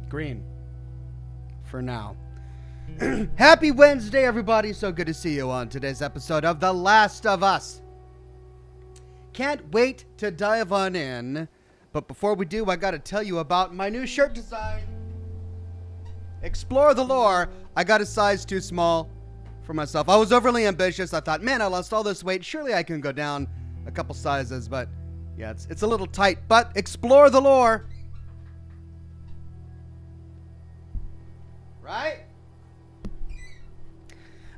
Green. For now. Happy Wednesday, everybody. So good to see you on today's episode of The Last of Us. Can't wait to dive on in. But before we do, I got to tell you about my new shirt design. Explore the lore. I got a size too small for myself. I was overly ambitious. I thought, man, I lost all this weight. Surely I can go down a couple sizes. But yeah, it's a little tight. But explore the lore. Right?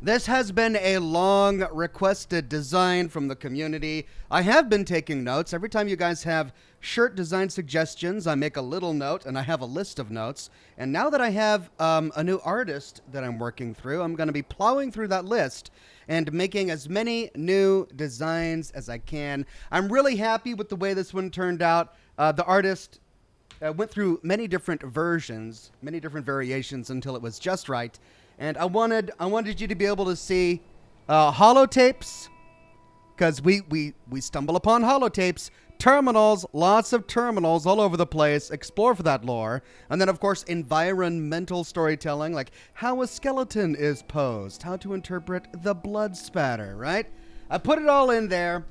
This has been a long requested design from the community. I have been taking notes. Every time you guys have shirt design suggestions, I make a little note and I have a list of notes. And now that I have a new artist that I'm working through, I'm going to be plowing through that list and making as many new designs as I can. I'm really happy with the way this one turned out. The artist went through many different versions, many different variations until it was just right. And I wanted you to be able to see holotapes, because we stumble upon holotapes, terminals, lots of terminals all over the place, explore for that lore. And then, of course, environmental storytelling, like how a skeleton is posed, how to interpret the blood spatter, right? I put it all in there.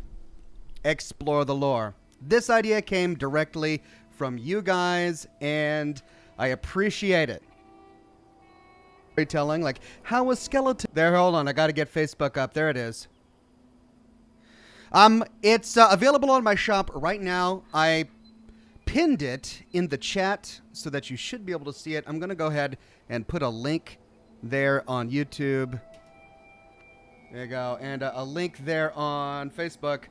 Explore the lore. This idea came directly from you guys, and I appreciate it. Storytelling, like how a skeleton. There, hold on, I got to get Facebook up. There it is. It's available on my shop right now. I pinned it in the chat so that you should be able to see it. I'm going to go ahead and put a link there on YouTube. There you go, and a link there on Facebook.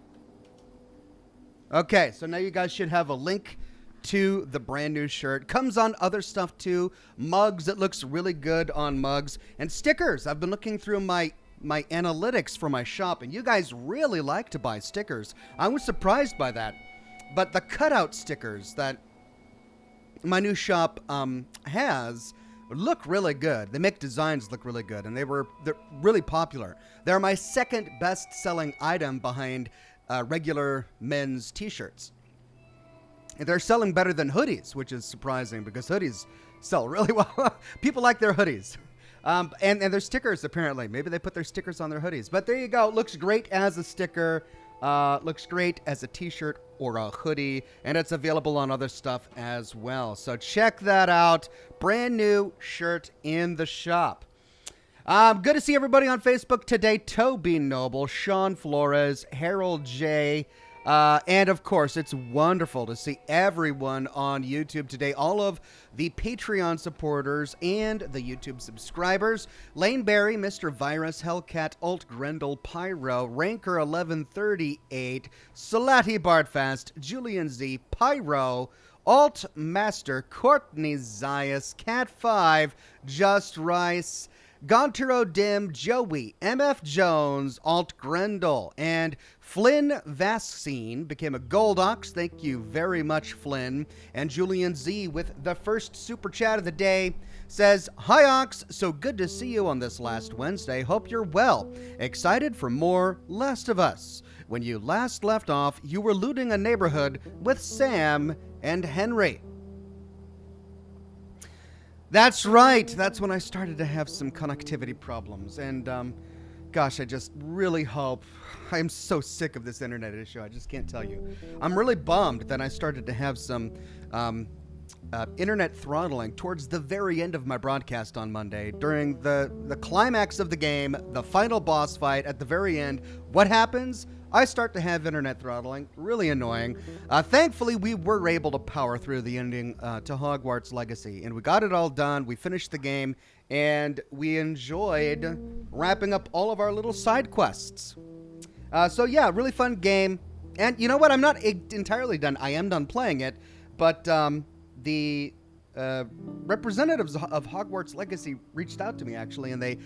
Okay, so now you guys should have a link to the brand new shirt. Comes on other stuff too. Mugs, it looks really good on mugs. And stickers. I've been looking through my analytics for my shop, and you guys really like to buy stickers. I was surprised by that. But the cutout stickers that my new shop has look really good. They make designs look really good, and they're really popular. They're my second best-selling item behind regular men's t-shirts. They're selling better than hoodies, which is surprising because hoodies sell really well. People like their hoodies. And their stickers, apparently. Maybe they put their stickers on their hoodies. But there you go. Looks great as a sticker. Looks great as a t-shirt or a hoodie. And it's available on other stuff as well. So check that out. Brand new shirt in the shop. Good to see everybody on Facebook today. Toby Noble, Sean Flores, Harold J., and of course, it's wonderful to see everyone on YouTube today. All of the Patreon supporters and the YouTube subscribers. Lane Berry, Mr. Virus, Hellcat, Alt Grendel, Pyro, Ranker 1138, Salati Bardfast, Julian Z, Pyro, Alt Master, Courtney Zayas, Cat 5, Just Rice, Gontero Dim, Joey, MF Jones, Alt Grendel, and Flynn Vaccine became a Gold Ox. Thank you very much, Flynn. And Julian Z with the first super chat of the day says, "Hi Ox, so good to see you on this last Wednesday. Hope you're well. Excited for more Last of Us. When you last left off, you were looting a neighborhood with Sam and Henry." That's right. That's when I started to have some connectivity problems. And, gosh, I just really hope. I'm so sick of this internet issue. I just can't tell you. I'm really bummed that I started to have some internet throttling towards the very end of my broadcast on Monday. During the climax of the game, the final boss fight at the very end, what happens? I start to have internet throttling. Really annoying. Thankfully, we were able to power through the ending to Hogwarts Legacy, and we got it all done. We finished the game, and we enjoyed wrapping up all of our little side quests. So yeah, really fun game. And you know what? I'm not entirely done. I am done playing it, but the representatives of Hogwarts Legacy reached out to me, actually, and they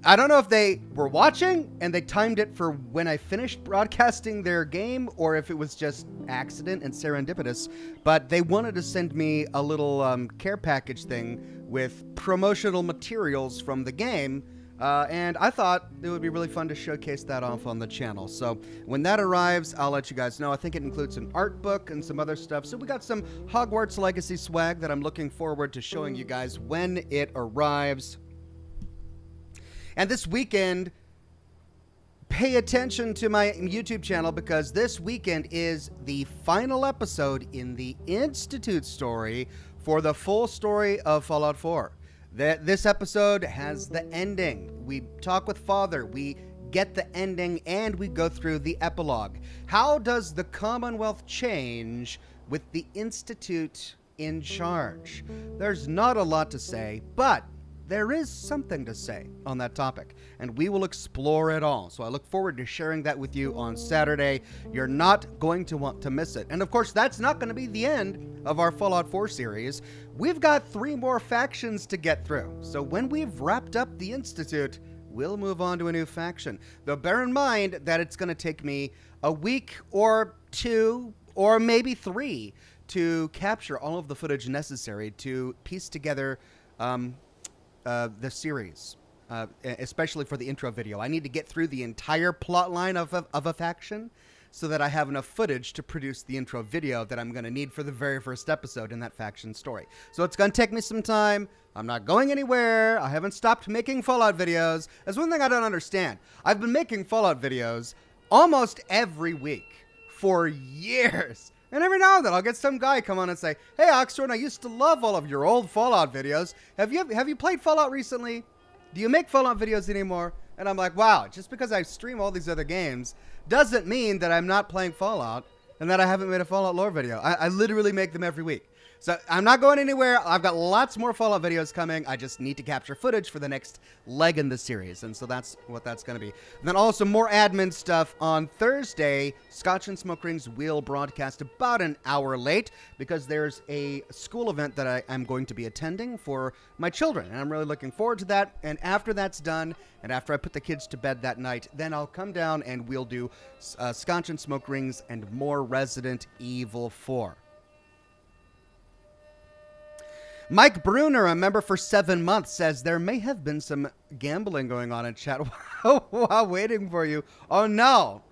I don't know if they were watching and they timed it for when I finished broadcasting their game, or if it was just accident and serendipitous, but they wanted to send me a little care package thing with promotional materials from the game, and I thought it would be really fun to showcase that off on the channel. So when that arrives, I'll let you guys know. I think it includes an art book and some other stuff. So we got some Hogwarts Legacy swag that I'm looking forward to showing you guys when it arrives. And this weekend, pay attention to my YouTube channel, because this weekend is the final episode in the Institute story for the full story of Fallout 4. This episode has the ending. We talk with Father, we get the ending, and we go through the epilogue. How does the Commonwealth change with the Institute in charge? There's not a lot to say, but there is something to say on that topic, and we will explore it all. So I look forward to sharing that with you on Saturday. You're not going to want to miss it. And of course, that's not going to be the end of our Fallout 4 series. We've got 3 more factions to get through. So when we've wrapped up the Institute, we'll move on to a new faction. Though bear in mind that it's going to take me a week or 2 or maybe 3 to capture all of the footage necessary to piece together the series, especially for the intro video. I need to get through the entire plot line of a faction so that I have enough footage to produce the intro video that I'm going to need for the very first episode in that faction story. So it's going to take me some time. I'm not going anywhere. I haven't stopped making Fallout videos. That's one thing I don't understand. I've been making Fallout videos almost every week for years. And every now and then I'll get some guy come on and say, "Hey, Oxhorn, I used to love all of your old Fallout videos. Have you played Fallout recently? Do you make Fallout videos anymore?" And I'm like, wow, just because I stream all these other games doesn't mean that I'm not playing Fallout and that I haven't made a Fallout lore video. I literally make them every week. So I'm not going anywhere. I've got lots more Fallout videos coming. I just need to capture footage for the next leg in the series. And so that's what that's going to be. And then also more admin stuff on Thursday. Scotch and Smoke Rings will broadcast about an hour late because there's a school event that I'm going to be attending for my children. And I'm really looking forward to that. And after that's done, and after I put the kids to bed that night, then I'll come down and we'll do Scotch and Smoke Rings and more Resident Evil 4. Mike Bruner, a member for 7 months, says there may have been some gambling going on in chat while waiting for you. Oh, no.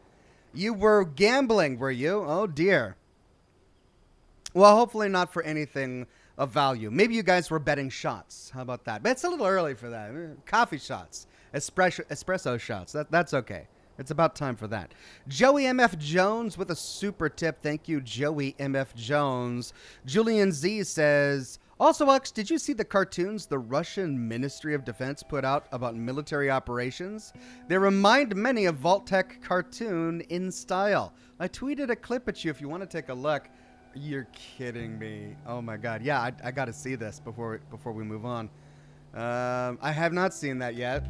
You were gambling, were you? Oh, dear. Well, hopefully not for anything of value. Maybe you guys were betting shots. How about that? But it's a little early for that. Coffee shots. Espresso shots. That's okay. It's about time for that. Joey MF Jones with a super tip. Thank you, Joey MF Jones. Julian Z says, also, Ux, did you see the cartoons the Russian Ministry of Defense put out about military operations? They remind many of Vault-Tec cartoon in style. I tweeted a clip at you if you want to take a look. You're kidding me. Oh my God. Yeah, I got to see this before we move on. I have not seen that yet.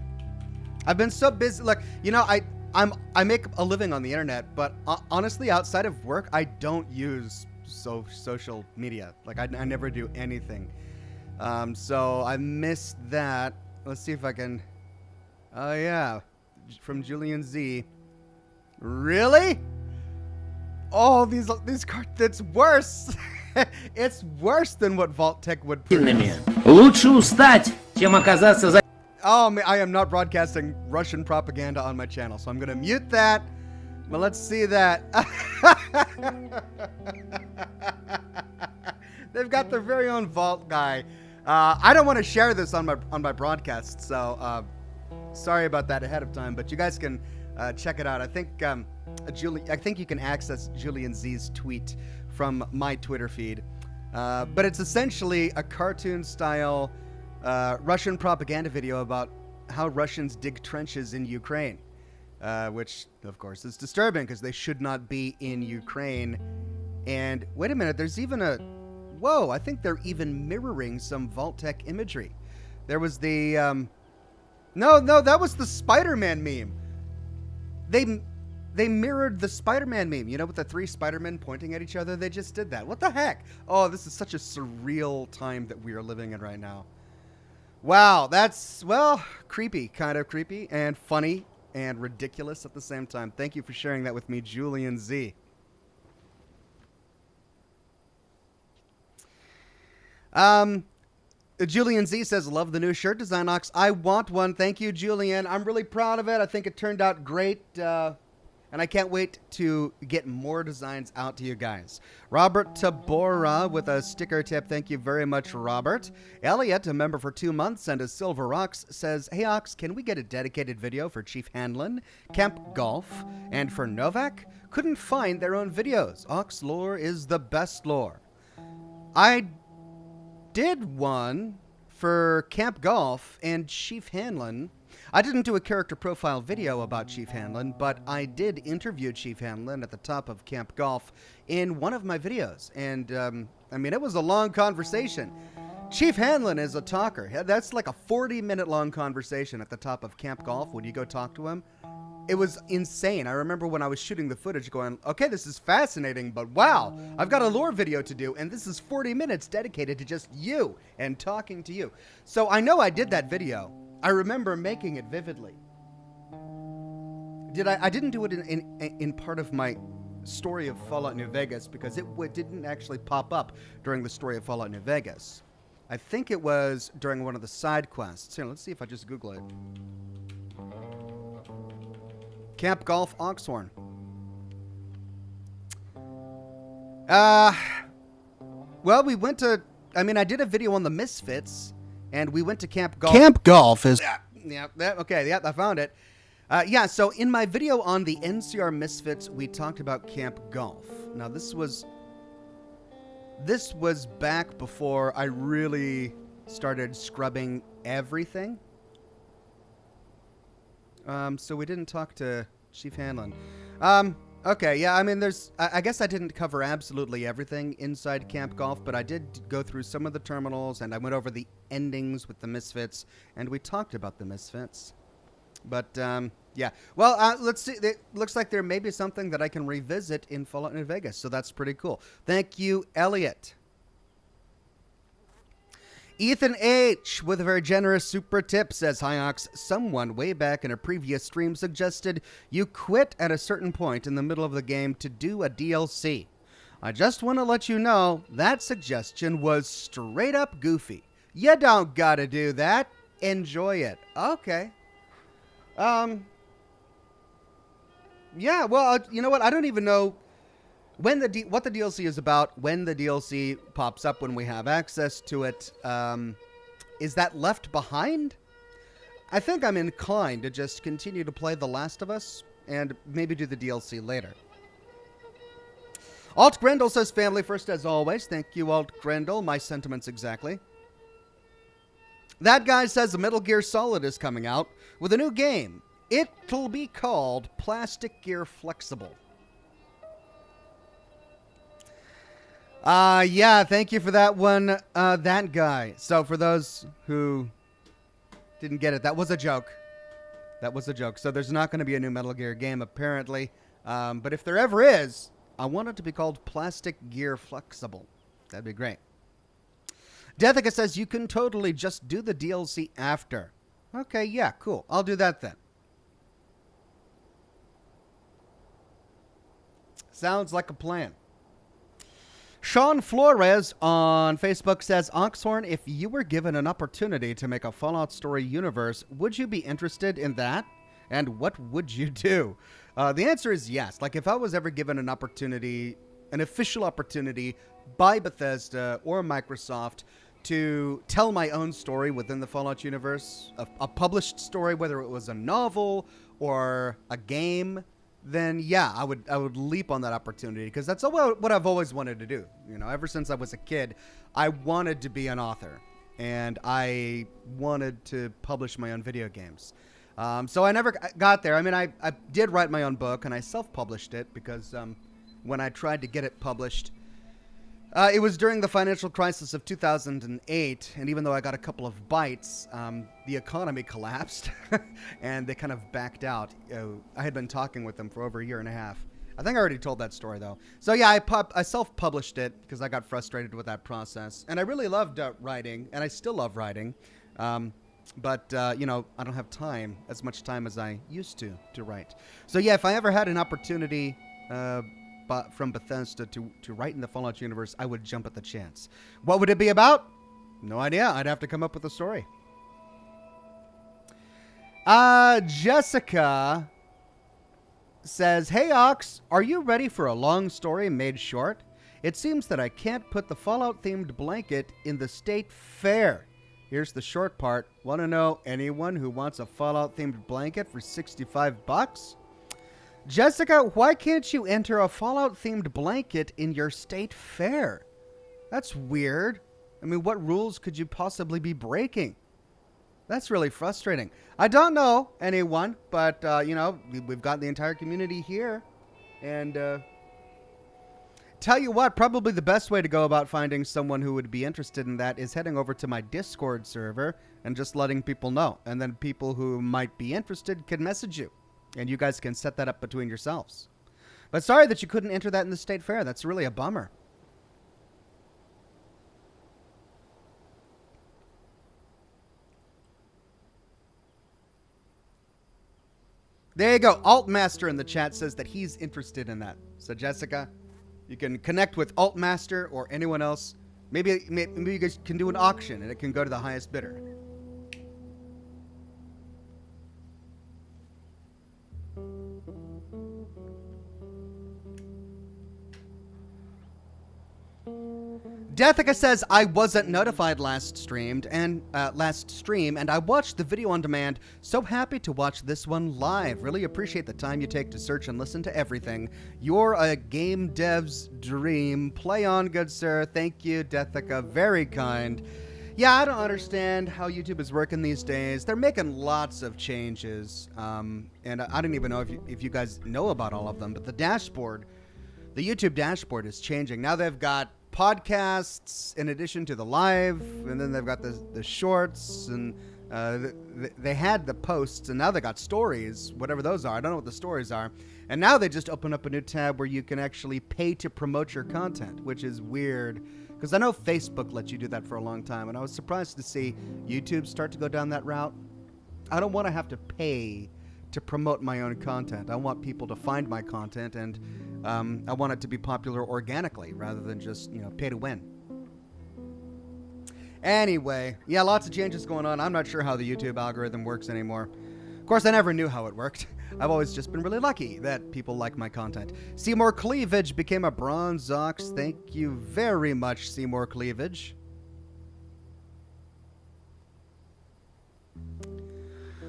I've been so busy. Look, you know, I make a living on the internet, but honestly, outside of work, I don't use social media. Like I never do anything. So I missed that. Let's see if I can. Oh yeah, from Julian Z. Really? Oh, these cards. It's worse. It's worse than what Vault-Tec would produce. Лучше устать, чем оказаться за... Oh, I am not broadcasting Russian propaganda on my channel, so I'm going to mute that. But let's see that. They've got their very own Vault guy. I don't want to share this on my broadcast, so sorry about that ahead of time. But you guys can check it out. I think I think you can access Julian Z's tweet from my Twitter feed. But it's essentially a cartoon-style Russian propaganda video about how Russians dig trenches in Ukraine, which, of course, is disturbing because they should not be in Ukraine. And wait a minute, there's even a... Whoa, I think they're even mirroring some Vault-Tec imagery. There was the... No, that was the Spider-Man meme. They mirrored the Spider-Man meme, you know, with the 3 Spider-Men pointing at each other. They just did that. What the heck? Oh, this is such a surreal time that we are living in right now. Wow, that's, well, creepy, kind of creepy and funny and ridiculous at the same time. Thank you for sharing that with me, Julian Z. Julian Z says, love the new shirt design, Ox. I want one. Thank you, Julian. I'm really proud of it. I think it turned out great. And I can't wait to get more designs out to you guys. Robert Tabora with a sticker tip. Thank you very much, Robert. Elliot, a member for 2 months and a Silver Ox, says, hey, Ox, can we get a dedicated video for Chief Hanlon, Camp Golf, and for Novak? Couldn't find their own videos. Ox lore is the best lore. I did one for Camp Golf and Chief Hanlon. I didn't do a character profile video about Chief Hanlon, but I did interview Chief Hanlon at the top of Camp Golf in one of my videos. And, I mean, it was a long conversation. Chief Hanlon is a talker. That's like a 40-minute long conversation at the top of Camp Golf when you go talk to him. It was insane. I remember when I was shooting the footage going, okay, this is fascinating, but wow, I've got a lore video to do, and this is 40 minutes dedicated to just you and talking to you. So I know I did that video. I remember making it vividly. I didn't do it in part of my story of Fallout New Vegas because it didn't actually pop up during the story of Fallout New Vegas. I think it was during one of the side quests. Here, let's see if I just Google it. Camp Golf Oxhorn. Well, we went to, I mean, I did a video on the Misfits, and we went to Camp Golf. Camp Golf is... okay, I found it. Yeah, so in my video on the NCR Misfits, we talked about Camp Golf. Now, this was back before I really started scrubbing everything. So we didn't talk to Chief Hanlon. Okay, yeah, I mean, I guess I didn't cover absolutely everything inside Camp Golf, but I did go through some of the terminals, and I went over the endings with the Misfits, and we talked about the Misfits. But, yeah. Well, let's see. It looks like there may be something that I can revisit in Fallout New Vegas, so that's pretty cool. Thank you, Elliot. Ethan H. with a very generous super tip says, hi, Ox. Someone way back in a previous stream suggested you quit at a certain point in the middle of the game to do a DLC. I just want to let you know that suggestion was straight up goofy. You don't gotta do that. Enjoy it. Okay. Yeah, well, you know what? I don't even know when what the DLC is about, when the DLC pops up, when we have access to it. Is that left behind? I think I'm inclined to just continue to play The Last of Us and maybe do the DLC later. Alt Grendel says, family first as always. Thank you, Alt Grendel. My sentiments exactly. That guy says Metal Gear Solid is coming out with a new game. It'll be called Plastic Gear Flexible. Yeah, thank you for that one, that guy. So for those who didn't get it, that was a joke. That was a joke. So there's not going to be a new Metal Gear game, apparently. But if there ever is, I want it to be called Plastic Gear Flexible. That'd be great. Deathica says you can totally just do the DLC after. Okay, yeah, cool. I'll do that then. Sounds like a plan. Sean Flores on Facebook says, Oxhorn, if you were given an opportunity to make a Fallout story universe, would you be interested in that? And what would you do? The answer is yes. Like, if I was ever given an opportunity, an official opportunity by Bethesda or Microsoft to tell my own story within the Fallout universe, a published story, whether it was a novel or a game, then yeah, I would leap on that opportunity, because that's what I've always wanted to do. You know, ever since I was a kid, I wanted to be an author, and I wanted to publish my own video games. So I never got there. I mean, I did write my own book, and I self-published it because when I tried to get it published, it was during the financial crisis of 2008, and even though I got a couple of bites, the economy collapsed, and they kind of backed out. I had been talking with them for over a year and a half. I think I already told that story, though. So yeah, I self-published it because I got frustrated with that process, and I really loved writing, and I still love writing. But I don't have as much time as I used to write. So yeah, if I ever had an opportunity from Bethesda to write in the Fallout universe, I would jump at the chance. What would it be about? No idea. I'd have to come up with a story. Jessica says, "Hey Ox, are you ready for a long story made short? It seems that I can't put the Fallout-themed blanket in the state fair. Here's the short part. Want to know anyone who wants a Fallout-themed blanket for $65? Jessica, why can't you enter a Fallout-themed blanket in your state fair? That's weird. I mean, what rules could you possibly be breaking? That's really frustrating. I don't know anyone, but, we've got the entire community here. And, tell you what, probably the best way to go about finding someone who would be interested in that is heading over to my Discord server and just letting people know. And then people who might be interested can message you. And you guys can set that up between yourselves. But sorry that you couldn't enter that in the state fair. That's really a bummer. There you go. Altmaster in the chat says that he's interested in that. So Jessica, you can connect with Altmaster or anyone else. Maybe you guys can do an auction and it can go to the highest bidder. Deathica says, I wasn't notified last stream, and I watched the video on demand. So happy to watch this one live. Really appreciate the time you take to search and listen to everything. You're a game dev's dream. Play on, good sir. Thank you, Deathica. Very kind. Yeah, I don't understand how YouTube is working these days. They're making lots of changes, and I don't even know if you guys know about all of them, but the YouTube dashboard is changing. Now they've got podcasts in addition to the live, and then they've got the shorts, and they had the posts, and now they got stories, whatever those are. I don't know what the stories are. And now they just open up a new tab where you can actually pay to promote your content, which is weird, because I know Facebook let you do that for a long time, and I was surprised to see YouTube start to go down that route. I don't want to have to pay to promote my own content. I want people to find my content, and I want it to be popular organically rather than just, pay to win. Anyway, yeah, lots of changes going on. I'm not sure how the YouTube algorithm works anymore. Of course, I never knew how it worked. I've always just been really lucky that people like my content. Seymour Cleavage became a bronze ox. Thank you very much, Seymour Cleavage.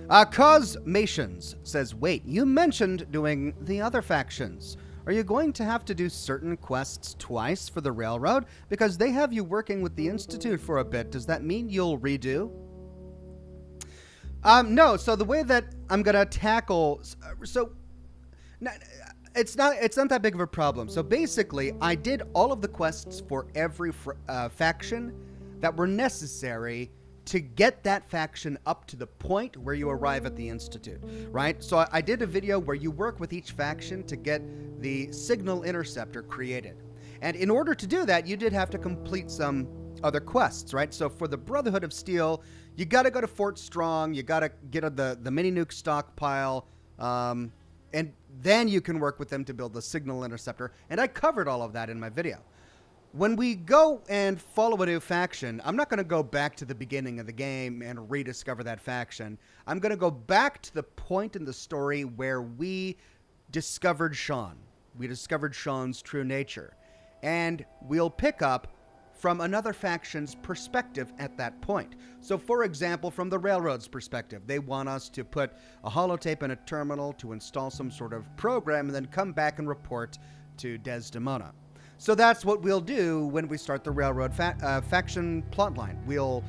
Cosmations says, wait, you mentioned doing the other factions. Are you going to have to do certain quests twice for the railroad? Because they have you working with the Institute for a bit. Does that mean you'll redo? No. So the way that I'm going to tackle... It's not that big of a problem. So basically, I did all of the quests for every faction that were necessary to get that faction up to the point where you arrive at the Institute, right? So I did a video where you work with each faction to get the signal interceptor created. And in order to do that, you did have to complete some other quests, right? So for the Brotherhood of Steel, you got to go to Fort Strong, you got to get the mini-nuke stockpile, and then you can work with them to build the signal interceptor. And I covered all of that in my video. When we go and follow a new faction, I'm not going to go back to the beginning of the game and rediscover that faction. I'm going to go back to the point in the story where we discovered Sean. We discovered Sean's true nature. And we'll pick up from another faction's perspective at that point. So, for example, from the Railroad's perspective, they want us to put a holotape in a terminal to install some sort of program and then come back and report to Desdemona. So that's what we'll do when we start the Railroad faction plotline. We'll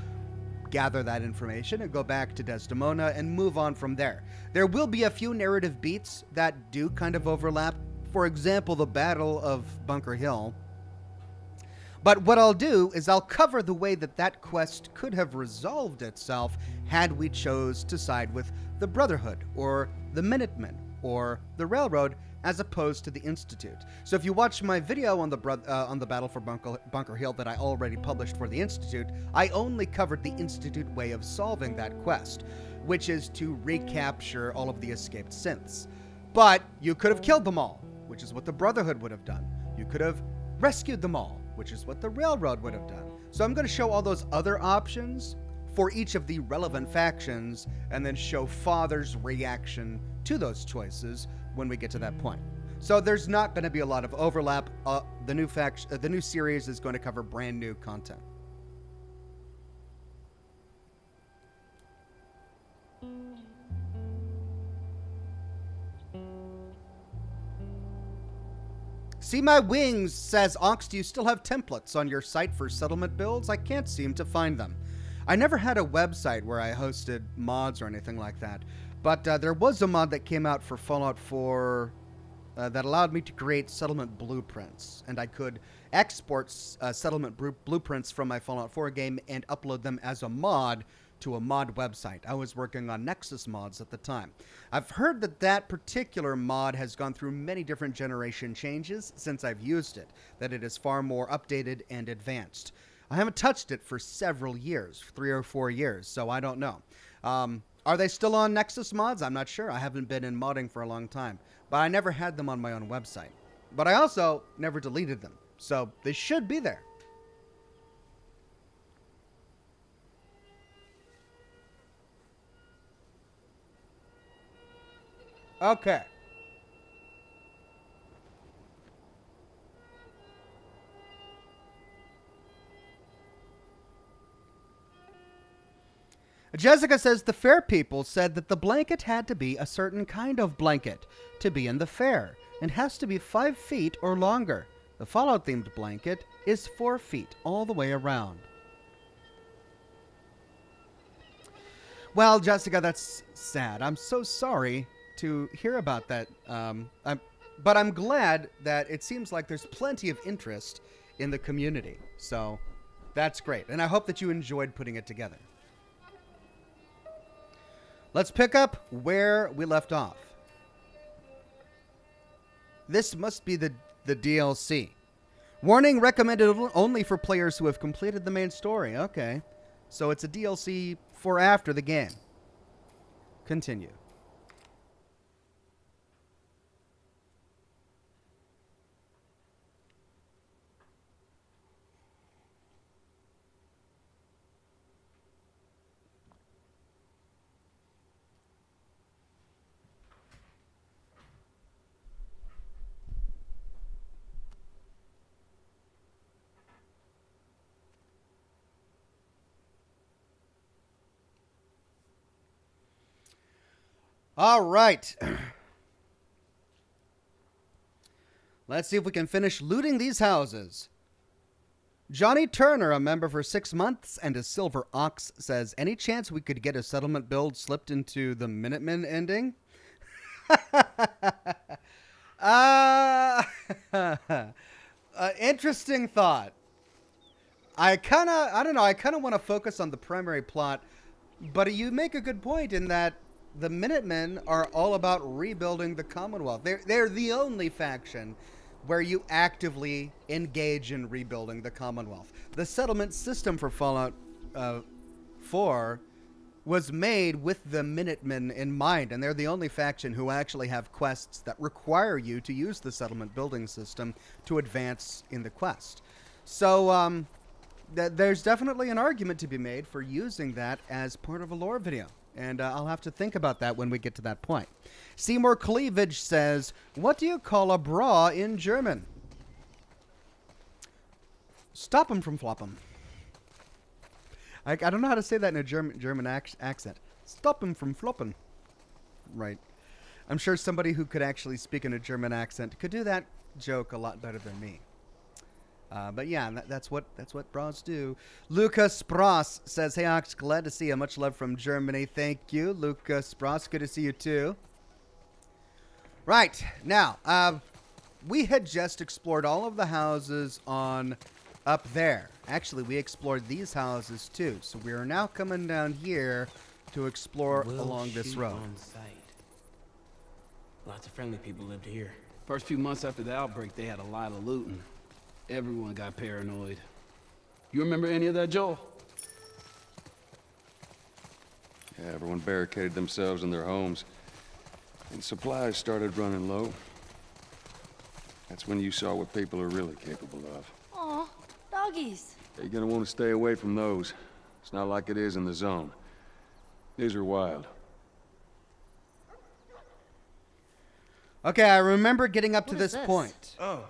gather that information and go back to Desdemona and move on from there. There will be a few narrative beats that do kind of overlap. For example, the Battle of Bunker Hill. But what I'll do is I'll cover the way that quest could have resolved itself had we chose to side with the Brotherhood or the Minutemen or the Railroad as opposed to the Institute. So if you watch my video on the Battle for Bunker Hill that I already published for the Institute, I only covered the Institute way of solving that quest, which is to recapture all of the escaped synths. But you could have killed them all, which is what the Brotherhood would have done. You could have rescued them all, which is what the Railroad would have done. So I'm going to show all those other options for each of the relevant factions, and then show Father's reaction to those choices when we get to that point. So there's not going to be a lot of overlap. The new series is going to cover brand new content. See My Wings says, Ox, do you still have templates on your site for settlement builds? I can't seem to find them. I never had a website where I hosted mods or anything like that, but there was a mod that came out for Fallout 4 that allowed me to create settlement blueprints, and I could export settlement blueprints from my Fallout 4 game and upload them as a mod to a mod website. I was working on Nexus mods at the time. I've heard that that particular mod has gone through many different generation changes since I've used it, that it is far more updated and advanced. I haven't touched it for several years, 3 or 4 years, so I don't know. Are they still on Nexus mods? I'm not sure. I haven't been in modding for a long time, but I never had them on my own website. But I also never deleted them, so they should be there. Okay. Jessica says the fair people said that the blanket had to be a certain kind of blanket to be in the fair and has to be 5 feet or longer. The Fallout themed blanket is 4 feet all the way around. Well, Jessica, that's sad. I'm so sorry to hear about that. But I'm glad that it seems like there's plenty of interest in the community. So that's great. And I hope that you enjoyed putting it together. Let's pick up where we left off. This must be the DLC. Warning, recommended only for players who have completed the main story. Okay. So it's a DLC for after the game. Continue. All right. Let's see if we can finish looting these houses. Johnny Turner, a member for 6 months, and a Silver Ox says, any chance we could get a settlement build slipped into the Minutemen ending? Interesting thought. I kind of want to focus on the primary plot, but you make a good point in that the Minutemen are all about rebuilding the Commonwealth. They're the only faction where you actively engage in rebuilding the Commonwealth. The settlement system for Fallout 4 was made with the Minutemen in mind, and they're the only faction who actually have quests that require you to use the settlement building system to advance in the quest. So there's definitely an argument to be made for using that as part of a lore video. And I'll have to think about that when we get to that point. Seymour Cleavage says, what do you call a bra in German? Stop 'em from flop 'em. I don't know how to say that in a German accent. Stop 'em from flopping. Right. I'm sure somebody who could actually speak in a German accent could do that joke a lot better than me. But yeah, that's what bras do. Lucas Spross says, hey Ox, glad to see you. Much love from Germany. Thank you, Lucas Spross. Good to see you too. Right, now, we had just explored all of the houses on up there. Actually, we explored these houses too. So we are now coming down here to explore along this road. On site. Lots of friendly people lived here. First few months after the outbreak, they had a lot of looting. Everyone got paranoid. You remember any of that, Joel? Yeah, everyone barricaded themselves in their homes, and supplies started running low. That's when you saw what people are really capable of. Aw, doggies. You're gonna want to stay away from those. It's not like it is in the zone. These are wild. Okay, I remember getting up to What is this this? point. Oh,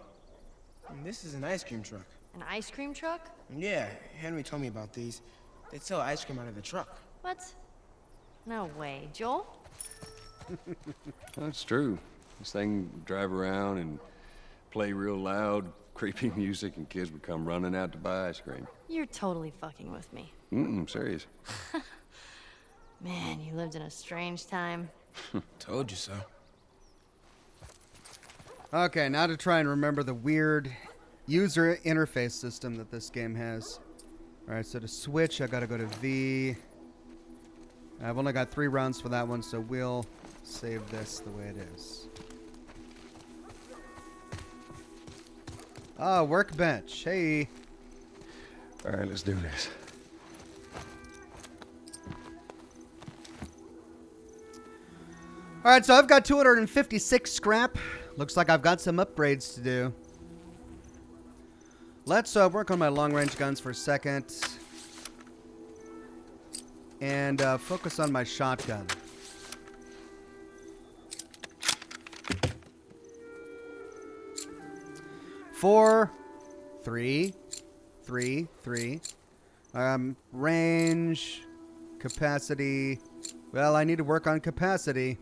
this is an ice cream truck. An ice cream truck? Yeah, Henry told me about these. They sell ice cream out of the truck. What? No way. Joel? That's true. This thing would drive around and play real loud, creepy music, and kids would come running out to buy ice cream. You're totally fucking with me. I'm serious. Man, you lived in a strange time. Told you so. Okay, now to try and remember the weird user interface system that this game has. Alright, so to switch, I gotta go to V. I've only got 3 rounds for that one, so we'll save this the way it is. Ah, workbench. Hey. All right, let's do this. Alright, so I've got 256 scrap. Looks like I've got some upgrades to do. Let's work on my long-range guns for a second. And focus on my shotgun. Four, three. Range, capacity. Well, I need to work on capacity.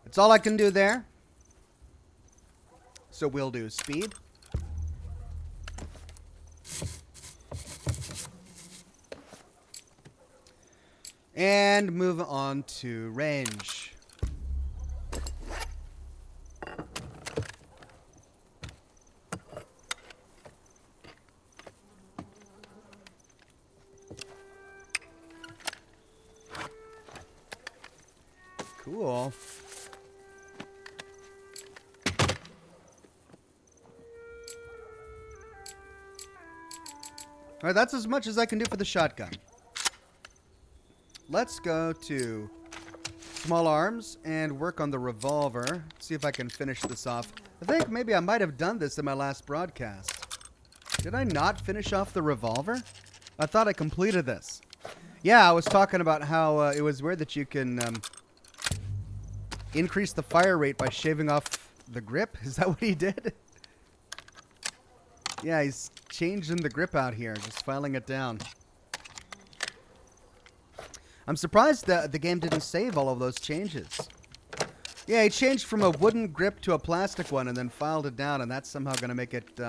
That's all I can do there. So we'll do speed. And move on to range. Cool. All right, that's as much as I can do for the shotgun. Let's go to small arms and work on the revolver. See if I can finish this off. I think maybe I might have done this in my last broadcast. Did I not finish off the revolver? I thought I completed this. Yeah, I was talking about how it was weird that you can increase the fire rate by shaving off the grip. Is that what he did? Yeah, he's changing the grip out here, just filing it down. I'm surprised that the game didn't save all of those changes. Yeah, he changed from a wooden grip to a plastic one and then filed it down, and that's somehow going to make it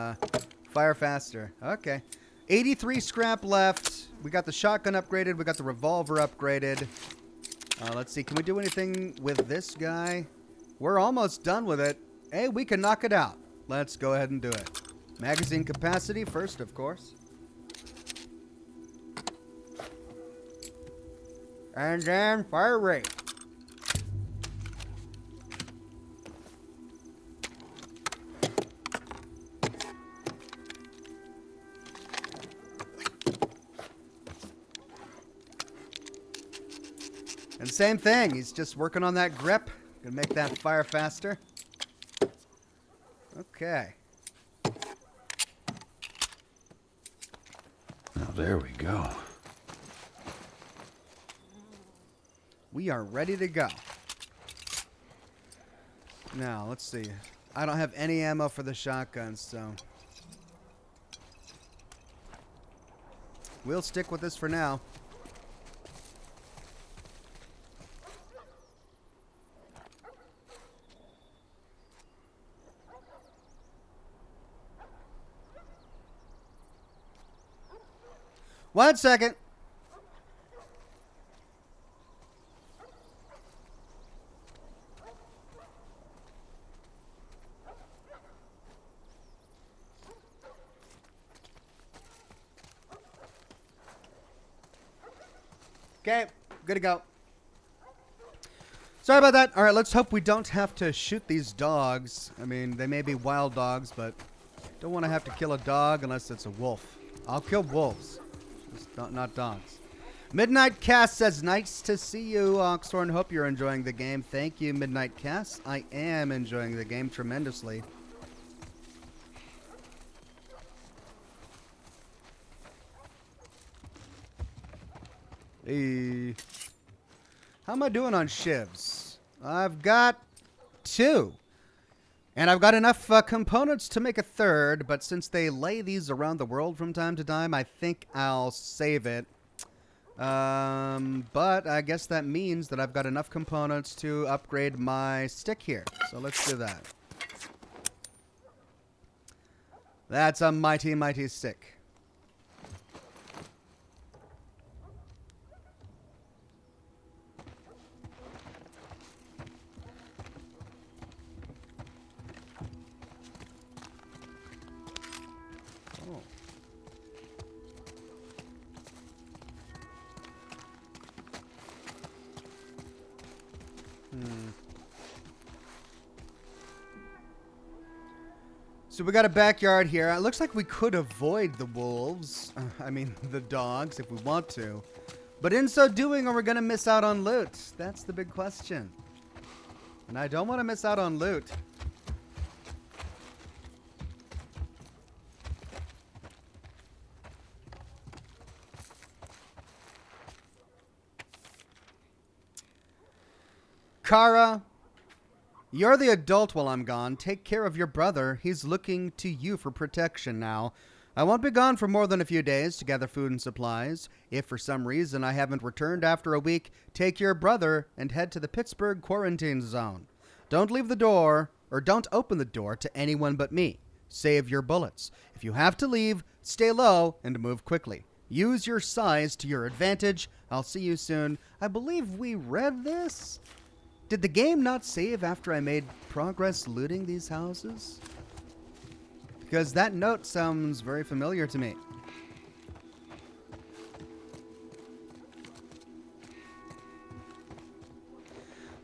fire faster. Okay. 83 scrap left. We got the shotgun upgraded. We got the revolver upgraded. Let's see. Can we do anything with this guy? We're almost done with it. Hey, we can knock it out. Let's go ahead and do it. Magazine capacity first, of course. And then fire rate. And same thing, he's just working on that grip. Gonna make that fire faster. Okay. Now there we go. We are ready to go. Now, let's see. I don't have any ammo for the shotgun, so we'll stick with this for now. One second. Okay, good to go. Sorry about that. All right, let's hope we don't have to shoot these dogs. I mean, they may be wild dogs, but don't want to have to kill a dog unless it's a wolf. I'll kill wolves, just not dogs. Midnight Cast says, nice to see you, Oxhorn. Hope you're enjoying the game. Thank you, Midnight Cast. I am enjoying the game tremendously. Hey. How am I doing on shivs? I've got 2. And I've got enough components to make a 3rd, but since they lay these around the world from time to time, I think I'll save it. But I guess that means that I've got enough components to upgrade my stick here. So let's do that. That's a mighty, mighty stick. So we got a backyard here. It looks like we could avoid the wolves. I mean, the dogs, if we want to. But in so doing, are we going to miss out on loot? That's the big question. And I don't want to miss out on loot. Kara, you're the adult while I'm gone. Take care of your brother. He's looking to you for protection now. I won't be gone for more than a few days to gather food and supplies. If for some reason I haven't returned after a week, take your brother and head to the Pittsburgh quarantine zone. Don't leave the door, or don't open the door to anyone but me. Save your bullets. If you have to leave, stay low and move quickly. Use your size to your advantage. I'll see you soon. I believe we read this. Did the game not save after I made progress looting these houses? Because that note sounds very familiar to me.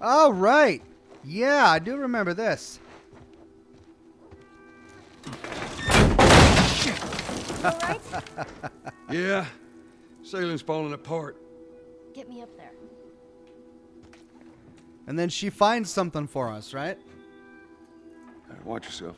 Oh, right. Yeah, I do remember this. All right? Yeah, ceiling's falling apart. Get me up there. And then she finds something for us, right? Watch yourself.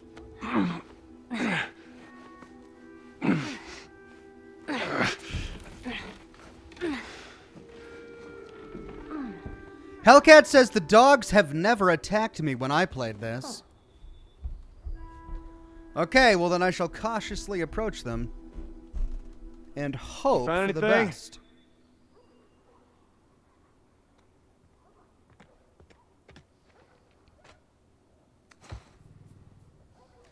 Hellcat says the dogs have never attacked me when I played this. Okay, well then I shall cautiously approach them and hope for the best.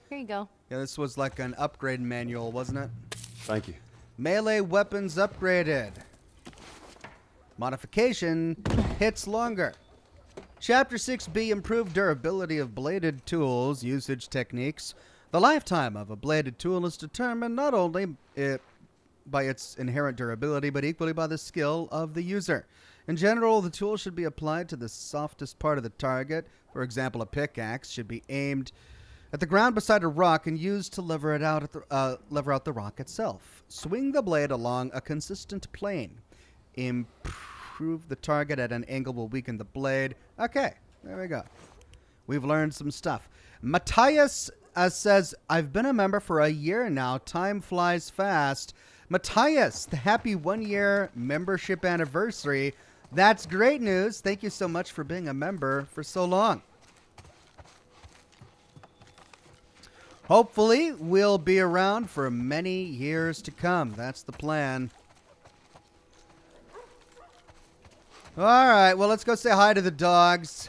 Here you go. Yeah, this was like an upgrade manual, wasn't it? Thank you. Melee weapons upgraded. Modification hits longer. Chapter 6B, improved durability of bladed tools, usage techniques. The lifetime of a bladed tool is determined not only by its inherent durability, but equally by the skill of the user. In general, the tool should be applied to the softest part of the target. For example, a pickaxe should be aimed at the ground beside a rock and used to lever out the rock itself. Swing the blade along a consistent plane. Improve the target at an angle will weaken the blade. Okay, there we go. We've learned some stuff. Matthias says, I've been a member for a year now. Time flies fast. Matthias, the happy 1-year membership anniversary. That's great news. Thank you so much for being a member for so long. Hopefully, we'll be around for many years to come. That's the plan. All right, well, let's go say hi to the dogs.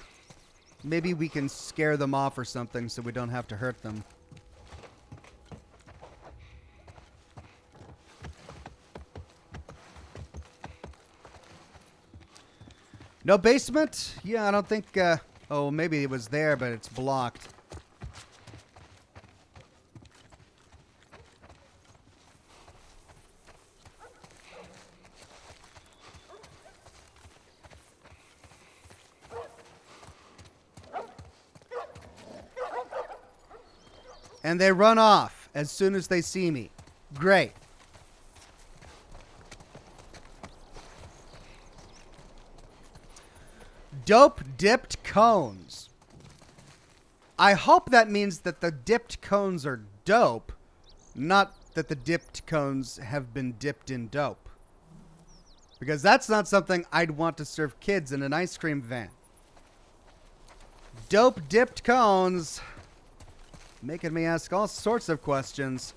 Maybe we can scare them off or something so we don't have to hurt them. No basement? Yeah, I don't think... oh, maybe it was there, but it's blocked. And they run off as soon as they see me. Great. Dope dipped cones. I hope that means that the dipped cones are dope, not that the dipped cones have been dipped in dope. Because that's not something I'd want to serve kids in an ice cream van. Dope dipped cones. Making me ask all sorts of questions.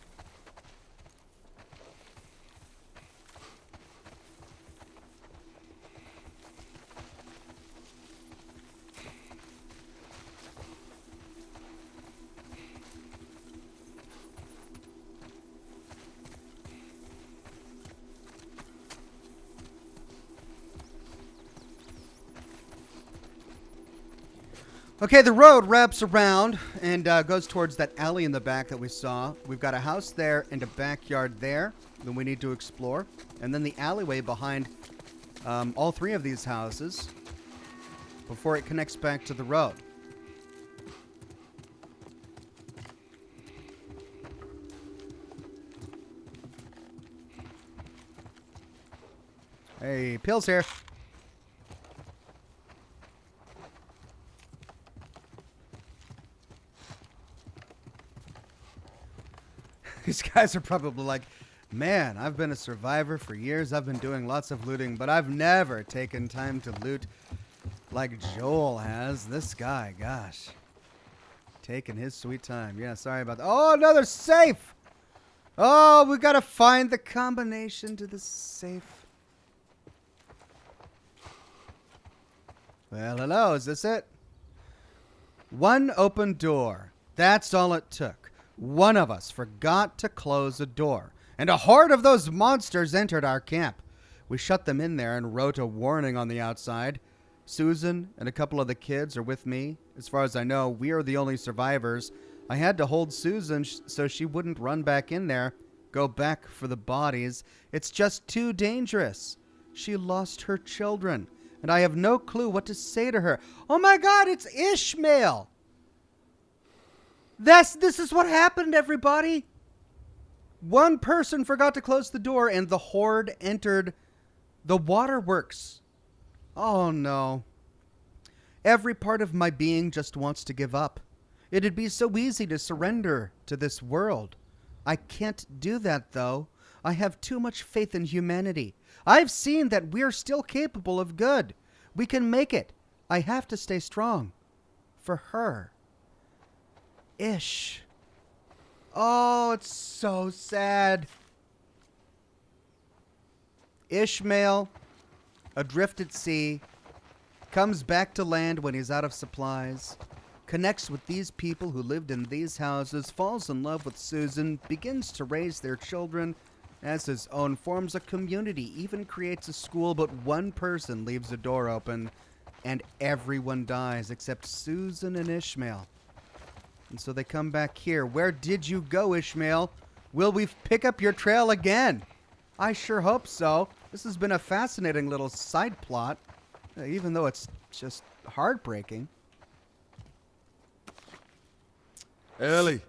Okay, the road wraps around and goes towards that alley in the back that we saw. We've got a house there and a backyard there that we need to explore. And then the alleyway behind all three of these houses before it connects back to the road. Hey, Pills here. These guys are probably like, man, I've been a survivor for years. I've been doing lots of looting, but I've never taken time to loot like Joel has. This guy, gosh. Taking his sweet time. Yeah, sorry about that. Oh, another safe! Oh, we gotta find the combination to the safe. Well, hello, is this it? One open door. That's all it took. One of us forgot to close a door, and a horde of those monsters entered our camp. We shut them in there and wrote a warning on the outside. Susan and a couple of the kids are with me. As far as I know, we are the only survivors. I had to hold Susan so she wouldn't run back in there, go back for the bodies. It's just too dangerous. She lost her children, and I have no clue what to say to her. Oh my God, it's Ishmael! This is what happened, everybody. One person forgot to close the door and the horde entered the waterworks. Oh no. Every part of my being just wants to give up. It'd be so easy to surrender to this world. I can't do that, though. I have too much faith in humanity. I've seen that we're still capable of good. We can make it. I have to stay strong. For her. Ish. Oh, it's so sad. Ishmael, adrift at sea, comes back to land when he's out of supplies, connects with these people who lived in these houses, falls in love with Susan, begins to raise their children as his own, forms a community, even creates a school, but one person leaves a door open and everyone dies except Susan and Ishmael. And so they come back here. Where did you go, Ishmael? Will we pick up your trail again? I sure hope so. This has been a fascinating little side plot, even though it's just heartbreaking. Ellie,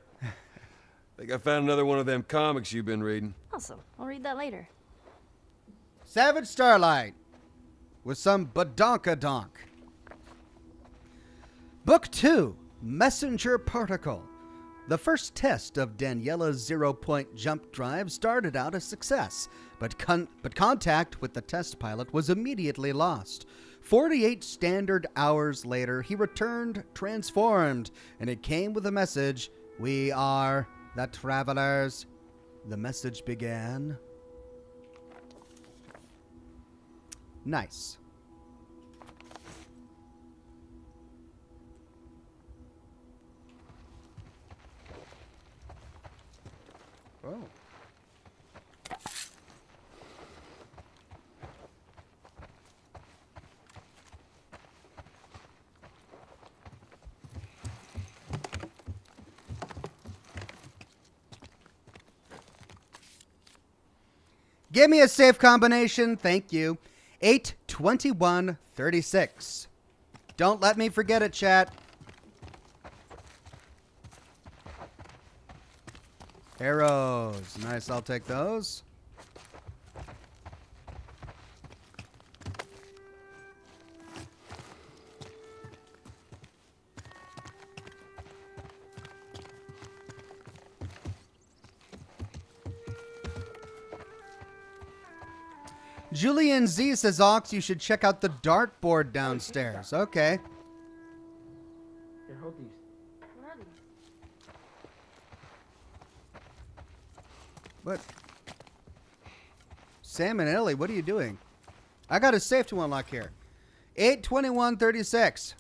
think I found another one of them comics you've been reading. Awesome. I'll read that later. Savage Starlight with some badonkadonk. Book 2, Messenger Particle. The first test of Daniela's zero-point jump drive started out a success, but contact with the test pilot was immediately lost. 48 standard hours later, he returned transformed, and it came with a message, "We are the travelers." The message began. Nice. Oh. Give me a safe combination, thank you. 82136. Don't let me forget it, chat. Arrows. Nice, I'll take those. Julian Z says, Ox, you should check out the dartboard downstairs. Okay. Here, hold these. What? Sam and Ellie, what are you doing? I got a safe to unlock here. 82136.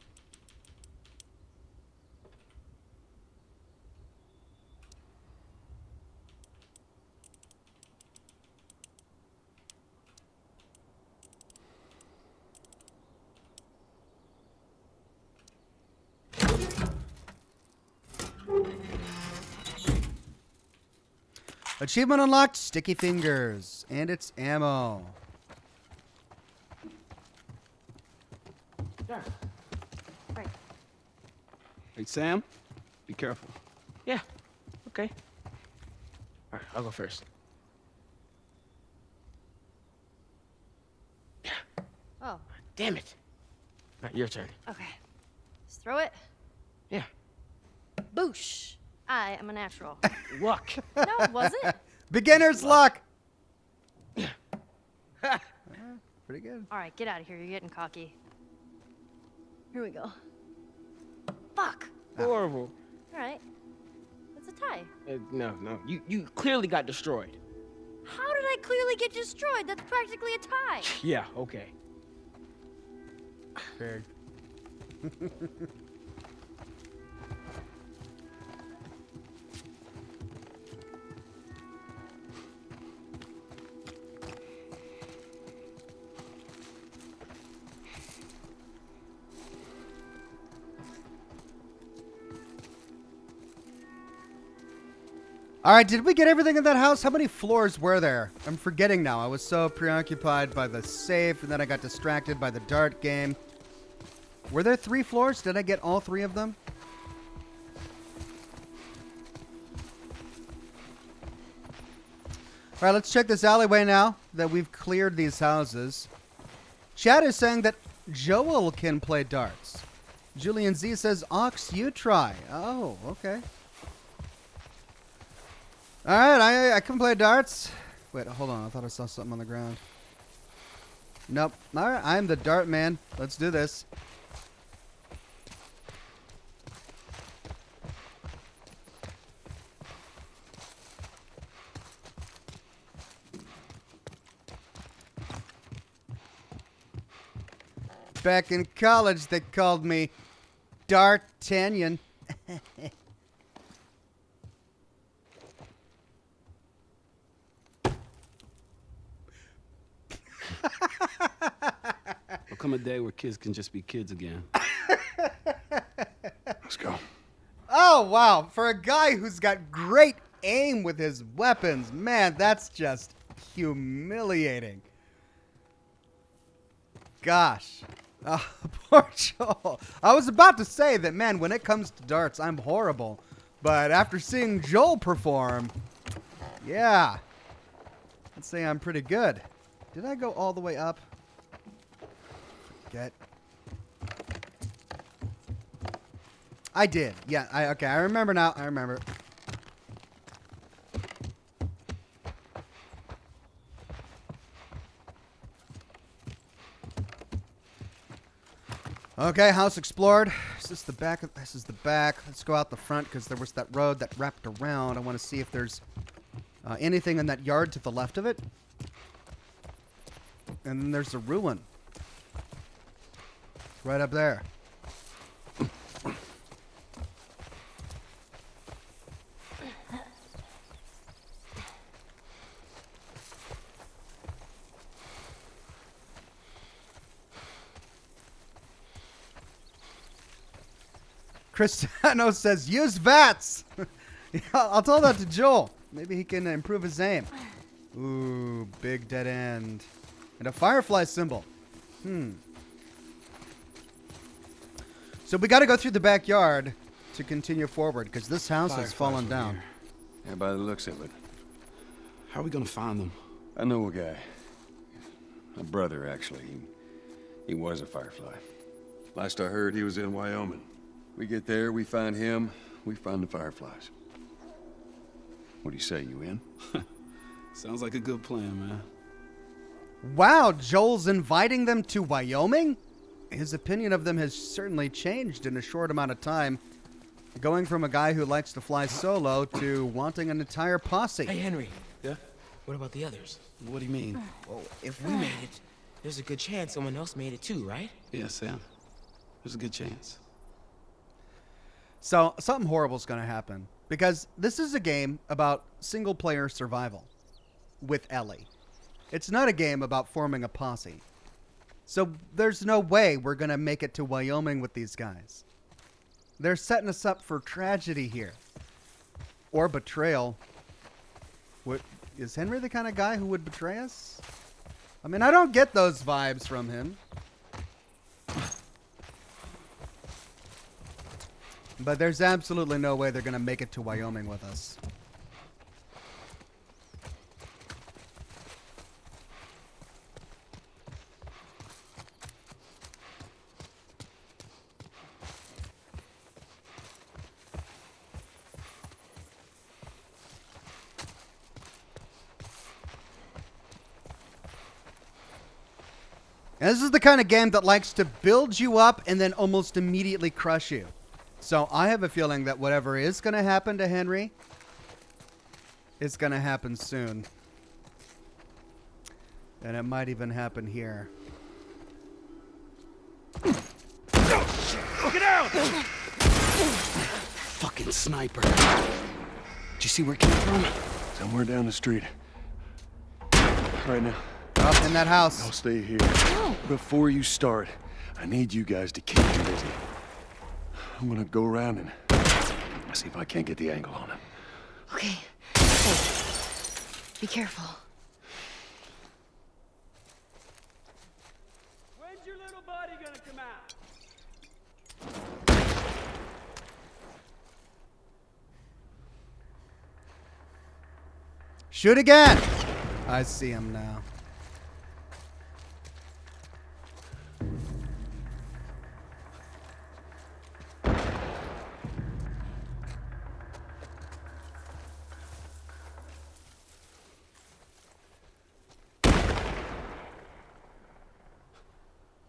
Achievement unlocked, sticky fingers, and it's ammo. There. Right. Hey, Sam, be careful. Yeah. Okay. All right, I'll go first. Oh, Damn it. All right, your turn. okay. Just throw it. Yeah. Boosh. I am a natural. Luck. No, it wasn't. Beginner's luck. Pretty good. All right, get out of here. You're getting cocky. Here we go. Fuck. Horrible. All right. It's a tie. No. You clearly got destroyed. How did I clearly get destroyed? That's practically a tie. Yeah, okay. Fair. All right, did we get everything in that house? How many floors were there? I'm forgetting now. I was so preoccupied by the safe, and then I got distracted by the dart game. Were there 3 floors? Did I get all 3 of them? All right, let's check this alleyway now that we've cleared these houses. Chad is saying that Joel can play darts. Julian Z says, Ox, you try. Oh, okay. All right, I can play darts. Wait, hold on. I thought I saw something on the ground. Nope. All right, I'm the dart man. Let's do this. Back in college, they called me D'Artagnan. There'll come a day where kids can just be kids again. Let's go. Oh, wow. For a guy who's got great aim with his weapons, man, that's just humiliating. Gosh. Oh, poor Joel. I was about to say that, man, when it comes to darts, I'm horrible. But after seeing Joel perform, yeah, I'd say I'm pretty good. Did I go all the way up? Forget. I did. Yeah, okay, I remember now. I remember. Okay, house explored. Is this the back? This is the back. Let's go out the front because there was that road that wrapped around. I want to see if there's anything in that yard to the left of it. And then there's a ruin. It's right up there. Cristiano says, use VATS. Yeah, I'll tell that to Joel. Maybe he can improve his aim. Ooh, big dead end. And a firefly symbol. So we got to go through the backyard to continue forward because this house has fallen down. Yeah, by the looks of it. How are we gonna find them? I know a guy. A brother, actually. He was a Firefly. Last I heard, he was in Wyoming. We get there, we find him, we find the Fireflies. What do you say, you in? Sounds like a good plan, man. Wow, Joel's inviting them to Wyoming? His opinion of them has certainly changed in a short amount of time. Going from a guy who likes to fly solo to wanting an entire posse. Hey, Henry. Yeah? What about the others? What do you mean? Well, if we made it, there's a good chance someone else made it too, right? Yeah, Sam. There's a good chance. So, something horrible is going to happen. Because this is a game about single-player survival with Ellie. It's not a game about forming a posse. So, there's no way we're going to make it to Wyoming with these guys. They're setting us up for tragedy here. Or betrayal. What, is Henry the kind of guy who would betray us? I mean, I don't get those vibes from him. But there's absolutely no way they're going to make it to Wyoming with us. And this is the kind of game that likes to build you up and then almost immediately crush you. So I have a feeling that whatever is going to happen to Henry is going to happen soon. And it might even happen here. Get out! Fucking sniper. Did you see where it came from? Somewhere down the street. Right now. Up in that house. I'll stay here. Before you start, I need you guys to keep me busy. I'm gonna go around and see if I can't get the angle on him. Okay. Hey, be careful. When's your little buddy gonna come out? Shoot again. I see him now.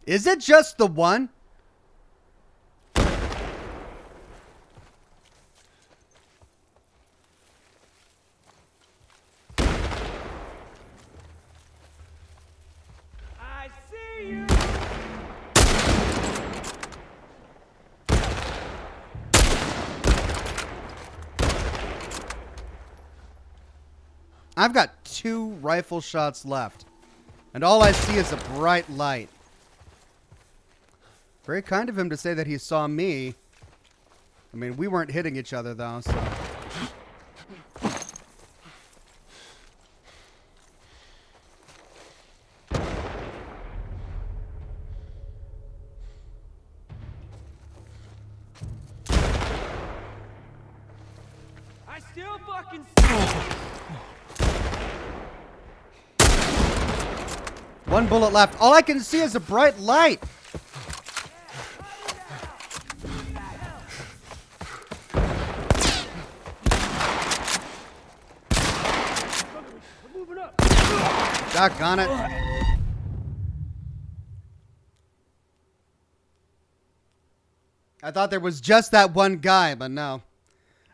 Is it just the one? I see you! I've got 2 rifle shots left. And all I see is a bright light. Very kind of him to say that he saw me. I mean, we weren't hitting each other, though, so... I still fucking see you! One bullet left. All I can see is a bright light. Doggone it. I thought there was just that one guy, but no.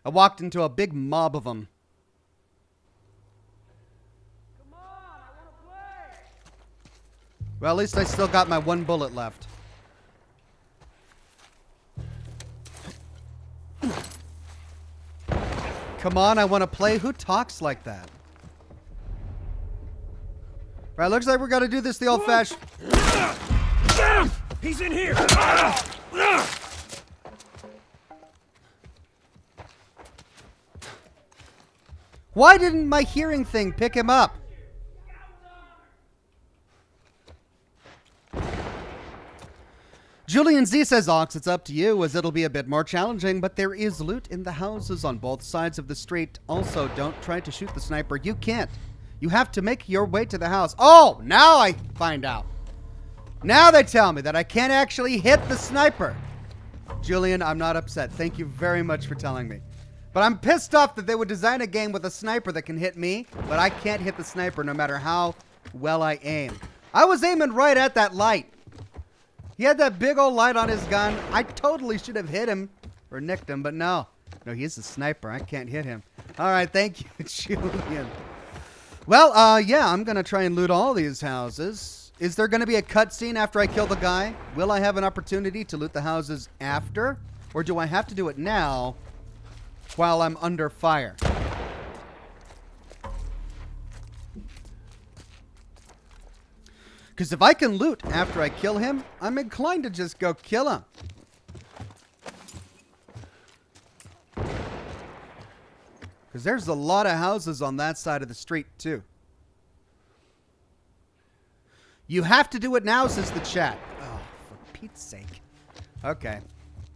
I walked into a big mob of them. Come on, I wanna play! Well, at least I still got my 1 bullet left. Come on, I want to play. Who talks like that? Right, looks like we're gonna do this the old-fashioned. Get him! He's in here! Why didn't my hearing thing pick him up? Julian Z says, Ox, it's up to you, as it'll be a bit more challenging, but there is loot in the houses on both sides of the street. Also, don't try to shoot the sniper. You can't. You have to make your way to the house. Oh, now I find out. Now they tell me that I can't actually hit the sniper. Julian, I'm not upset. Thank you very much for telling me. But I'm pissed off that they would design a game with a sniper that can hit me, but I can't hit the sniper no matter how well I aim. I was aiming right at that light. He had that big old light on his gun. I totally should have hit him or nicked him, but no. No, he's a sniper. I can't hit him. All right, thank you, Julian. Well, yeah, I'm going to try and loot all these houses. Is there going to be a cutscene after I kill the guy? Will I have an opportunity to loot the houses after? Or do I have to do it now while I'm under fire? Because if I can loot after I kill him, I'm inclined to just go kill him. Because there's a lot of houses on that side of the street, too. You have to do it now, says the chat. Oh, for Pete's sake. Okay.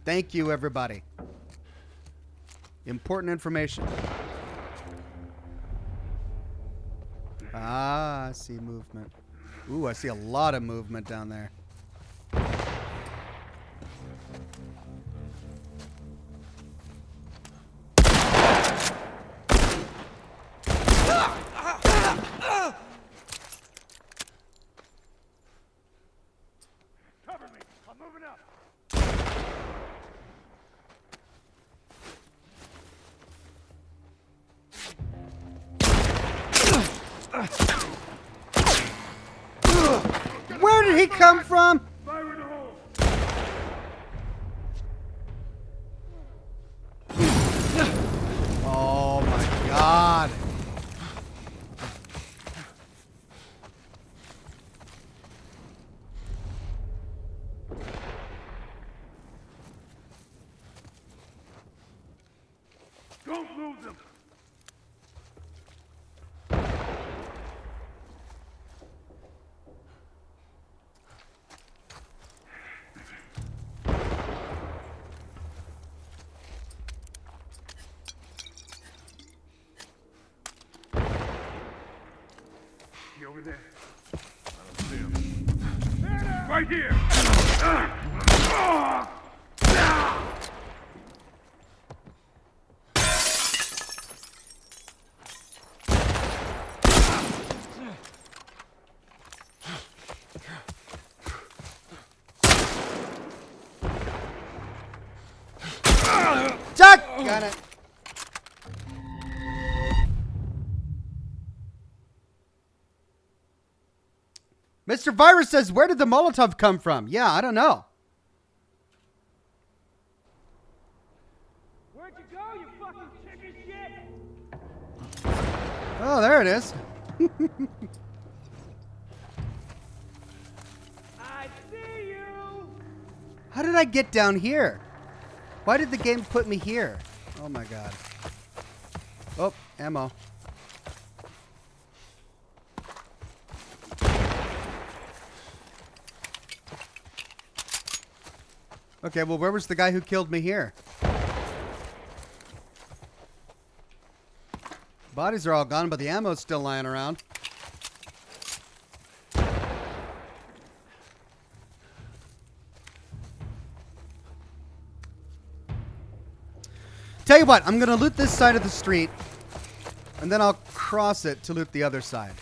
Thank you, everybody. Important information. Ah, I see movement. Ooh, I see a lot of movement down there. Cover me. I'm moving up. Where did he come from? Fire in the hole. Oh my God. Don't lose him. He over there. I don't see him. Right here. Chuck! Got it. Mr. Virus says, where did the Molotov come from? Yeah, I don't know. Where'd you go, you fucking chicken shit? Oh, there it is. I see you. How did I get down here? Why did the game put me here? Oh my God. Oh, ammo. Okay, well, where was the guy who killed me here? Bodies are all gone, but the ammo's still lying around. Tell you what, I'm going to loot this side of the street, and then I'll cross it to loot the other side.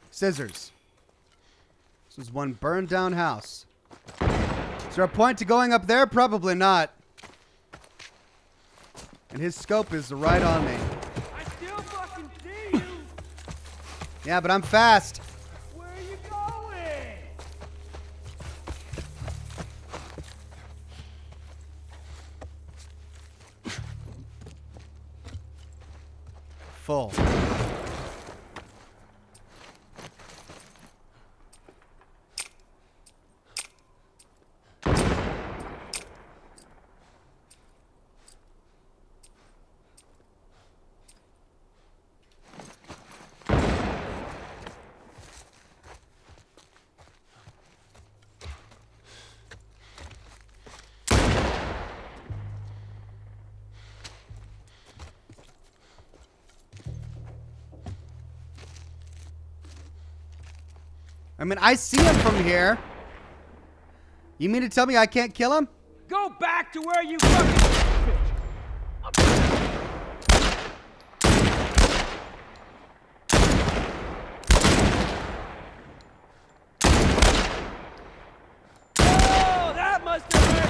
Scissors. This is one burned down house. Is there a point to going up there? Probably not. And his scope is right on me. I still fucking see you. Yeah, but I'm fast. Where are you going? Full. I mean, I see him from here. You mean to tell me I can't kill him? Go back to where you fucking... Oh, that must have hurt!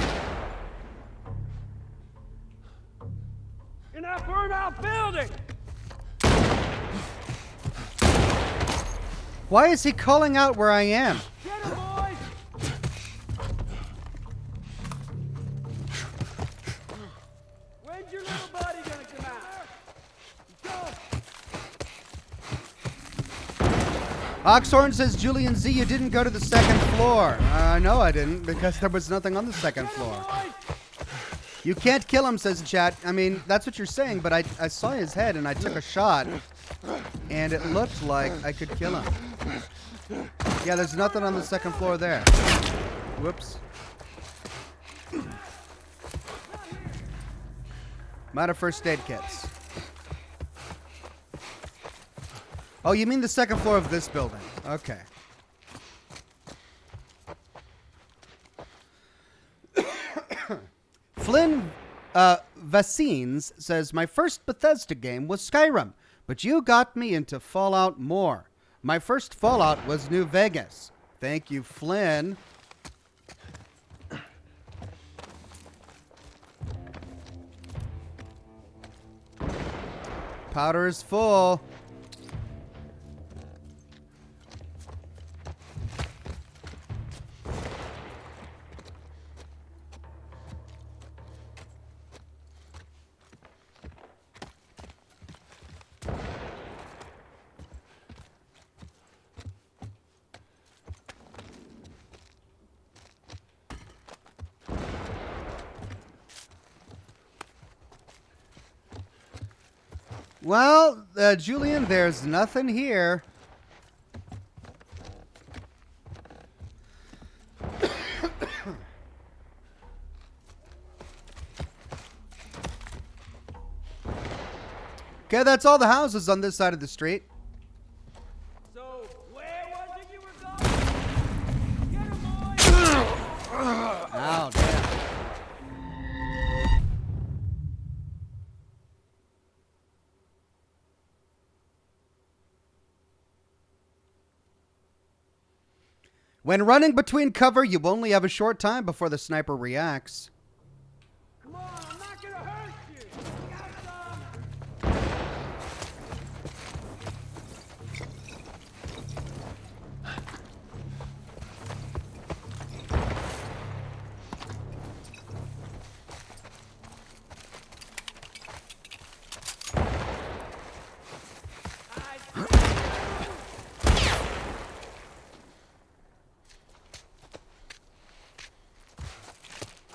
In that burnt-out building! Why is he calling out where I am? Get him, boys! When's your little buddy gonna come out? Go! Oxhorn says, Julian Z, you didn't go to the second floor. No, I didn't, because there was nothing on the second floor. You can't kill him, says chat. I mean, that's what you're saying, but I saw his head and I took a shot, and it looked like I could kill him. Yeah, there's nothing on the second floor there. Whoops. I'm out of first aid kits. Oh, you mean the second floor of this building? Okay. Flynn Vaccines says, my first Bethesda game was Skyrim, but you got me into Fallout more. My first Fallout was New Vegas. Thank you, Flynn. Powder is full. Well, Julian, there's nothing here. Okay, that's all the houses on this side of the street. So, where was it you were going? Get him, boys! Ow, damn. When running between cover, you only have a short time before the sniper reacts. Come on, I'm not gonna hurt you! Got some!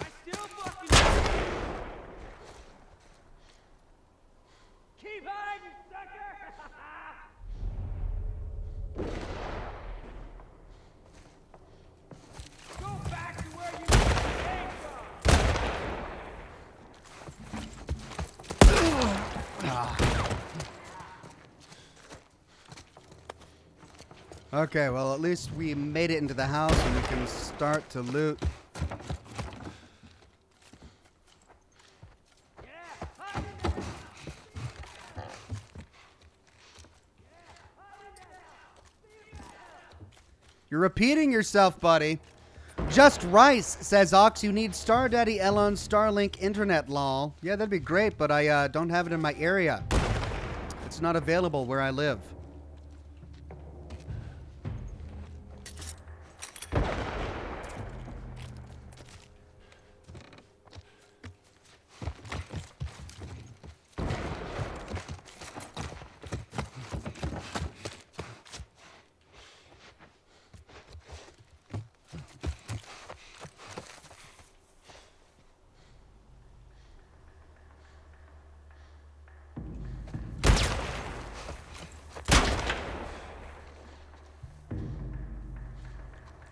I still fucking... Keep hiding, sucker! Go back to where you came from! Okay, well, at least we made it into the house and we can start to loot. You're repeating yourself, buddy. Just Rice says, Ox, you need Star Daddy Elon Starlink internet, lol. Yeah, that'd be great, but I don't have it in my area. It's not available where I live.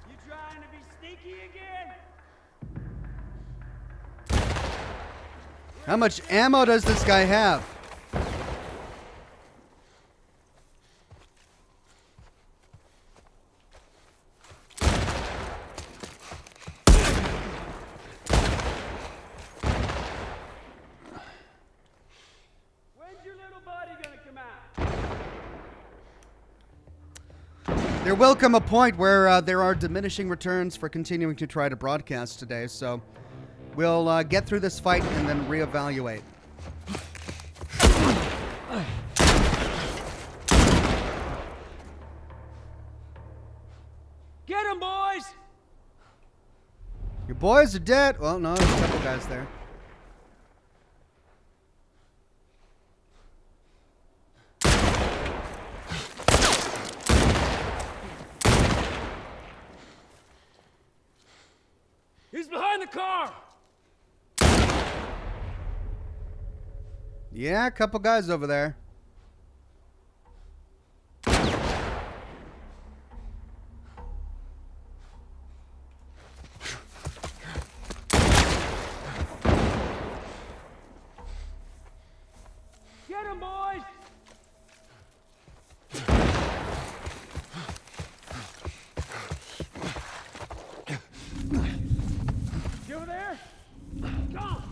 You trying to be sneaky again? How much ammo does this guy have? There will come a point where there are diminishing returns for continuing to try to broadcast today, so we'll get through this fight and then reevaluate. Get him, boys! Your boys are dead. Well, no, there's a couple guys there. He's behind the car! Yeah, a couple guys over there. Get him, boys! You over there? Come!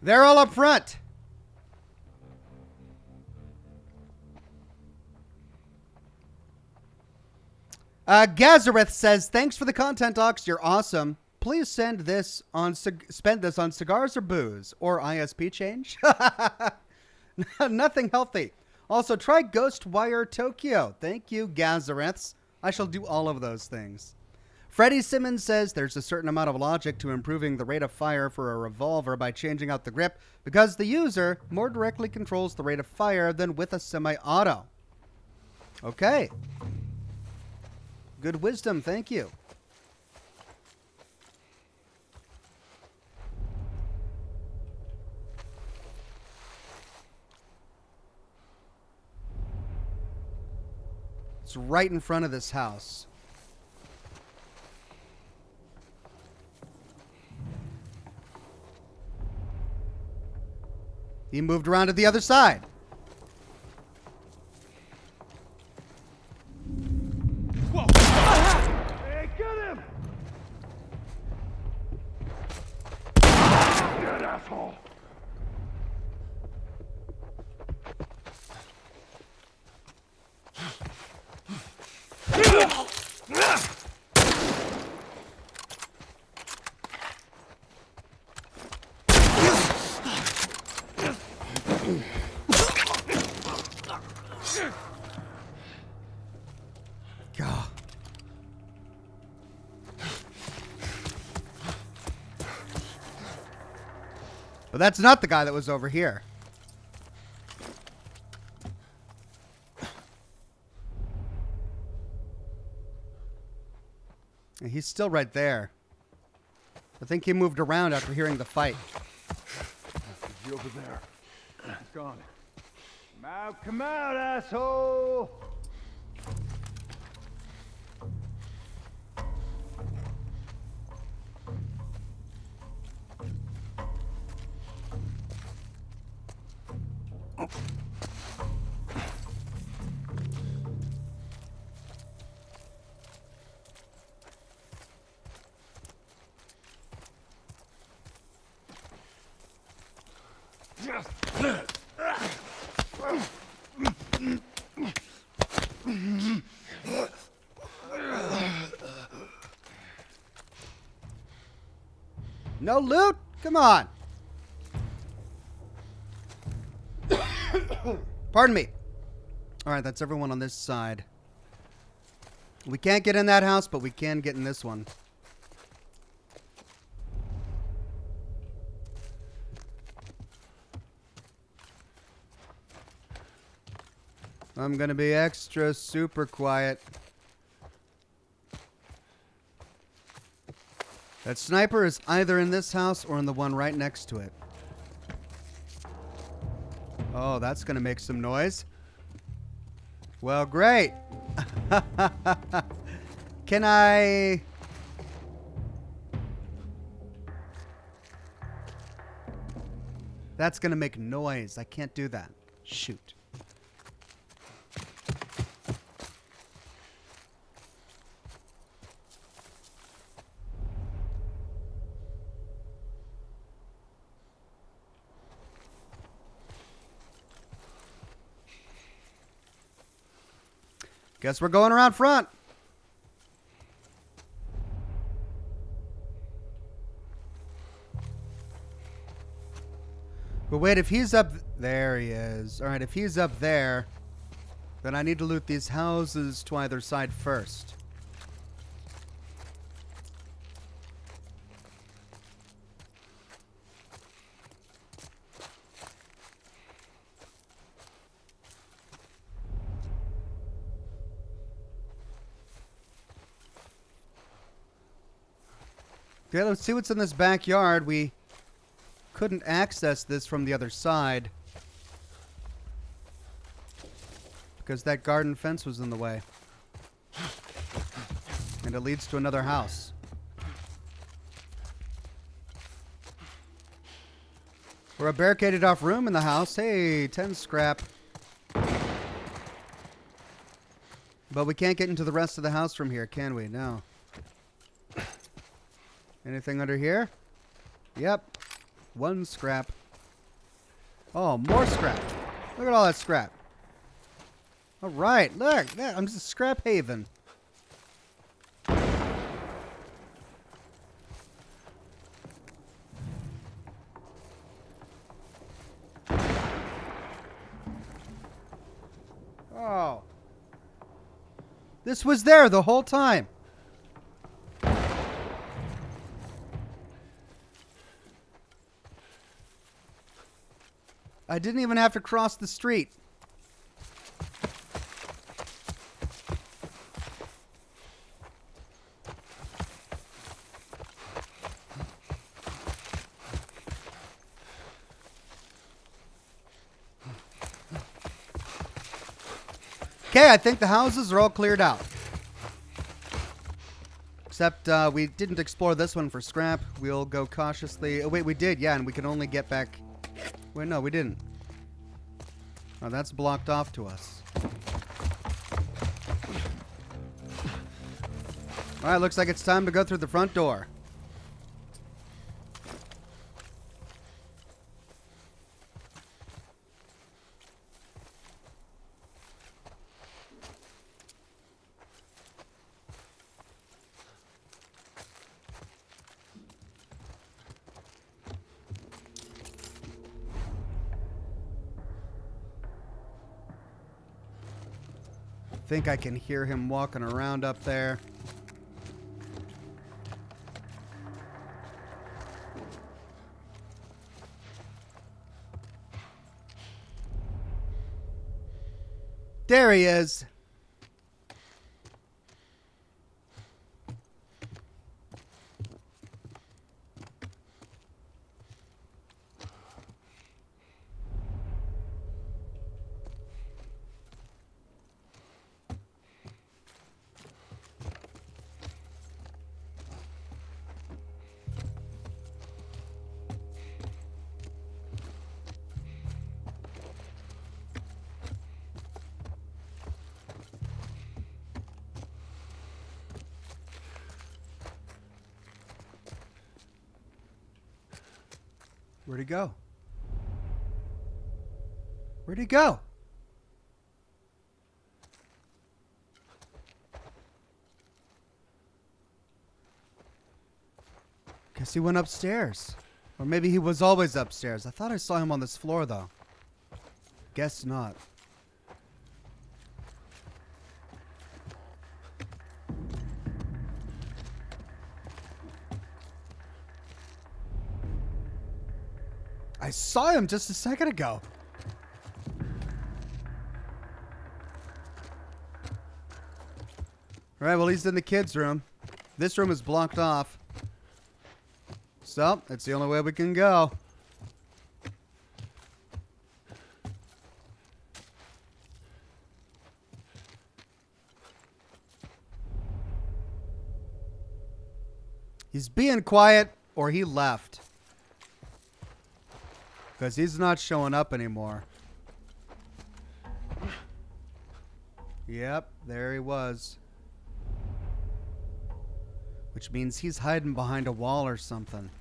They're all up front. Gazareth says, "Thanks for the content, Ox. You're awesome. Please spend this on cigars or booze or ISP change. Nothing healthy. Also, try Ghostwire Tokyo. Thank you, Gazareths. I shall do all of those things." Freddie Simmons says there's a certain amount of logic to improving the rate of fire for a revolver by changing out the grip because the user more directly controls the rate of fire than with a semi-auto. Okay. Good wisdom, thank you. It's right in front of this house. He moved around to the other side. Whoa! Hey, get him! Dead asshole! God. But that's not the guy that was over here. And he's still right there. I think he moved around after hearing the fight. Is he over there? He's gone. Come out, asshole! No loot? Come on. Pardon me. All right, that's everyone on this side. We can't get in that house, but we can get in this one. I'm gonna be extra super quiet. That sniper is either in this house or in the one right next to it. Oh, that's gonna make some noise. Well, great. Can I... That's gonna make noise. I can't do that. Shoot. Guess we're going around front. But wait, if he's up... There he is. Alright, if he's up there, then I need to loot these houses to either side first. Okay, let's see what's in this backyard. We couldn't access this from the other side because that garden fence was in the way. And it leads to another house. We're a barricaded off room in the house. Hey, 10 scrap. But we can't get into the rest of the house from here, can we? No. Anything under here? Yep. 1 scrap. Oh, more scrap. Look at all that scrap. All right, look. I'm just a scrap haven. Oh. This was there the whole time. I didn't even have to cross the street. Okay, I think the houses are all cleared out. Except we didn't explore this one for scrap. We'll go cautiously. Oh, wait, we did, yeah, and we can only get back... Wait, no, we didn't. Oh, that's blocked off to us. Alright, looks like it's time to go through the front door. I think I can hear him walking around up there. There he is. Where'd he go? Where'd he go? Guess he went upstairs. Or maybe he was always upstairs. I thought I saw him on this floor, though. Guess not. I saw him just a second ago. All right, well, he's in the kids' room. This room is blocked off. So, that's the only way we can go. He's being quiet, or he left. Because he's not showing up anymore. Yep, there he was. Which means he's hiding behind a wall or something.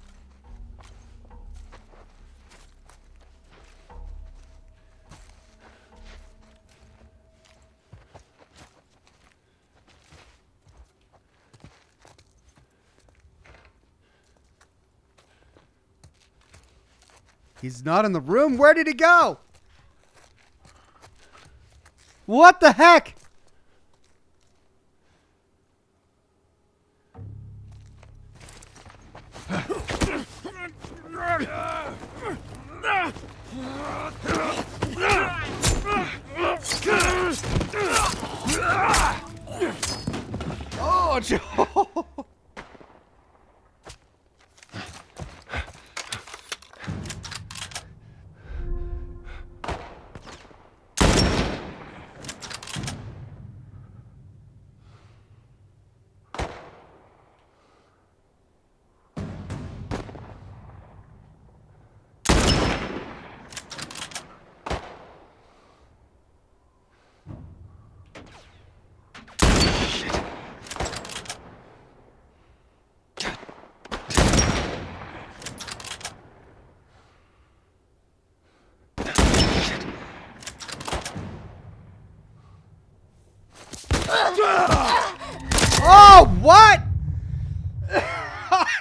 He's not in the room. Where did he go? What the heck? Oh, Joe. Oh, what?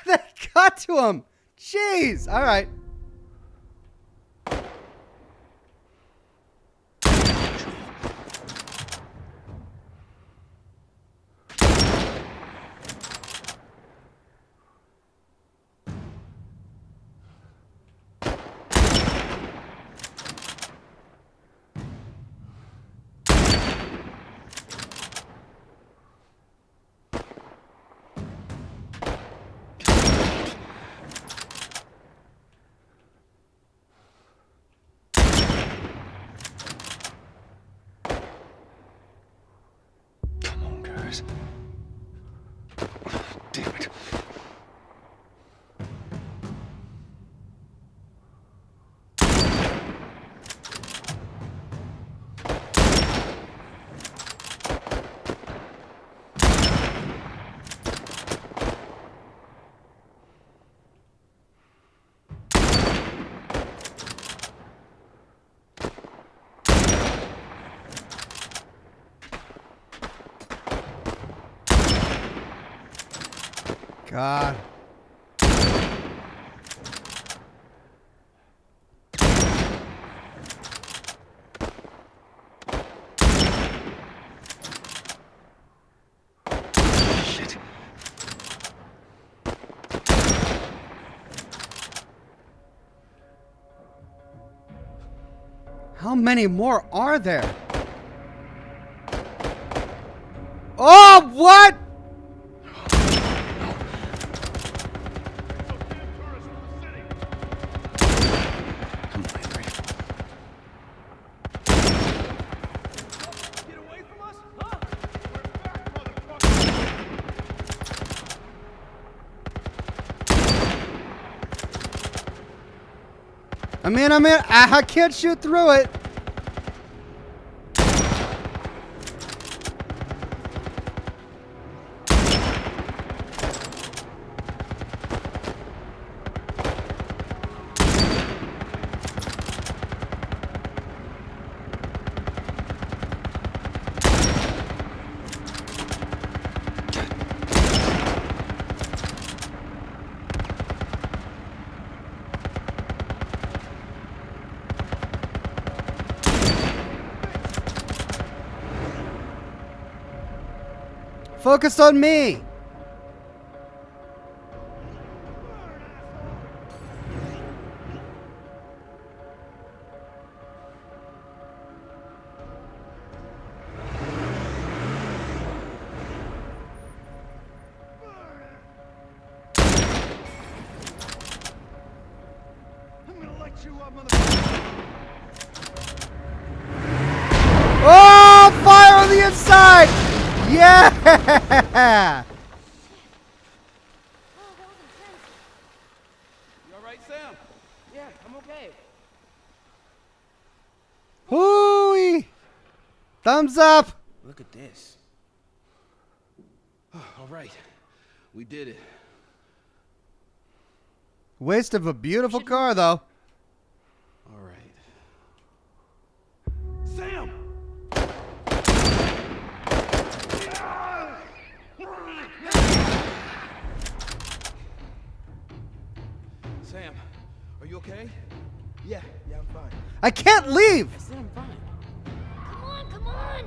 They got to him. Jeez. All right. Come on, guys. Damn it. God. Shit. How many more are there? Oh, what? Come on, Henry. Get away from us? Huh? We're back, motherfucker! I'm in. I can't shoot through it. Focus on me. I'm gonna light you up, motherfucker! Oh, fire on the inside. Yeah. Oh, that was intense. You all right, Sam? Yeah, I'm okay. Thumbs up. Look at this. All right. We did it. Waste of a beautiful car, though. All right. Sam! Sam, are you okay? Yeah, I'm fine. I can't leave. I said I'm fine. Come on, come on!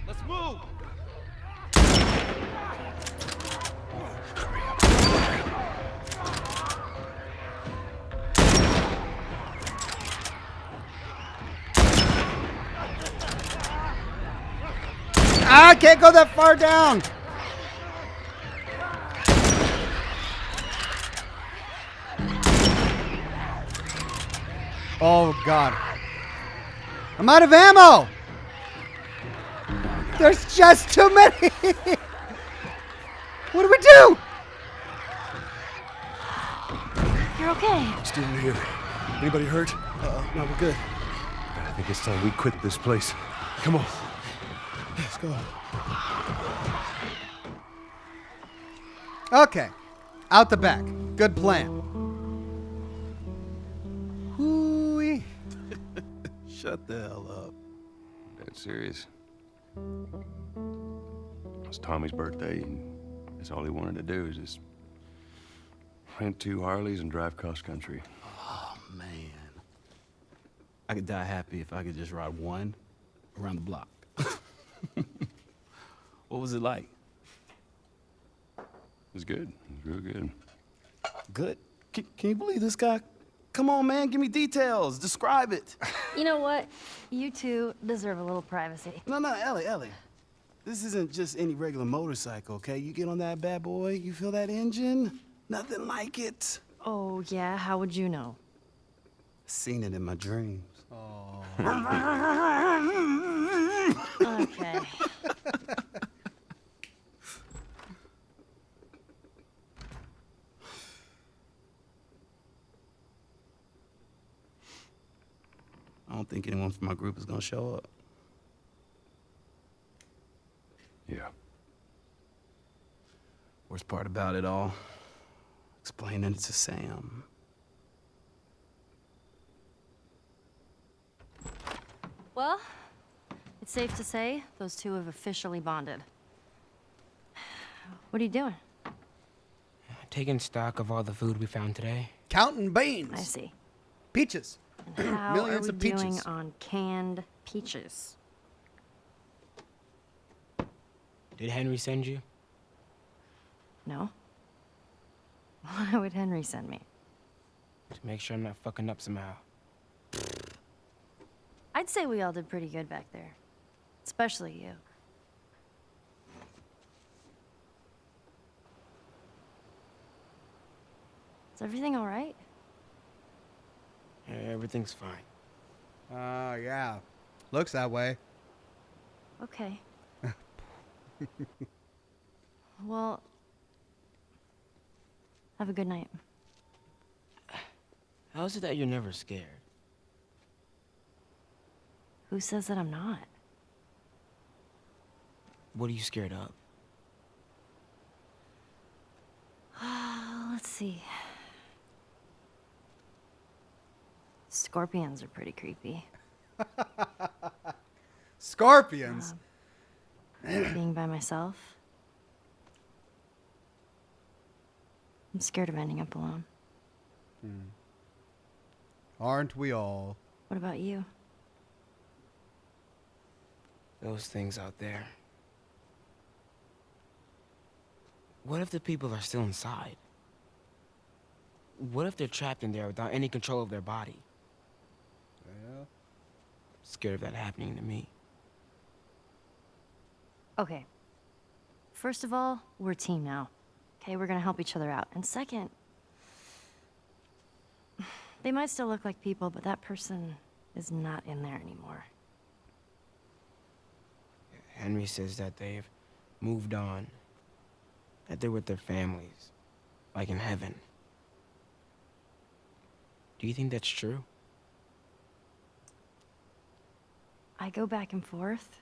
Let's move! I can't go that far down. Oh, God. I'm out of ammo. There's just too many. What do we do? You're okay. Still here. Anybody hurt? No, we're good. I think it's time we quit this place. Come on. Let's go. Okay. Out the back. Good plan. Hoo-wee. Shut the hell up. Dead serious. It was Tommy's birthday, and that's all he wanted to do is just rent 2 Harleys and drive cross country. Oh, man. I could die happy if I could just ride one around the block. What was it like? It was good. It was real good. Good? Can you believe this guy? Come on, man, give me details. Describe it. You know what? You two deserve a little privacy. No, Ellie. This isn't just any regular motorcycle, okay? You get on that bad boy, you feel that engine? Nothing like it. Oh, yeah? How would you know? Seen it in my dreams. Okay. I don't think anyone from my group is gonna show up. Yeah. Worst part about it all, explaining it to Sam. Well, it's safe to say those two have officially bonded. What are you doing? Taking stock of all the food we found today. Counting beans. I see. Peaches. And how Millions are we of peaches. doing on canned peaches? Did Henry send you? No? Why would Henry send me? To make sure I'm not fucking up somehow. I'd say we all did pretty good back there. Especially you. Is everything all right? Yeah, everything's fine. Oh, yeah. Looks that way. Okay. Well, have a good night. How is it that you're never scared? Who says that I'm not? What are you scared of? Let's see. Scorpions are pretty creepy. Scorpions. Being by myself. I'm scared of ending up alone. Aren't we all? What about you? Those things out there. What if the people are still inside? What if they're trapped in there without any control of their body? Yeah. Scared of that happening to me. Okay. First of all, we're a team now. Okay, we're gonna help each other out. And second, they might still look like people, but that person is not in there anymore. Henry says that they've moved on. That they're with their families. Like in heaven. Do you think that's true? I go back and forth,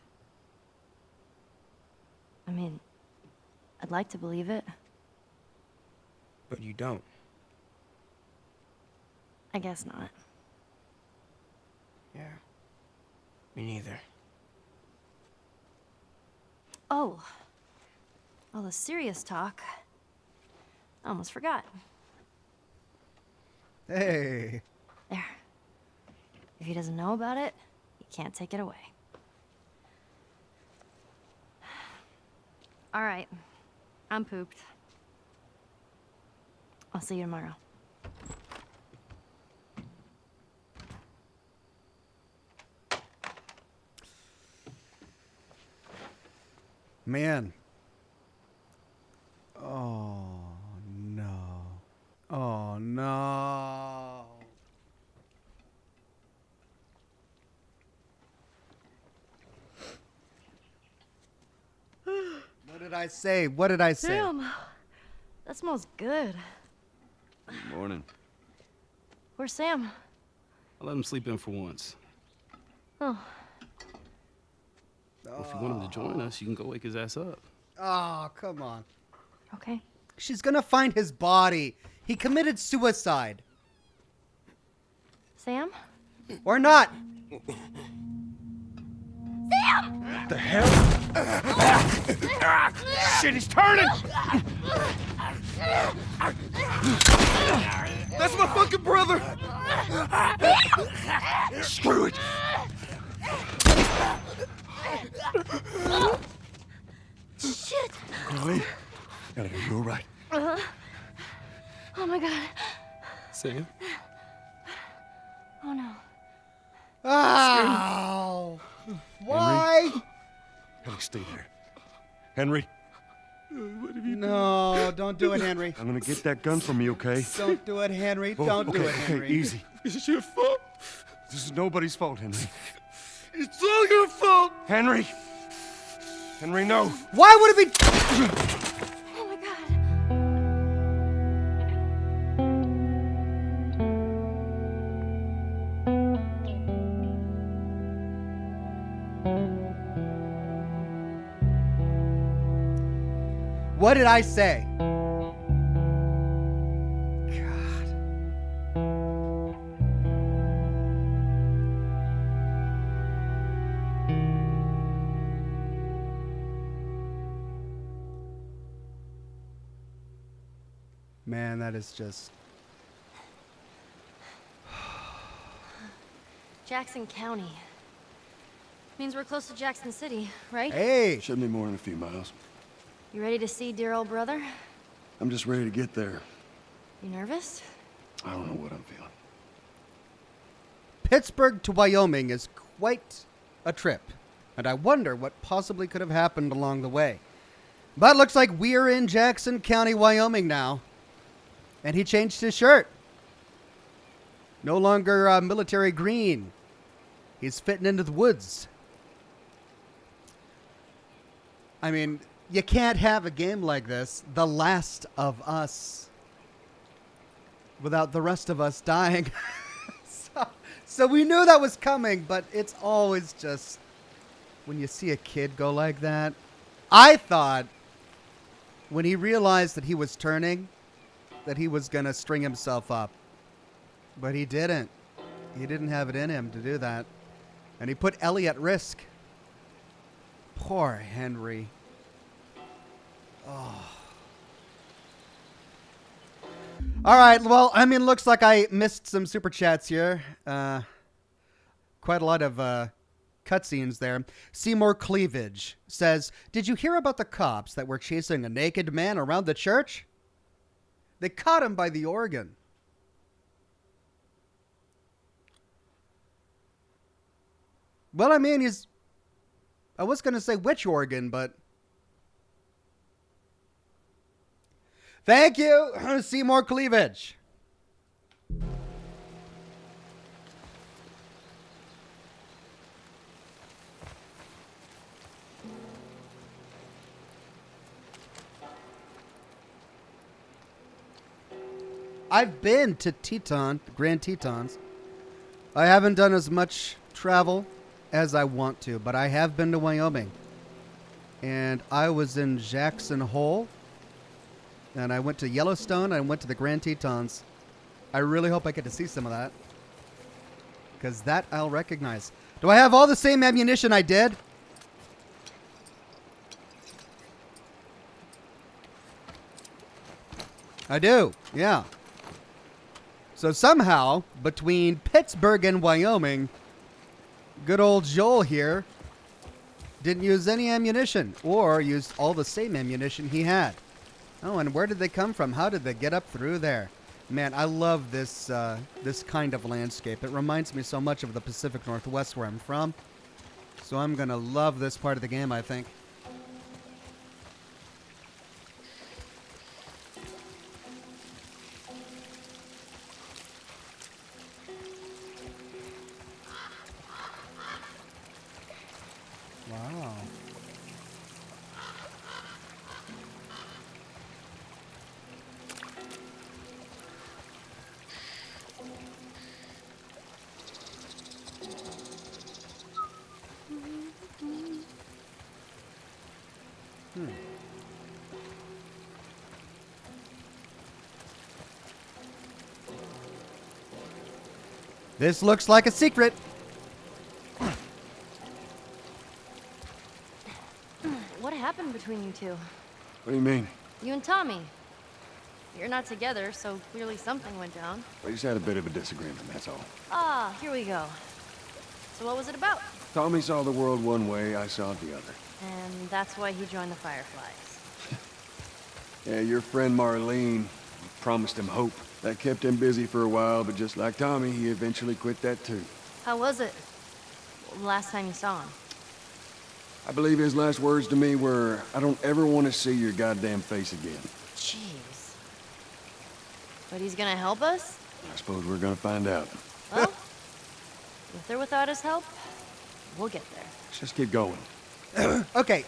I mean, I'd like to believe it. But you don't. I guess not. Yeah. Me neither. Oh. All the serious talk. I almost forgot. Hey. There. If he doesn't know about it, he can't take it away. All right. I'm pooped. I'll see you tomorrow. Man. Oh, no. Oh, no. What did I say? What did I say? Damn. That smells good. Good morning. Where's Sam? I'll let him sleep in for once. Oh. Well, if you want him to join us, you can go wake his ass up. Oh, come on. Okay. She's gonna find his body. He committed suicide. Sam? Or not. The hell? Shit, he's turning! That's my fucking brother! Screw it! Shit! Ellie? Ellie, are you alright? Oh my god. Sam? Oh no. Ow. Why? Ellie, stay there. Henry, No, don't do it, Henry. I'm gonna get that gun from you, okay? Don't do it, Henry. Oh, Don't okay, do it, Henry. Okay, easy. This is your fault. This is nobody's fault, Henry. It's all your fault. Henry! Henry, no! Why would it be? Oh my god. What did I say? God. Man, that is just... Jackson County. Means we're close to Jackson City, right? Hey! Shouldn't be more than a few miles. You ready to see dear old brother? I'm just ready to get there. You nervous? I don't know what I'm feeling. Pittsburgh to Wyoming is quite a trip, and I wonder what possibly could have happened along the way. But it looks like we're in Jackson County, Wyoming now. And he changed his shirt. No longer military green. He's fitting into the woods. I mean, you can't have a game like this, The Last of Us, without the rest of us dying. So we knew that was coming, but it's always just when you see a kid go like that. I thought when he realized that he was turning, that he was going to string himself up. But he didn't. He didn't have it in him to do that. And he put Ellie at risk. Poor Henry. Oh. All right. Well, I mean, looks like I missed some super chats here. Quite a lot of cutscenes there. Seymour Cleavage says, "Did you hear about the cops that were chasing a naked man around the church? They caught him by the organ." Well, I mean, I was going to say which organ, but... Thank you, Seymour Cleavage. I've been to Teton, Grand Tetons. I haven't done as much travel as I want to, but I have been to Wyoming. and I was in Jackson Hole, and I went to Yellowstone, and I went to the Grand Tetons. I really hope I get to see some of that, because that I'll recognize. Do I have all the same ammunition I did? I do, yeah. So somehow, between Pittsburgh and Wyoming, good old Joel here didn't use any ammunition, or used all the same ammunition he had. Oh, and where did they come from? How did they get up through there? Man, I love this this kind of landscape. It reminds me so much of the Pacific Northwest where I'm from. So I'm gonna love this part of the game, I think. Wow. This looks like a secret. What happened between you two? What do you mean? You and Tommy. You're not together, so clearly something went down. We just had a bit of a disagreement, that's all. Ah, here we go. So what was it about? Tommy saw the world one way, I saw it the other. And that's why he joined the Fireflies. Yeah, your friend Marlene promised him hope. That kept him busy for a while, but just like Tommy, he eventually quit that too. How was it? Last time you saw him? I believe his last words to me were, I don't ever want to see your goddamn face again. Jeez. But he's gonna help us? I suppose we're gonna find out. Well, with or without his help, we'll get there. Let's just keep going. Okay,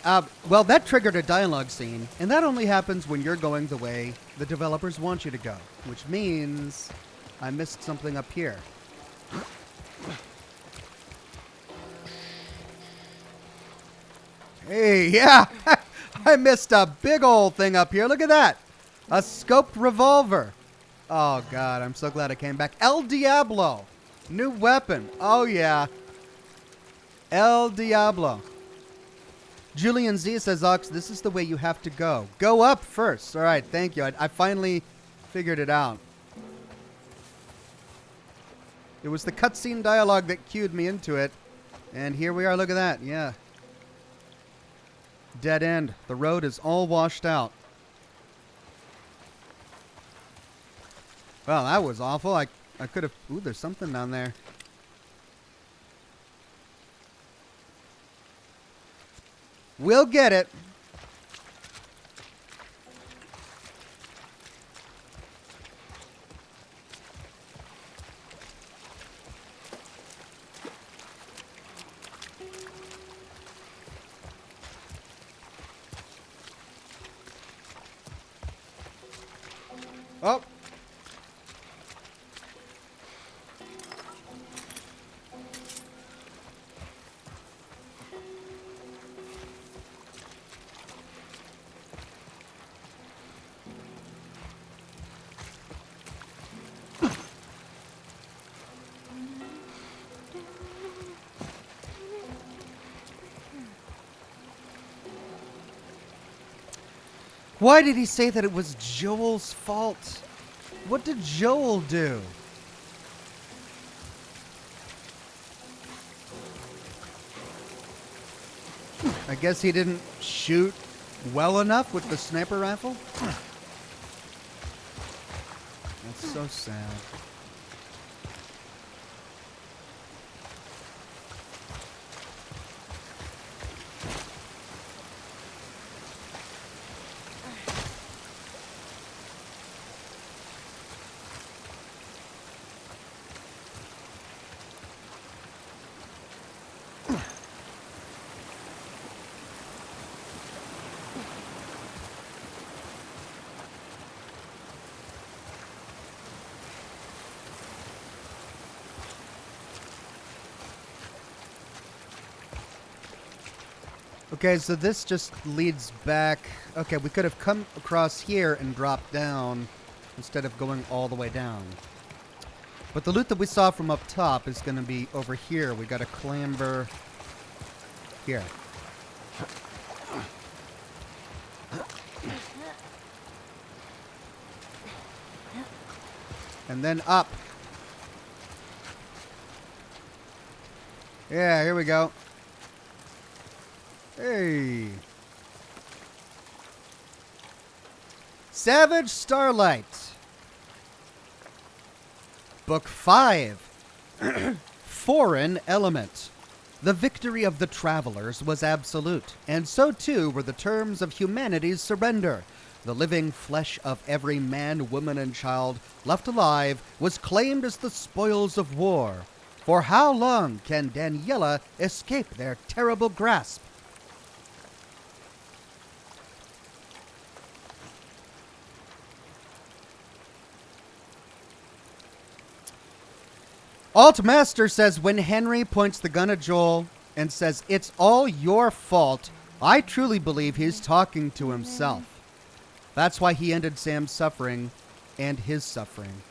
well, that triggered a dialogue scene, and that only happens when you're going the way the developers want you to go, which means I missed something up here. Hey, yeah, I missed a big old thing up here. Look at that. A scoped revolver. Oh, God, I'm so glad I came back. El Diablo. New weapon. Oh, yeah. El Diablo. Julian Z says, Ox, this is the way you have to go. Go up first. All right, thank you. I finally figured it out. It was the cutscene dialogue that cued me into it. And here we are. Look at that. Yeah. Dead end. The road is all washed out. Well, that was awful. I could have... Ooh, there's something down there. We'll get it. Oh. Why did he say that it was Joel's fault? What did Joel do? I guess he didn't shoot well enough with the sniper rifle? That's so sad. Okay, so this just leads back. Okay, we could have come across here and dropped down instead of going all the way down. But the loot that we saw from up top is going to be over here. We got to clamber here. And then up. Yeah, here we go. Hey. Savage Starlight. Book 5. Foreign Element. The victory of the travelers was absolute, and so too were the terms of humanity's surrender. The living flesh of every man, woman, and child left alive was claimed as the spoils of war. For how long can Daniela escape their terrible grasp? Altmaster says when Henry points the gun at Joel and says, "It's all your fault," I truly believe he's talking to himself. That's why he ended Sam's suffering and his suffering.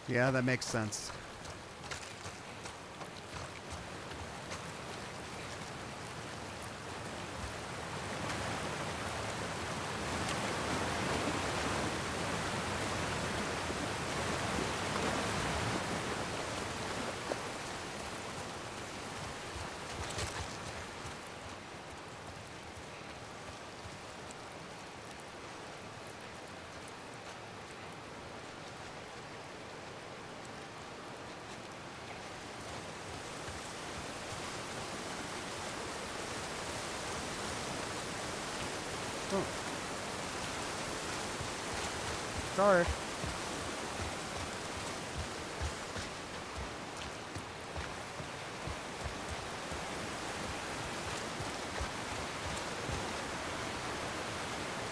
Yeah, that makes sense. Sorry.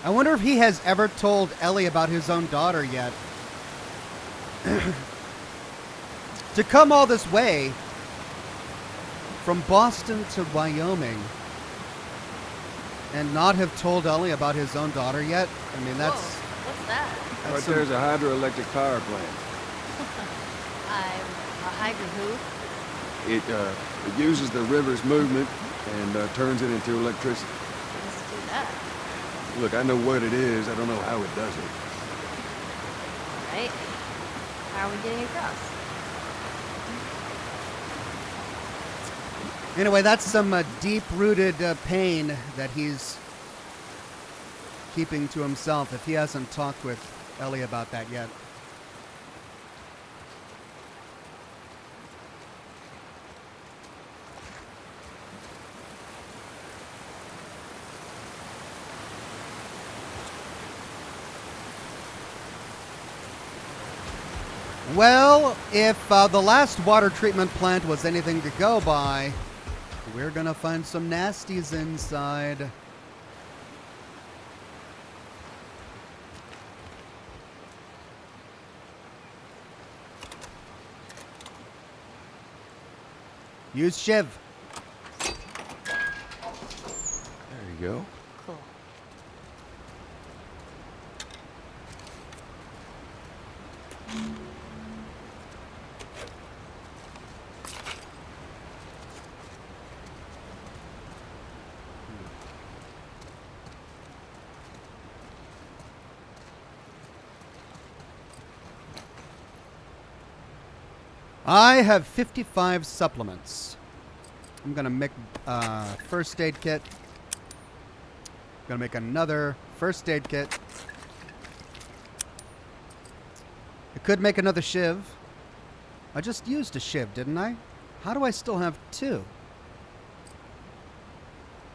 I wonder if he has ever told Ellie about his own daughter yet. To come all this way from Boston to Wyoming and not have told Ellie about his own daughter yet? I mean, that's... Whoa, what's that? Right there's a hydroelectric power plant. A hydro who? It uses the river's movement and turns it into electricity. Let's do that. Look, I know what it is. I don't know how it does it. Right? How are we getting across? Anyway, that's some deep-rooted pain that he's keeping to himself if he hasn't talked with Ellie about that yet. Well, if the last water treatment plant was anything to go by, we're gonna find some nasties inside. Use Shiv. There you go. Cool. I have 55 supplements. I'm gonna make first aid kit. Gonna make another first aid kit. I could make another shiv. I just used a shiv, didn't I? How do I still have 2?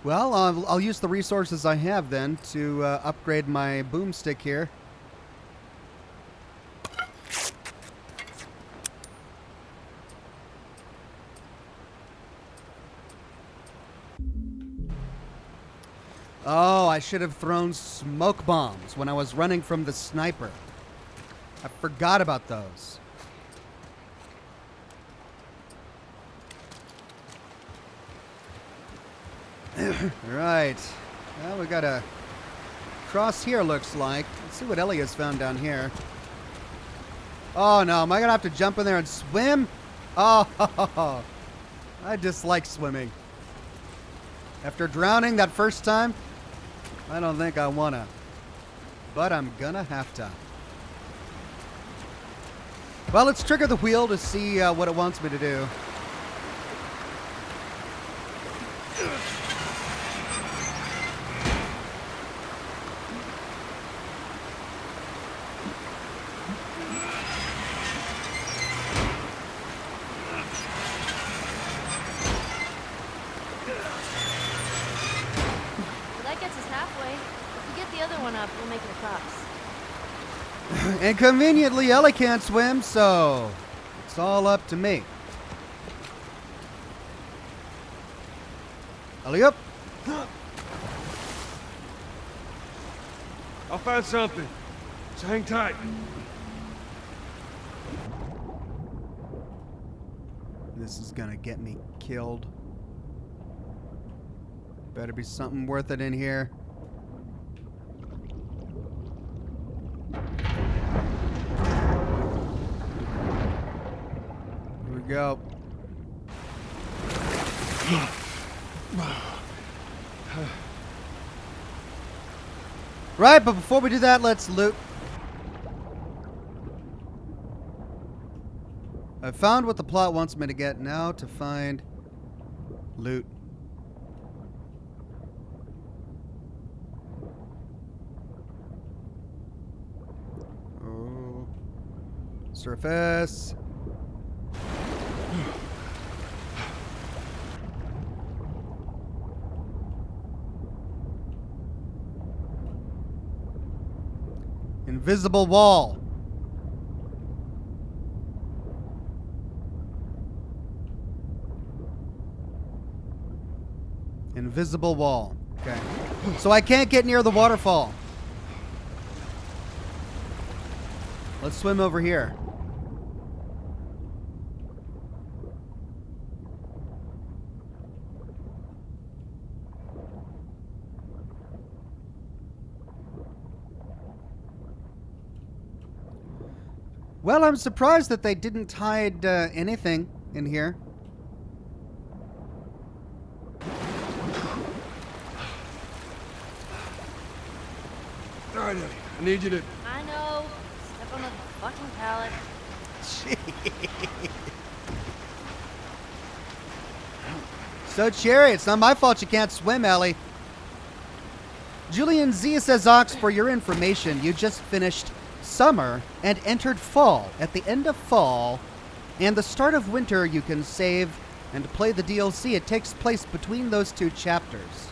Well, I'll use the resources I have then to upgrade my boomstick here. Oh, I should have thrown smoke bombs when I was running from the sniper. I forgot about those. Right. Well, we got a cross here, looks like. Let's see what Ellie has found down here. Oh, no. Am I going to have to jump in there and swim? Oh, I dislike swimming. After drowning that first time, I don't think I want to. But I'm going to have to. Well, let's trigger the wheel to see what it wants me to do. That gets us halfway. If we get the other one up, we'll make it across. And conveniently, Ellie can't swim, so it's all up to me. Ellie up. I'll find something. So hang tight. This is gonna get me killed. Better be something worth it in here. Here we go. Right, but before we do that, let's loot. I found what the plot wants me to get. Now to find loot. Oh. Surface. Invisible wall. Invisible wall. Okay. So I can't get near the waterfall. Let's swim over here. Well, I'm surprised that they didn't hide anything in here. All right, Ellie. I need you to... I know. Step on the fucking pallet. So cheery. It's not my fault you can't swim, Ellie. Julian Z says, Ox, for your information, you just finished summer and entered fall. At the end of fall and the start of winter, you can save and play the DLC. It takes place between those two chapters.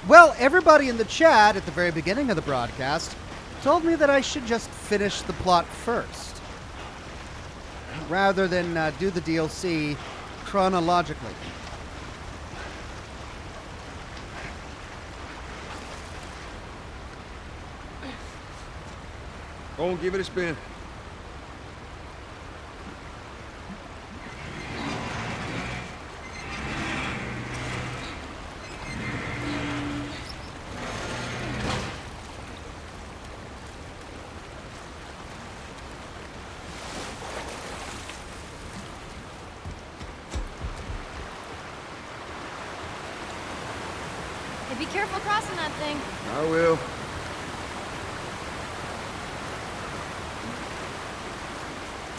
Well, everybody in the chat at the very beginning of the broadcast told me that I should just finish the plot first, rather than do the DLC chronologically. Go and give it a spin. Hey, be careful crossing that thing. I will.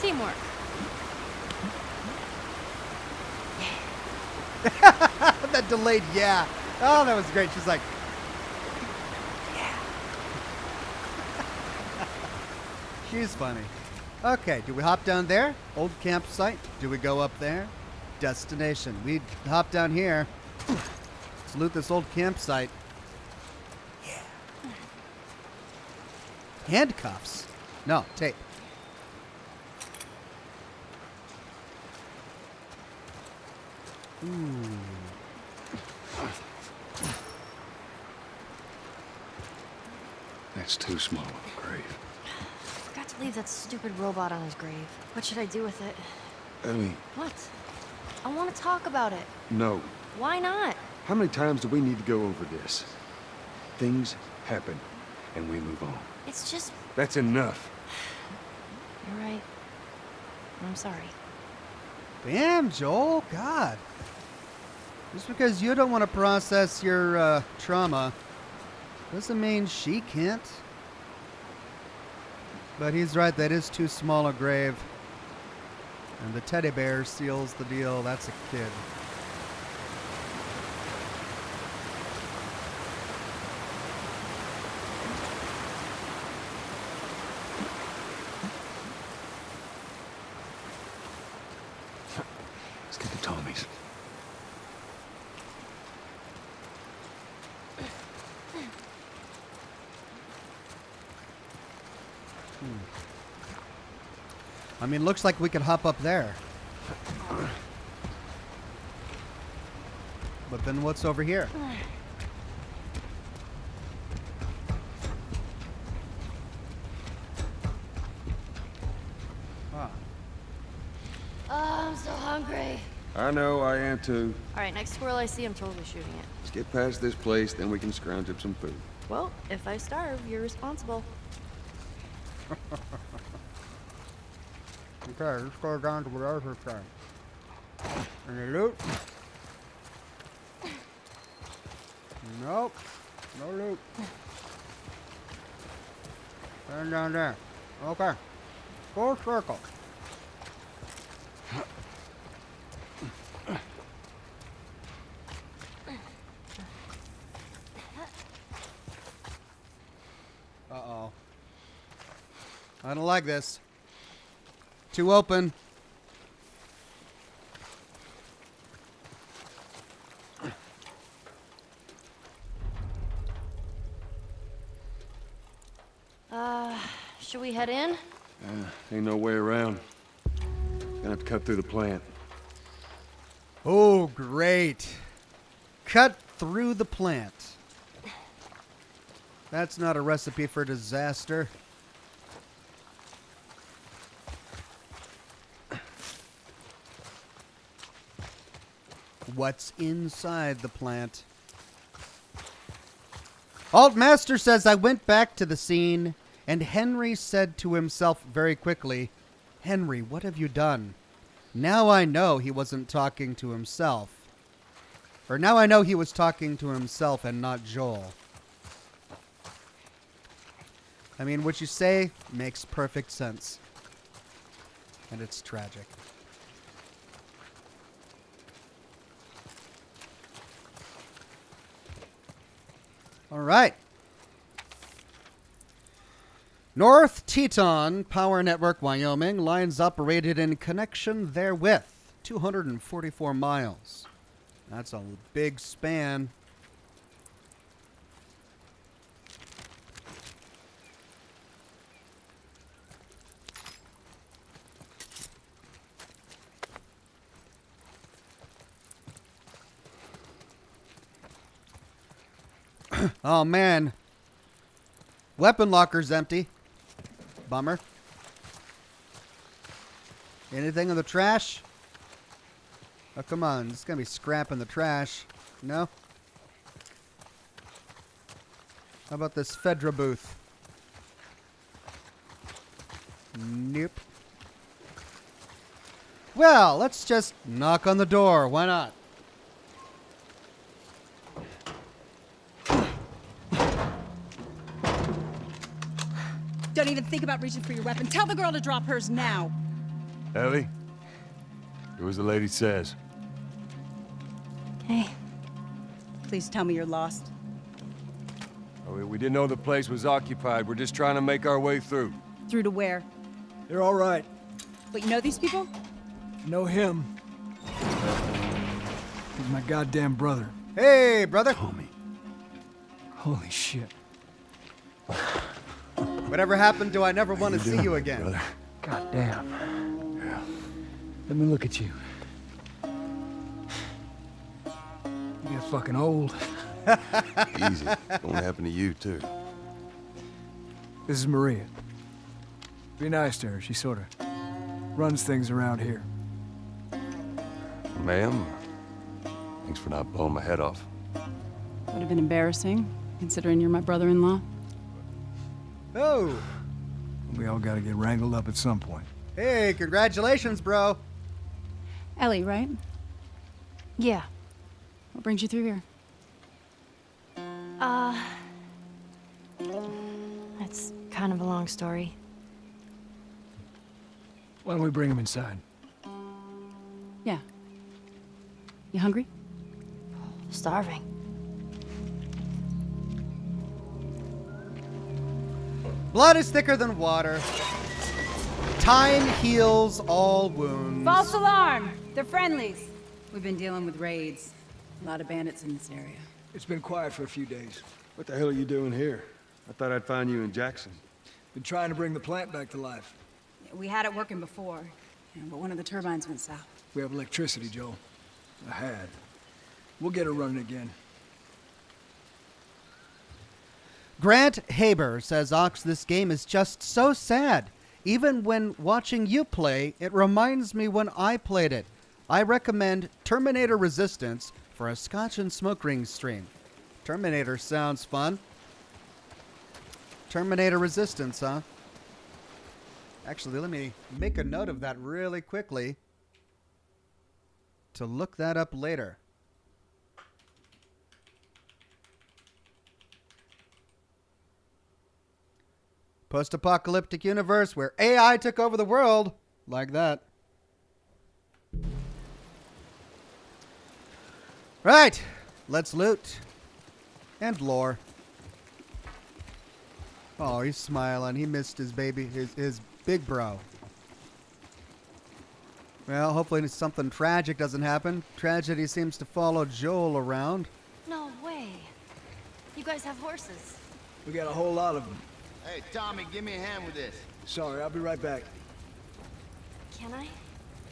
Teamwork. That delayed, yeah. Oh, that was great. She's like, yeah. She's funny. Okay, do we hop down there? Old campsite. Do we go up there? Destination. We hop down here. Let's loot this old campsite. Yeah. Handcuffs. No, tape. Ooh. It's too small of a grave. Forgot to leave that stupid robot on his grave. What should I do with it? Ellie, What? I want to talk about it. no. Why not? How many times do we need to go over this? Things happen, and we move on. It's just... That's enough. You're right. I'm sorry. Damn, Joel. God. Just because you don't want to process your trauma doesn't mean she can't. But he's right. That is too small a grave. And the teddy bear seals the deal. That's a kid. Let's get to Tommy's. I mean, looks like we could hop up there. But then what's over here? Ah. Oh, I'm so hungry. I know, I am too. All right, next squirrel I see, I'm totally shooting it. Let's get past this place, then we can scrounge up some food. Well, if I starve, you're responsible. Okay, let's go down to what I was saying. Any loot? Nope. No loot. Stand down there. Okay. Full circle. Uh-oh. I don't like this. Too open. Should we head in? Ain't no way around. Gonna have to cut through the plant. Oh, great. Cut through the plant. That's not a recipe for disaster. What's inside the plant? Altmaster says, I went back to the scene, and Henry said to himself very quickly, Henry, what have you done? Now I know he wasn't talking to himself. Or now I know he was talking to himself and not Joel. I mean, what you say makes perfect sense. And it's tragic. All right. North Teton Power Network, Wyoming. Lines operated in connection therewith. 244 miles. That's a big span. Oh, man. Weapon locker's empty. Bummer. Anything in the trash? Oh, come on. It's going to be scrap in the trash. No? How about this Fedra booth? Nope. Well, let's just knock on the door. Why not? Don't even think about reaching for your weapon. Tell the girl to drop hers now. Ellie? Do as the lady says. Okay. Please tell me you're lost. Oh, we didn't know the place was occupied. We're just trying to make our way through. Through to where? They're all right. But you know these people? Know him. He's my goddamn brother. Hey, brother. Tommy. Holy shit. Whatever happened to I never want to see you again? Brother? Goddamn. Yeah. Let me look at you. You get fucking old. Easy. Gonna happen to you, too. This is Maria. Be nice to her. She sort of runs things around here. Ma'am, thanks for not blowing my head off. Would have been embarrassing, considering you're my brother-in-law. Oh, We all gotta get wrangled up at some point. hey, congratulations, bro. Ellie, right? Yeah. What brings you through here? That's kind of a long story. Why don't we bring him inside? Yeah. You hungry? Starving. Blood is thicker than water. Time heals all wounds. False alarm! They're friendlies. We've been dealing with raids. A lot of bandits in this area. It's been quiet for a few days. What the hell are you doing here? I thought I'd find you in Jackson. Been trying to bring the plant back to life. We had it working before, but one of the turbines went south. We have electricity, Joel. I had. We'll get her running again. Grant Haber says, Ox, this game is just so sad. Even when watching you play, it reminds me when I played it. I recommend Terminator Resistance for a Scotch and Smoke Ring stream. Terminator sounds fun. Terminator Resistance, huh? Actually, let me make a note of that really quickly to look that up later. Post-apocalyptic universe where AI took over the world. Like that. Right. Let's loot. And lore. Oh, he's smiling. He missed his baby, his big bro. Well, hopefully something tragic doesn't happen. Tragedy seems to follow Joel around. No way. You guys have horses. We got a whole lot of them. Hey, Tommy, give me a hand with this. Sorry, I'll be right back. Can I?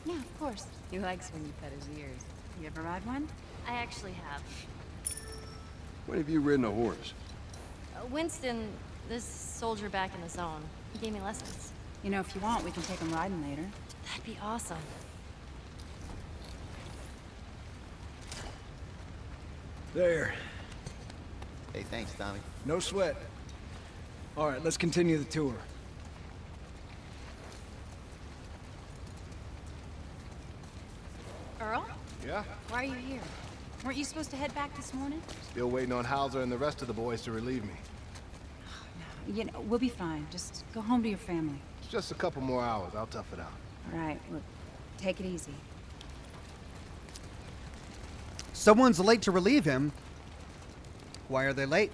Yeah, of course. He likes when you pet his ears. You ever ride one? I actually have. When have you ridden a horse? Winston, this soldier back in the zone, he gave me lessons. You know, if you want, we can take him riding later. That'd be awesome. There. Hey, thanks, Tommy. No sweat. All right, let's continue the tour. Earl? Yeah? Why are you here? Weren't you supposed to head back this morning? Still waiting on Hauser and the rest of the boys to relieve me. You know, we'll be fine. Just go home to your family. It's just a couple more hours. I'll tough it out. All right, look, take it easy. Someone's late to relieve him. Why are they late?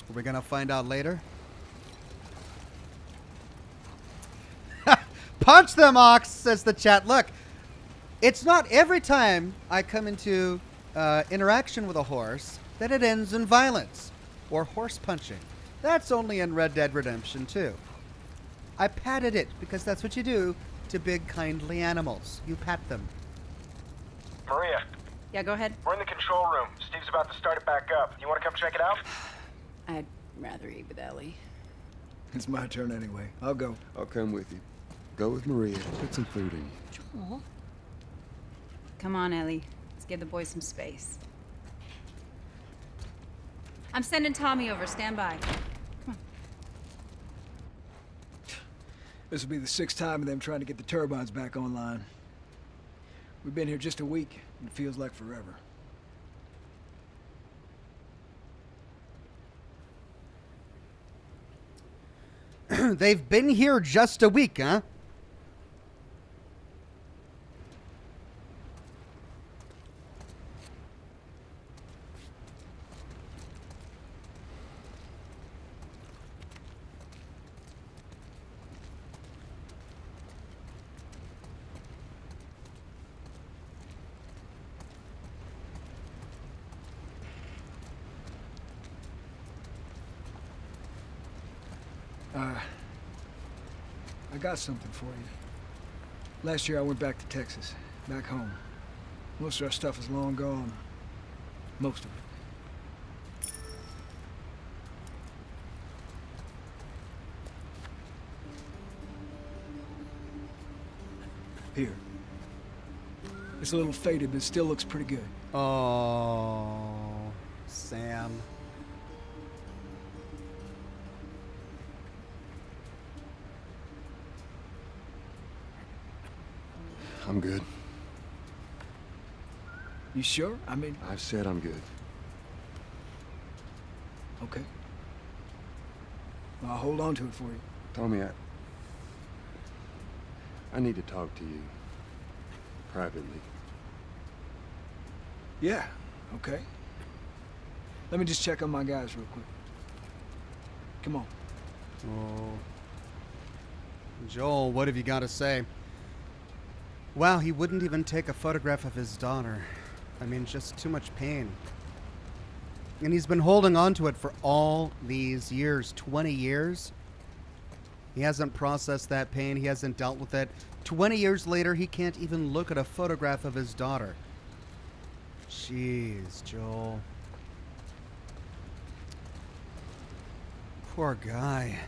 Are we gonna find out later? Punch them, Ox, says the chat. Look, it's not every time I come into interaction with a horse that it ends in violence or horse punching. That's only in Red Dead Redemption 2. I patted it because that's what you do to big, kindly animals. You pat them. Maria, Yeah, go ahead. we're in the control room. Steve's about to start it back up. You want to come check it out? I'd rather eat with Ellie. It's my turn anyway. I'll go. I'll come with you. Go with Maria. Put some food in you. Joel? Come on, Ellie. Let's give the boys some space. I'm sending Tommy over. Stand by. Come on. This will be the 6th time of them trying to get the turbines back online. We've been here just a week, and it feels like forever. They've been here just a week, huh? I got something for you. Last year I went back to Texas, back home. Most of our stuff is long gone. Most of it. Here. It's a little faded, but it still looks pretty good. Oh, Sam. I'm good. You sure? I mean, I've said I'm good. okay. Well, I'll hold on to it for you. Tommy, I need to talk to you. Privately. Yeah, okay. Let me just check on my guys real quick. Come on. Oh. Joel, what have you got to say? Wow, he wouldn't even take a photograph of his daughter. I mean, just too much pain. And he's been holding on to it for all these years, 20 years. He hasn't processed that pain. He hasn't dealt with it. 20 years later, he can't even look at a photograph of his daughter. Jeez, Joel. Poor guy.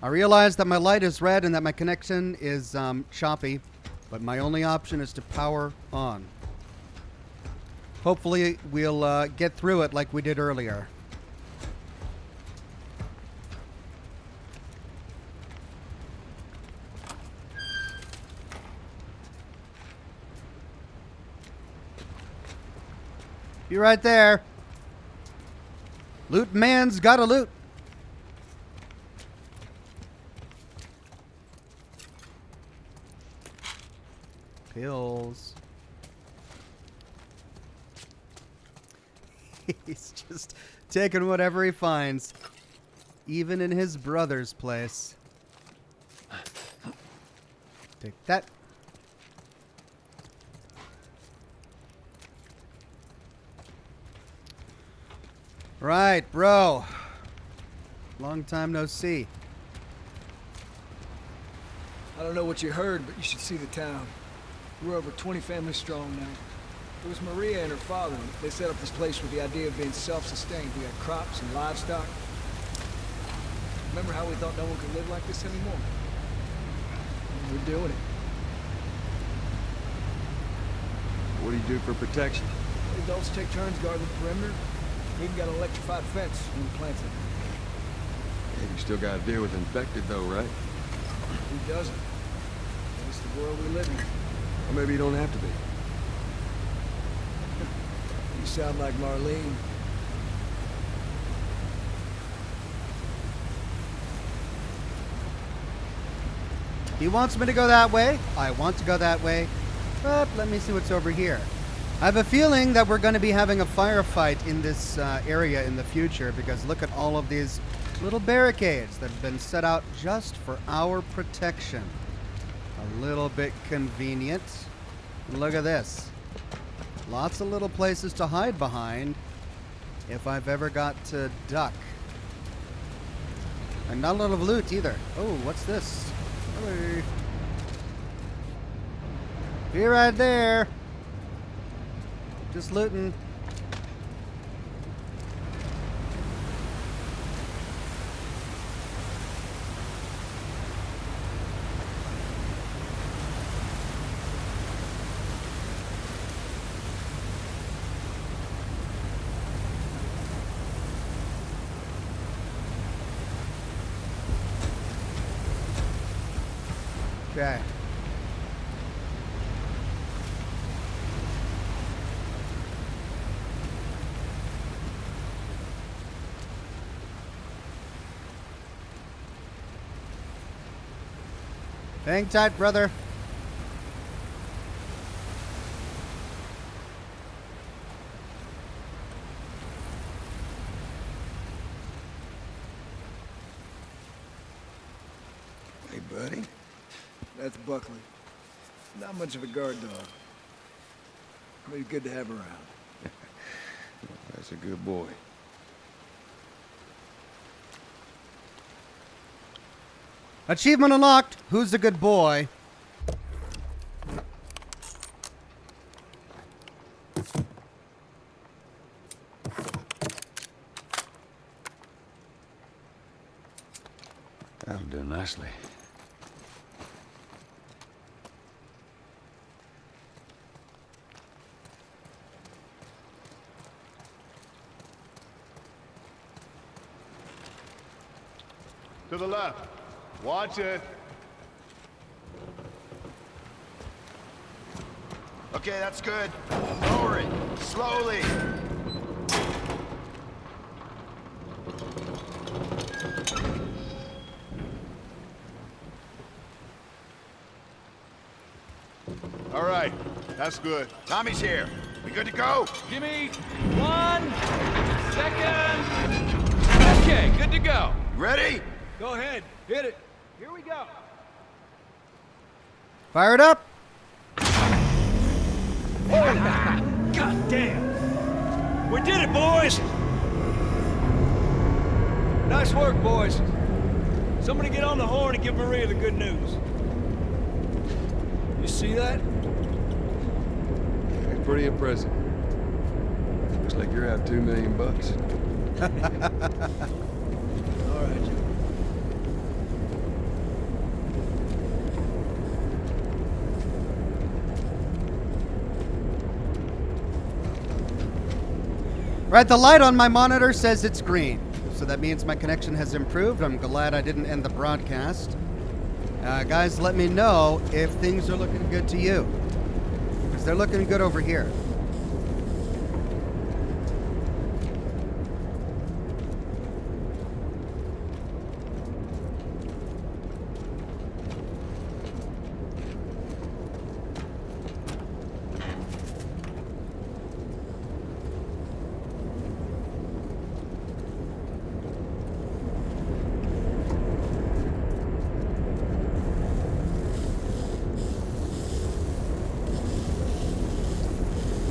I realize that my light is red and that my connection is choppy, but my only option is to power on. Hopefully, we'll get through it like we did earlier. Be right there. Loot man's gotta loot. Pills. He's just taking whatever he finds, even in his brother's place. Take that. Right, bro. Long time no see. I don't know what you heard, but you should see the town. We're over 20 families strong now. It was Maria and her father. They set up this place with the idea of being self-sustained. We had crops and livestock. Remember how we thought no one could live like this anymore? We're doing it. What do you do for protection? The adults take turns guarding the perimeter. We even got an electrified fence when we plant it. Yeah, you still gotta deal with infected though, right? Who doesn't? It's the world we live in. Or maybe you don't have to be. You sound like Marlene. He wants me to go that way. I want to go that way. But let me see what's over here. I have a feeling that we're going to be having a firefight in this area in the future because look at all of these little barricades that have been set out just for our protection. A little bit convenient. Look at this. Lots of little places to hide behind if I've ever got to duck. And not a lot of loot either. Oh, what's this? Hey. Be right there. Just looting. Okay. Hang tight, brother. Hey, buddy. That's Buckley. Not much of a guard dog. But he's good to have around. That's a good boy. Achievement unlocked. Who's a good boy? That'll do nicely. To the left. Watch it. Okay, that's good. Lower it. Slowly. All right. That's good. Tommy's here. We good to go? Give me 1 second. Okay, good to go. Ready? Go ahead, hit it. Here we go. Fire it up. God damn. We did it, boys. Nice work, boys. Somebody get on the horn and give Maria the good news. You see that? Yeah, pretty impressive. Looks like you're out $2 million. All right, Joe. Right, the light on my monitor says it's green. So that means my connection has improved. I'm glad I didn't end the broadcast. Guys, let me know if things are looking good to you. Because they're looking good over here.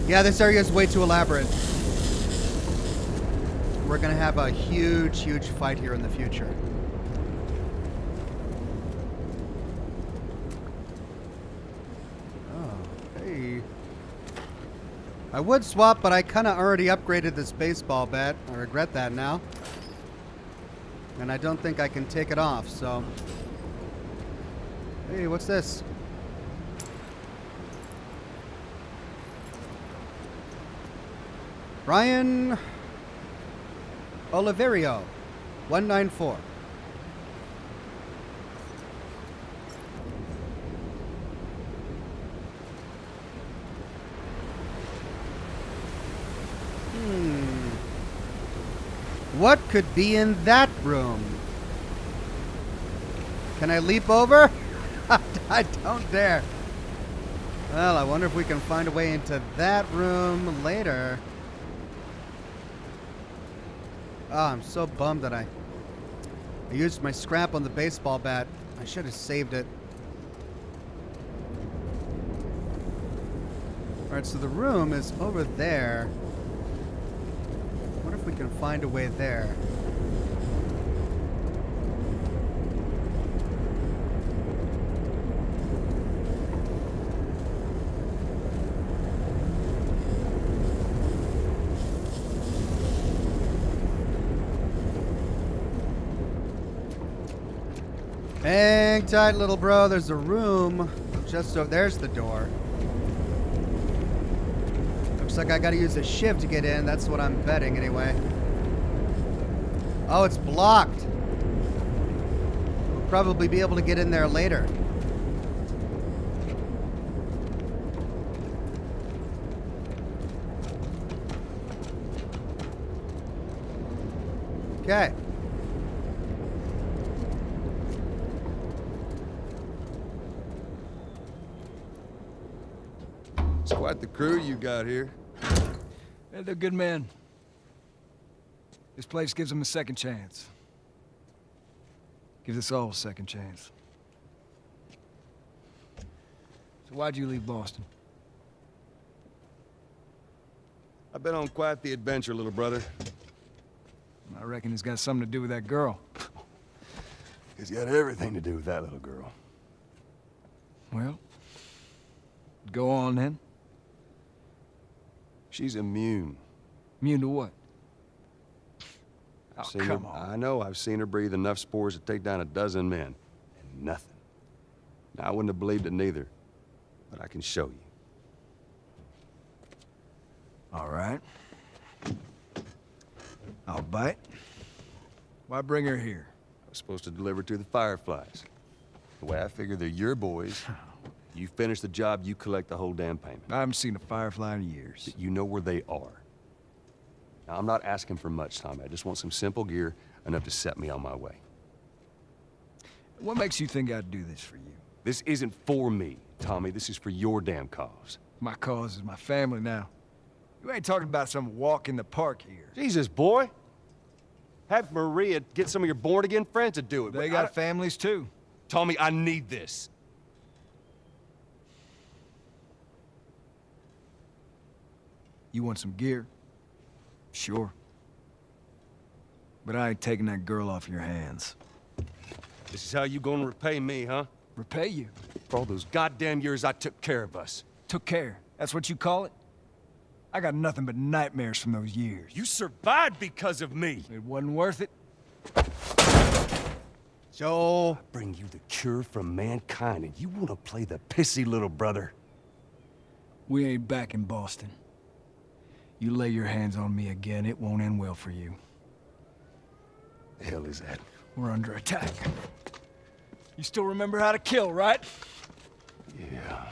Yeah, this area is way too elaborate. We're gonna have a huge, huge fight here in the future. Oh, hey. I would swap, but I kind of already upgraded this baseball bat. I regret that now. And I don't think I can take it off, so... Hey, what's this? Brian Oliverio, 194. What could be in that room? Can I leap over? I don't dare. Well, I wonder if we can find a way into that room later. Oh, I'm so bummed that I used my scrap on the baseball bat. I should have saved it. Alright, so the room is over there. I wonder if we can find a way there. Hang tight, little bro. There's a room just over. There's the door. Looks like I gotta use a shiv to get in. That's what I'm betting, anyway. Oh, it's blocked. We'll probably be able to get in there later. Okay. It's quite the crew you got here. Yeah, they're good men. This place gives them a second chance. Gives us all a second chance. So why'd you leave Boston? I've been on quite the adventure, little brother. I reckon it's got something to do with that girl. It's got everything to do with that little girl. Well, go on then. She's immune. Immune to what? Oh, I've seen come her, on. I know I've seen her breathe enough spores to take down a dozen men. And nothing. Now, I wouldn't have believed it neither. But I can show you. All right. I'll bite. Why bring her here? was supposed to deliver to the Fireflies. The way I figure they're your boys, you finish the job, you collect the whole damn payment. I haven't seen a Firefly in years. You know where they are. Now, I'm not asking for much, Tommy. I just want some simple gear, enough to set me on my way. What makes you think I'd do this for you? This isn't for me, Tommy. This is for your damn cause. My cause is my family now. You ain't talking about some walk in the park here. Jesus, boy. Have Maria get some of your born-again friends to do it. They got families, too. Tommy, I need this. You want some gear? Sure. But I ain't taking that girl off your hands. This is how you gonna repay me, huh? Repay you? For all those goddamn years I took care of us. Took care. That's what you call it? I got nothing but nightmares from those years. You survived because of me. It wasn't worth it. Joel. I bring you the cure from mankind, and you want to play the pissy little brother. We ain't back in Boston. You lay your hands on me again, it won't end well for you. The hell is that? We're under attack. You still remember how to kill, right? Yeah.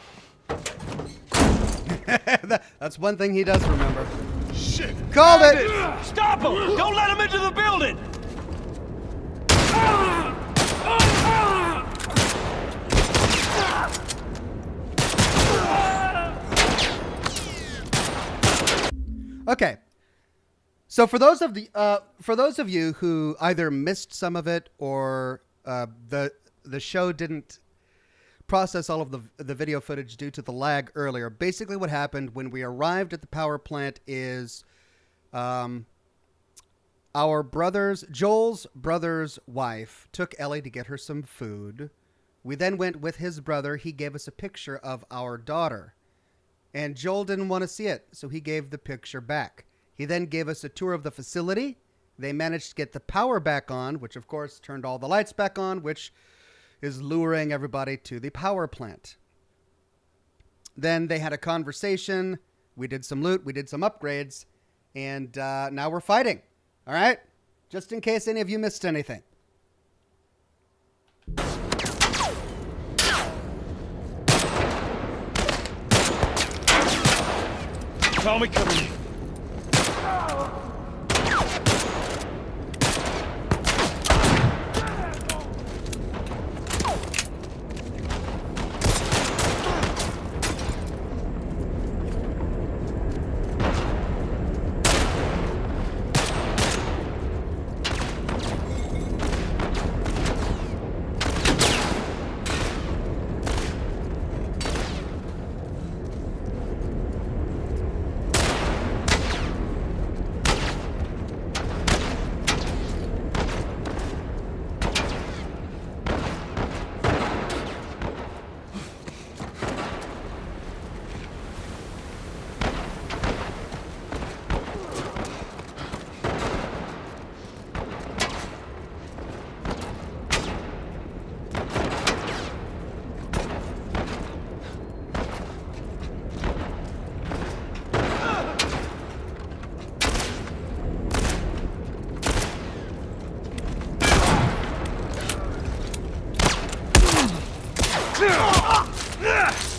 That's one thing he does remember. Shit! Called it! Stop him! Don't let him into the building! Okay. So for those of you who either missed some of it or the show didn't process all of the video footage due to the lag earlier, basically what happened when we arrived at the power plant is Joel's brother's wife took Ellie to get her some food. We then went with his brother. He gave us a picture of our daughter. And Joel didn't want to see it, so he gave the picture back. He then gave us a tour of the facility. They managed to get the power back on, which of course turned all the lights back on, which is luring everybody to the power plant. Then they had a conversation. We did some loot. We did some upgrades. And now we're fighting. All right? Just in case any of you missed anything. Tommy, come in.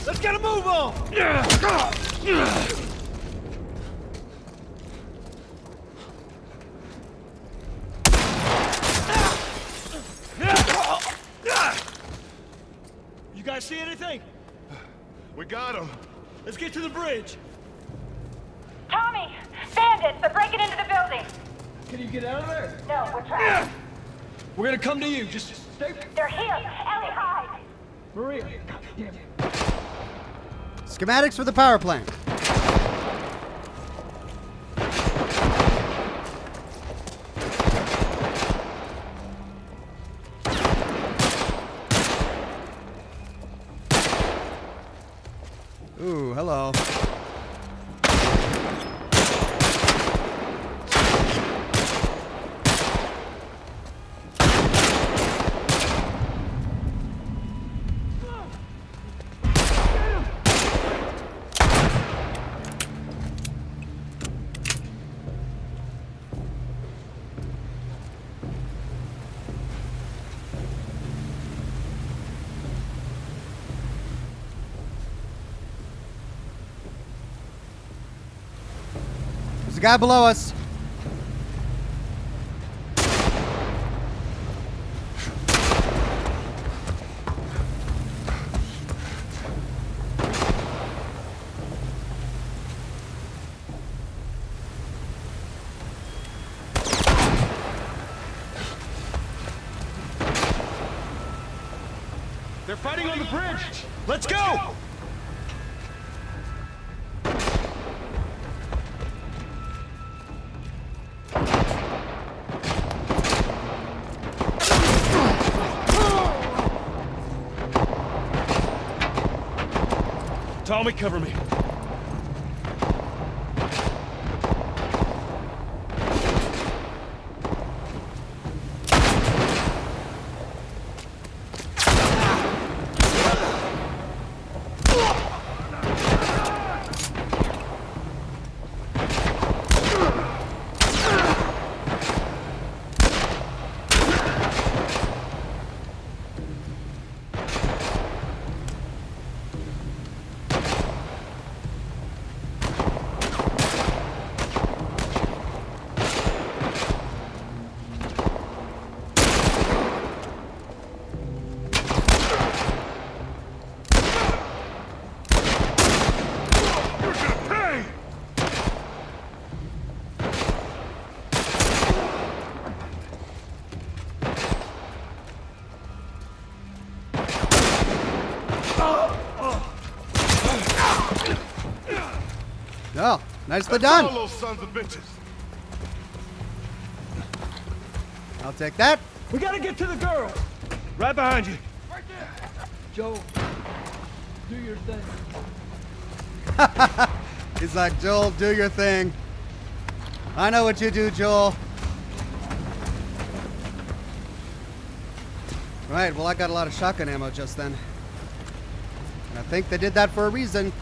Let's get a move on! You guys see anything? We got him. Let's get to the bridge. Tommy! Bandits! They're breaking into the building! Can you get out of there? No, we're trapped. We're gonna come to you. Just stay. They're here! Ellie, hide! Maria. God damn it. Schematics for the power plant. Ooh, hello. guy below us. They're fighting on the bridge! Let's go! Tommy, cover me. Oh, nicely done. All those sons of bitches. I'll take that. We gotta get to the girl. Right behind you. Joe, do your thing. He's like, Joel, do your thing. I know what you do, Joel. Right, well, I got a lot of shotgun ammo just then. And I think they did that for a reason.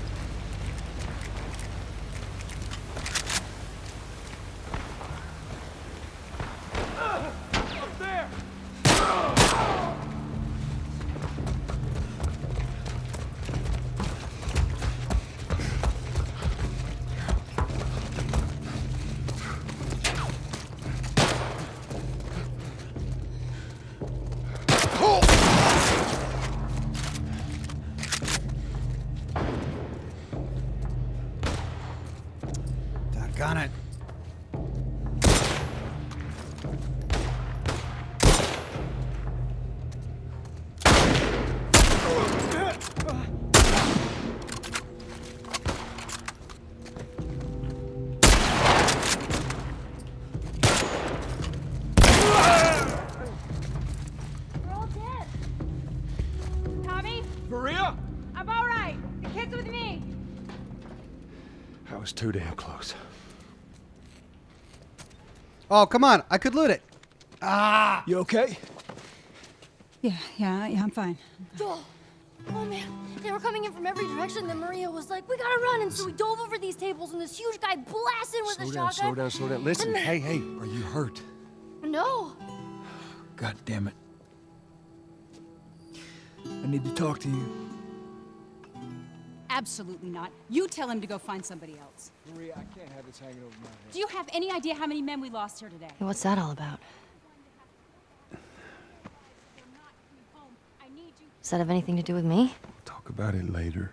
Up there! Doggone it. We're all dead. Tommy, Maria? I'm all right. The kid's with me. I was too damn close. Oh, come on. I could loot it. Ah! You okay? Yeah, I'm fine. Joel. Oh man, they were coming in from every direction. Then Maria was like, "We gotta run!" And so we dove over these tables, and this huge guy blasted with a shotgun. Slow down. Listen, hey, are you hurt? No. God damn it. I need to talk to you. Absolutely not. You tell him to go find somebody else. Maria, I can't have this hanging over my head. Do you have any idea how many men we lost here today? Hey, what's that all about? Does that have anything to do with me? Talk about it later.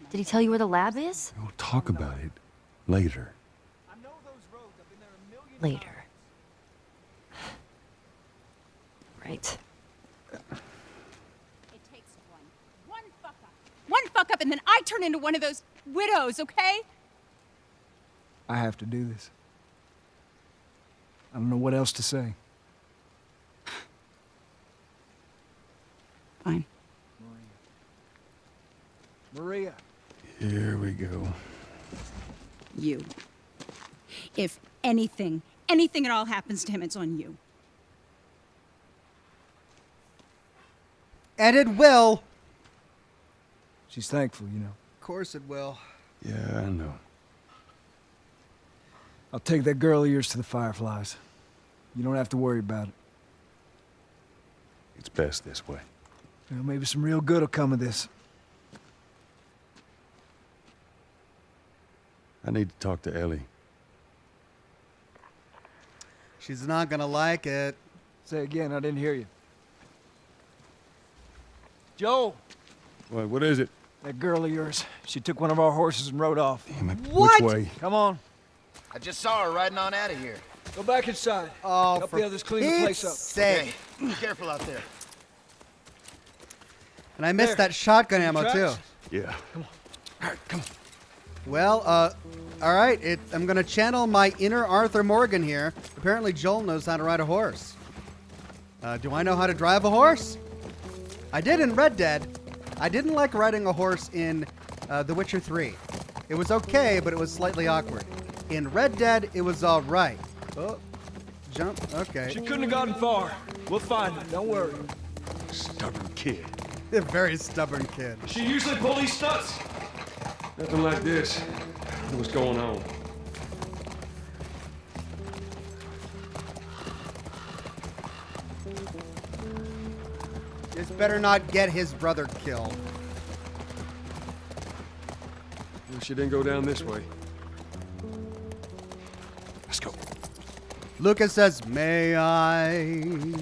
Did he tell you where the lab is? We'll talk about it later. Later. Right. It takes one fuck up. One fuck up, and then I turn into one of those widows, okay? I have to do this. I don't know what else to say. Fine. Maria. Here we go. You. If anything at all happens to him, it's on you. And it will. She's thankful, you know. Of course it will. Yeah, I know. I'll take that girl of yours to the Fireflies. You don't have to worry about it. It's best this way. Well, maybe some real good will come of this. I need to talk to Ellie. She's not gonna like it. Say again, I didn't hear you. Joel, What is it? that girl of yours, she took one of our horses and rode off. Damn it. What? Which way? Come on, I just saw her riding on out of here. go back inside. Oh, Help for the others clean the place up. Pete's sake. Hey, be careful out there. And I missed There. that shotgun ammo too. Tracks? Yeah. Well, all right. I'm gonna channel my inner Arthur Morgan here. Apparently, Joel knows how to ride a horse. Do I know how to drive a horse? I did in Red Dead. I didn't like riding a horse in The Witcher 3. It was okay, but it was slightly awkward. In Red Dead, it was all right. Oh, jump. Okay. She couldn't have gotten far. We'll find her, don't worry. Stubborn kid. A very stubborn kid. She usually pull these stunts. Nothing like this. What's going on? This better not get his brother killed. Well, she didn't go down this way. Let's go. Lucas says, "May I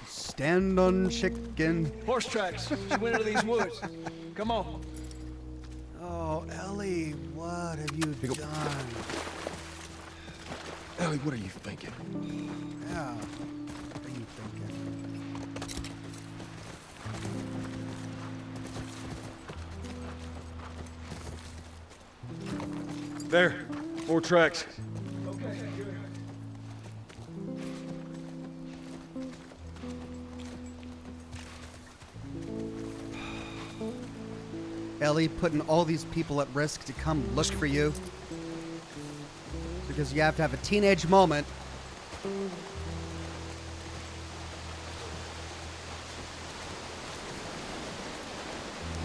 stand on chicken?" Horse tracks. She went into these woods. Come on. Oh, Ellie, what have you done? Ellie, what are you thinking? Yeah. What are you thinking? There. 4 tracks. Okay, good. Ellie putting all these people at risk to come look for you. Because you have to have a teenage moment.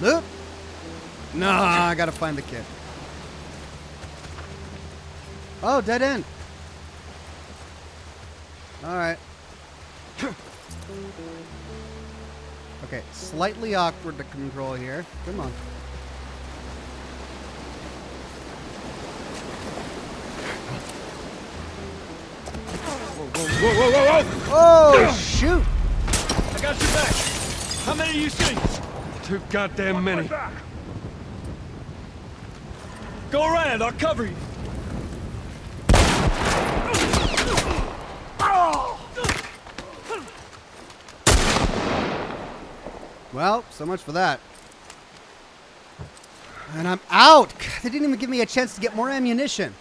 Look. No, I gotta find the kid. Oh, dead end. All right. Okay, slightly awkward to control here. Come on. Oh, shoot! I got your back. How many do you see? Too goddamn many. Go around, I'll cover you. Well, so much for that. And I'm out! They didn't even give me a chance to get more ammunition.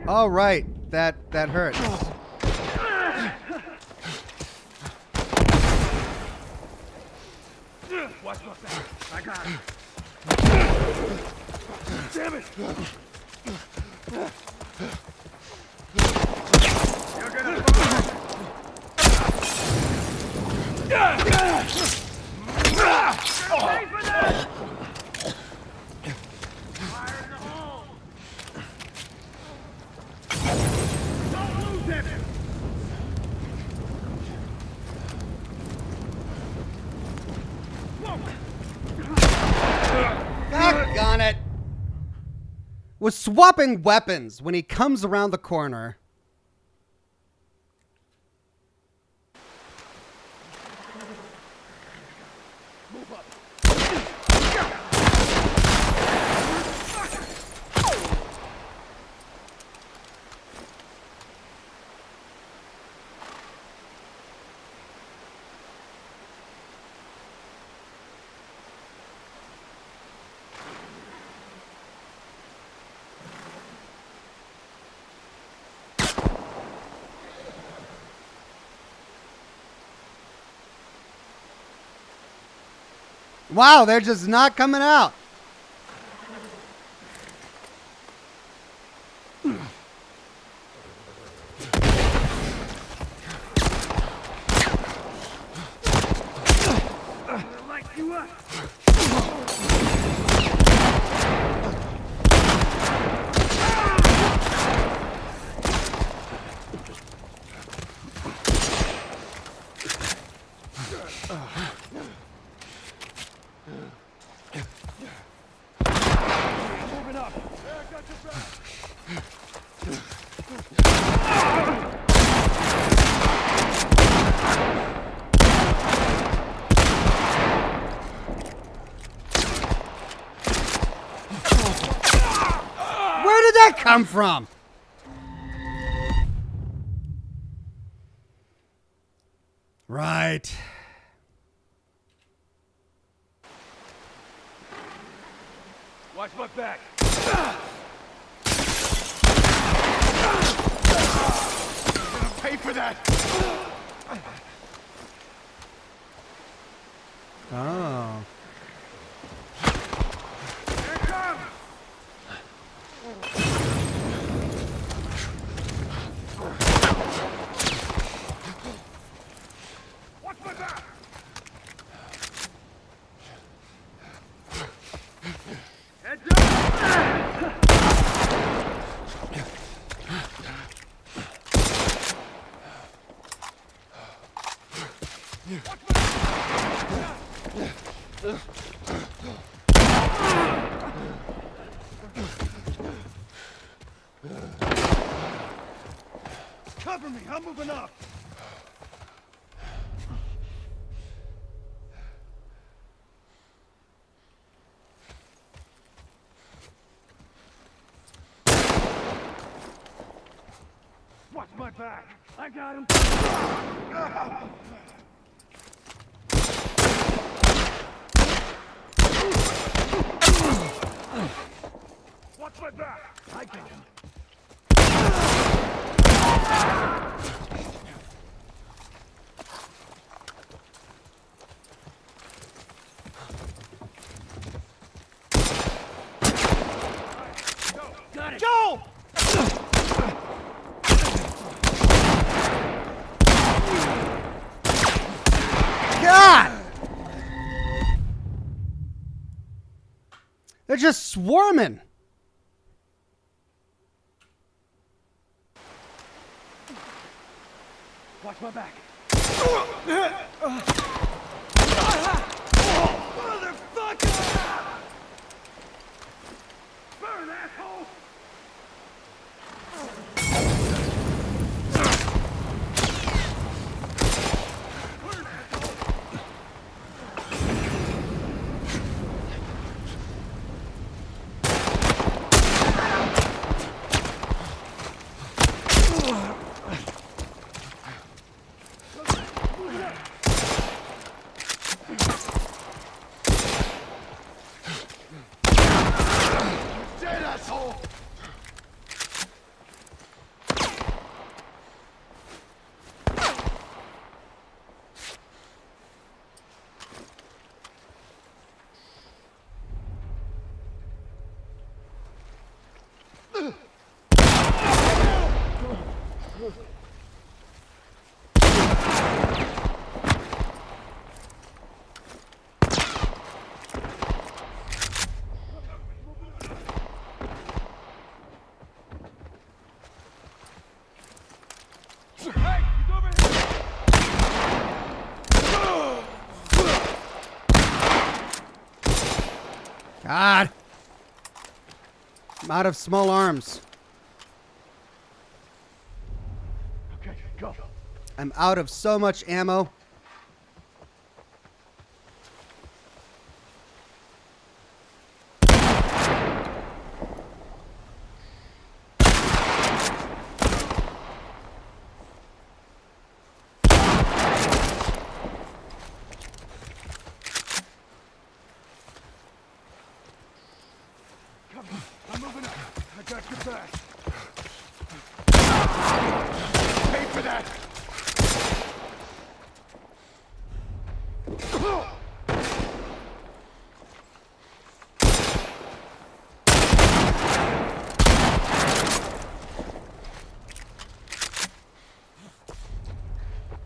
All right, that hurts. Watch my back. I got it. Damn it! You're gonna fall. Pay for that! Fire in the hole! Don't lose it! Doggone it! Was swapping weapons when he comes around the corner. Wow, they're just not coming out. Where did that come from? Right. Watch my back. You're gonna pay for that. Oh. Here it comes. Watch my back. Heads up. Cover me, I'm moving up. Watch my back. I got him. Watch my back. I got him. Got it. Go! God! They're just swarming. Watch my back. Motherfucker! Burn, asshole! Burn, asshole! Dead, asshole! Hey, he's over here! God. I'm out of small arms. Okay, go. I'm out of so much ammo. Come on, I'm moving up. I got your back. Pay for that!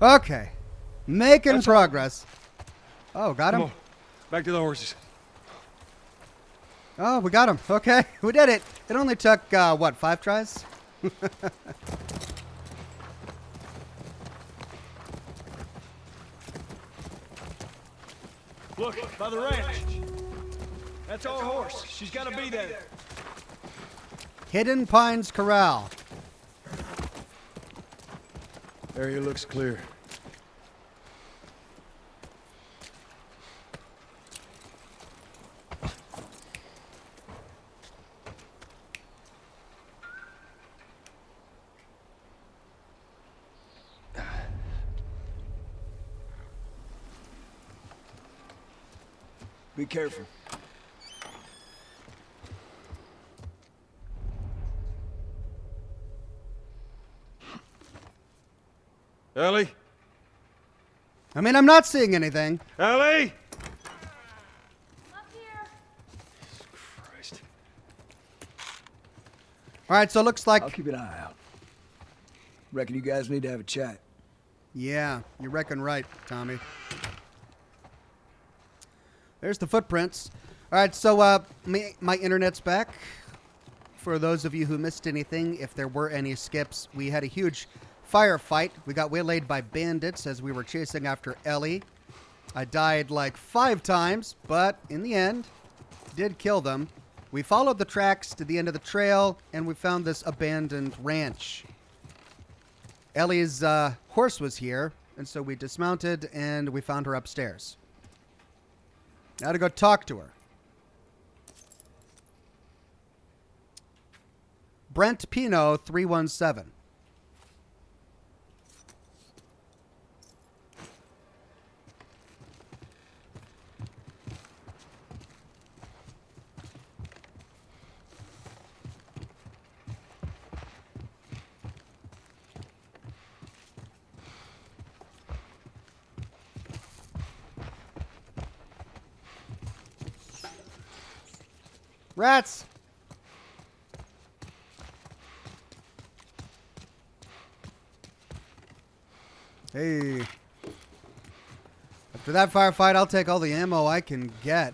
Okay. Making progress. Oh, got him? Come on. Back to the horses. Oh, we got him. Okay, we did it. It only took, what, 5 tries? Look, by the ranch. That's our horse. She's got to be there. Hidden Pines Corral. Area looks clear. Be careful. Ellie? I mean, I'm not seeing anything. Ellie? Up here. Christ. All right, so it looks like... I'll keep an eye out. Reckon you guys need to have a chat. Yeah, you reckon right, Tommy. There's the footprints. All right, so my internet's back. For those of you who missed anything, if there were any skips, we had a huge firefight. We got waylaid by bandits as we were chasing after Ellie. I died like 5 times, but in the end, did kill them. We followed the tracks to the end of the trail, and we found this abandoned ranch. Ellie's horse was here, and so we dismounted, and we found her upstairs. Now to go talk to her. Brent Pino 317. Rats! Hey. After that firefight, I'll take all the ammo I can get.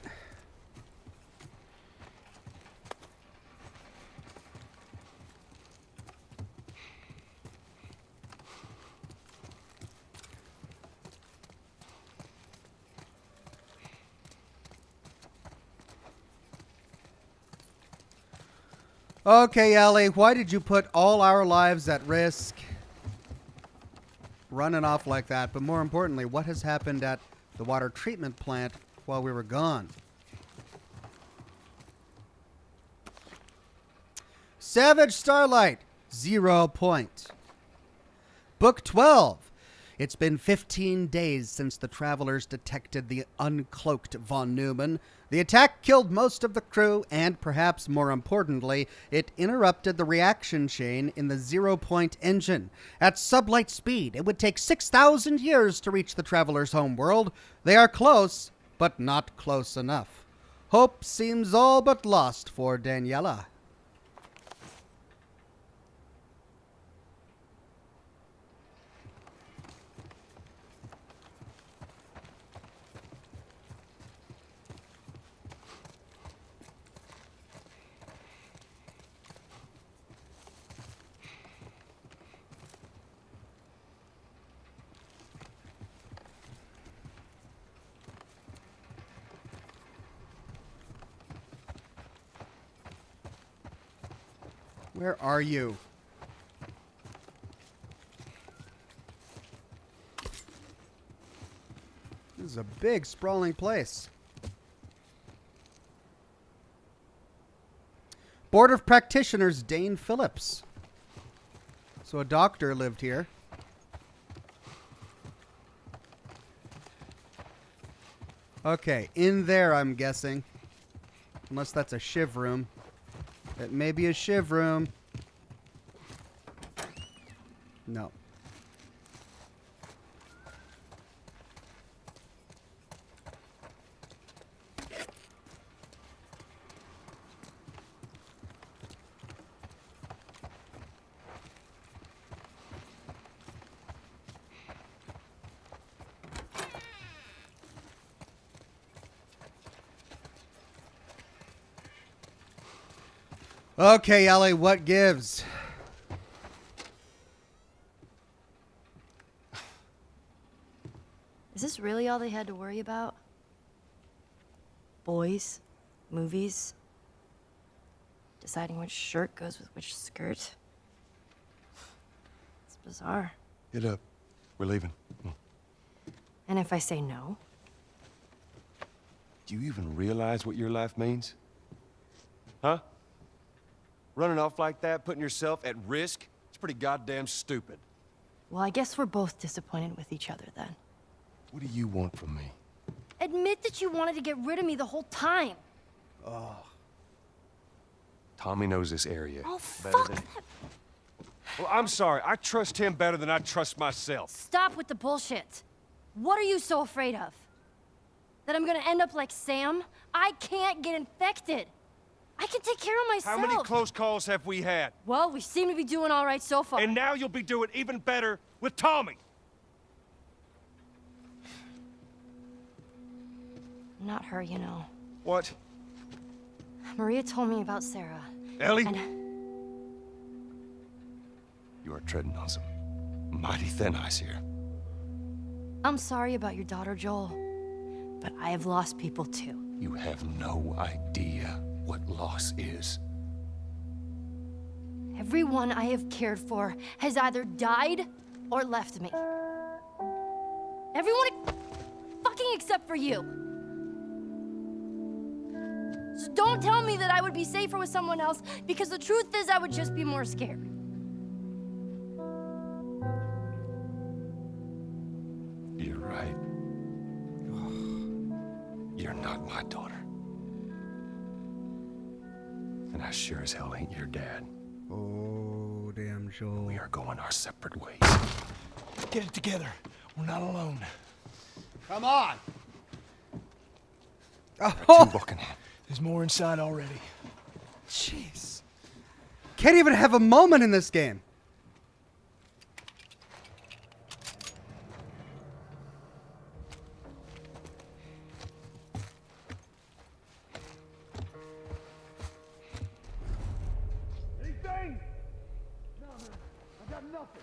Okay, Ellie, why did you put all our lives at risk? Running off like that, but more importantly, what has happened at the water treatment plant while we were gone? Savage Starlight, 0 point. Book 12. It's been 15 days since the travelers detected the uncloaked von Neumann. The attack killed most of the crew, and perhaps more importantly, it interrupted the reaction chain in the 0 point engine. At sublight speed, it would take 6,000 years to reach the travelers' homeworld. They are close, but not close enough. Hope seems all but lost for Daniela. Where are you? This is a big, sprawling place. Board of Practitioners Dane Phillips. So a doctor lived here. Okay, in there, I'm guessing. Unless that's a shiv room. It may be a shiv room. No. Okay, Ellie, what gives? Is this really all they had to worry about? Boys? Movies? deciding which shirt goes with which skirt. It's bizarre. Get up. We're leaving. And if I say no? Do you even realize what your life means? Huh? Running off like that, putting yourself at risk? It's pretty goddamn stupid. Well, I guess we're both disappointed with each other then. What do you want from me? Admit that you wanted to get rid of me the whole time. Oh. Tommy knows this area. Oh, better fuck than... that. Well, I'm sorry. I trust him better than I trust myself. Stop with the bullshit. What are you so afraid of? That I'm gonna end up like Sam? I can't get infected. I can take care of myself. How many close calls have we had? Well, we seem to be doing all right so far. And now you'll be doing even better with Tommy. Not her, you know. What? Maria told me about Sarah. Ellie? And You are treading on some mighty thin ice here. I'm sorry about your daughter, Joel. But I have lost people too. You have no idea what loss is. Everyone I have cared for has either died or left me. Everyone fucking except for you. So don't tell me that I would be safer with someone else, because the truth is I would just be more scared. You're right. You're not my daughter. And I sure as hell ain't your dad. Oh, damn, Joel. We are going our separate ways. Get it together. We're not alone. Come on! Two walking in. There's more inside already. Jeez. Can't even have a moment in this game. Anything? No, man. I got nothing.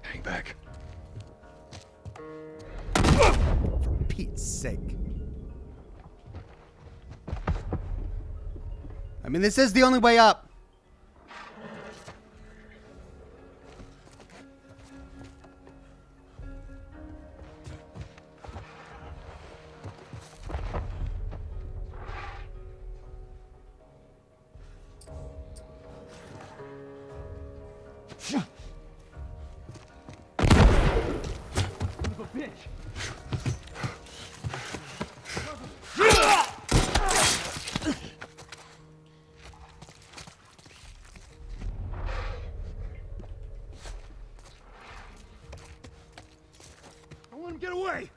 Hang back. For Pete's sake. I mean, this is the only way up. Don't let him get away!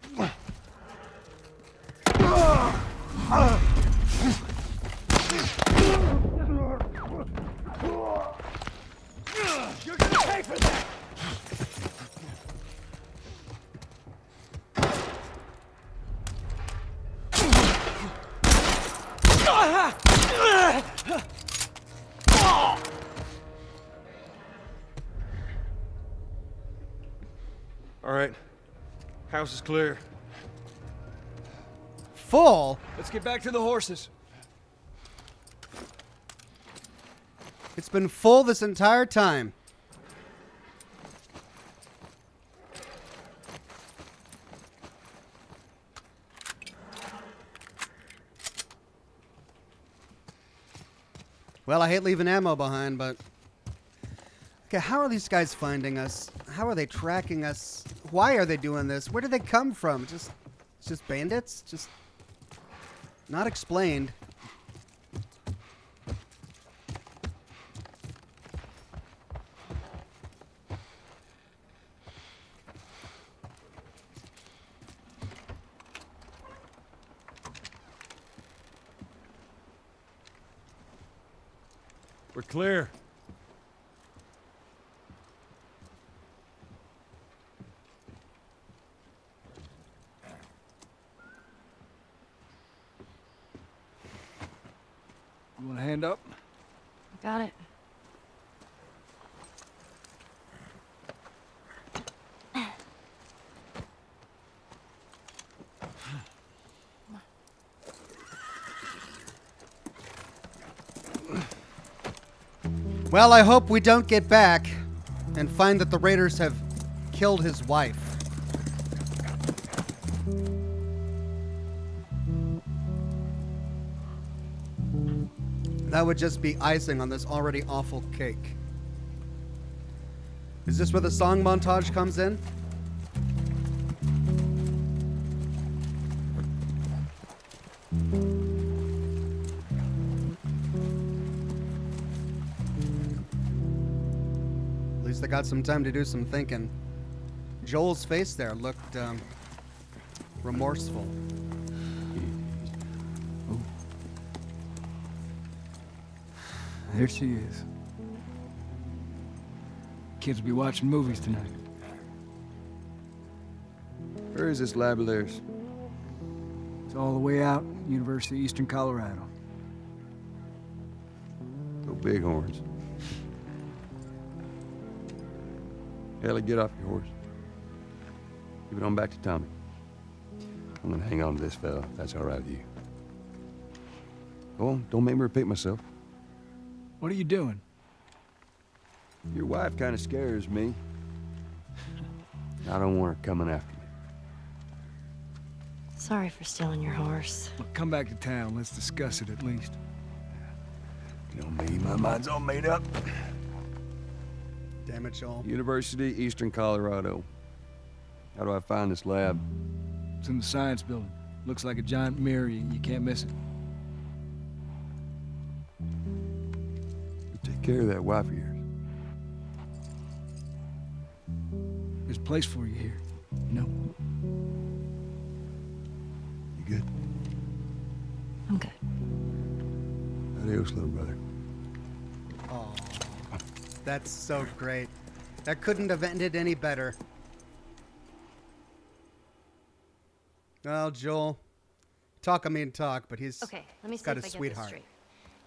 You're gonna pay for that! All right. House is clear. Full? Let's get back to the horses. It's been full this entire time. Well, I hate leaving ammo behind, but... Okay, how are these guys finding us? How are they tracking us? Why are they doing this? Where did they come from? Just bandits? Just... Not explained. We're clear. You want a hand up? Got it. Well, I hope we don't get back and find that the raiders have killed his wife. That would just be icing on this already awful cake. Is this where the song montage comes in? At least I got some time to do some thinking. Joel's face there looked remorseful. There she is. Kids will be watching movies tonight. Where is this lab of theirs? It's all the way out, University of Eastern Colorado. Go Bighorns. Ellie, get off your horse. Give it on back to Tommy. I'm gonna hang on to this fella, if that's all right with you. Go on, don't make me repeat myself. What are you doing? Your wife kind of scares me. I don't want her coming after me. Sorry for stealing your horse. Look, come back to town. Let's discuss it at least. You know me, my mind's all made up. Damn it, Joel. University, Eastern Colorado. How do I find this lab? It's in the science building. Looks like a giant mirror. You can't miss it. Take care of that wife of yours. There's a place for you here. You know? You good? I'm good. Adios, little brother. Oh, that's so great. That couldn't have ended any better. Well, Joel, talk, I mean talk, but he's Okay, let me see got if a I get sweetheart. this straight.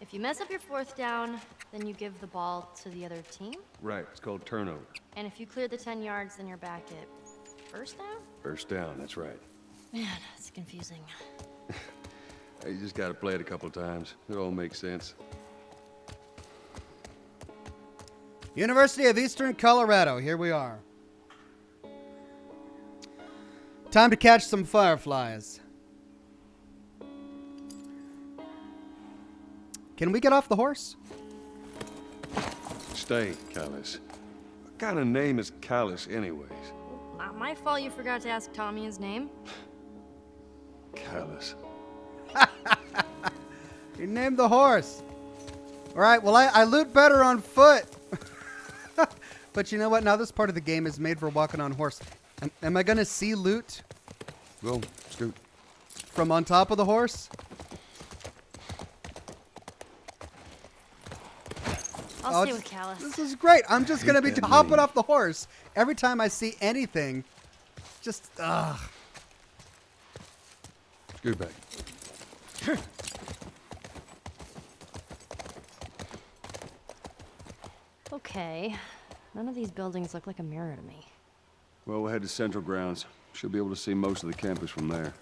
If you mess up your fourth down, then you give the ball to the other team. Right, it's called turnover. And if you clear the 10 yards, then you're back at first down? First down, that's right. Man, it's confusing. You just gotta play it a couple times. It all makes sense. University of Eastern Colorado, here we are. Time to catch some fireflies. Can we get off the horse? Stay, Callus. What kind of name is Callus, anyways? Not my fault you forgot to ask Tommy his name. Callus. You named the horse. All right, well, I loot better on foot. But you know what? Now this part of the game is made for walking on horse. Am I going to see loot? Go, scoot. From on top of the horse? I'll stay with Callus. This is great. I'm just going to be hopping off the horse every time I see anything. Just, ugh. Scoot back. Okay. None of these buildings look like a mirror to me. Well, we'll head to Central Grounds. Should be able to see most of the campus from there.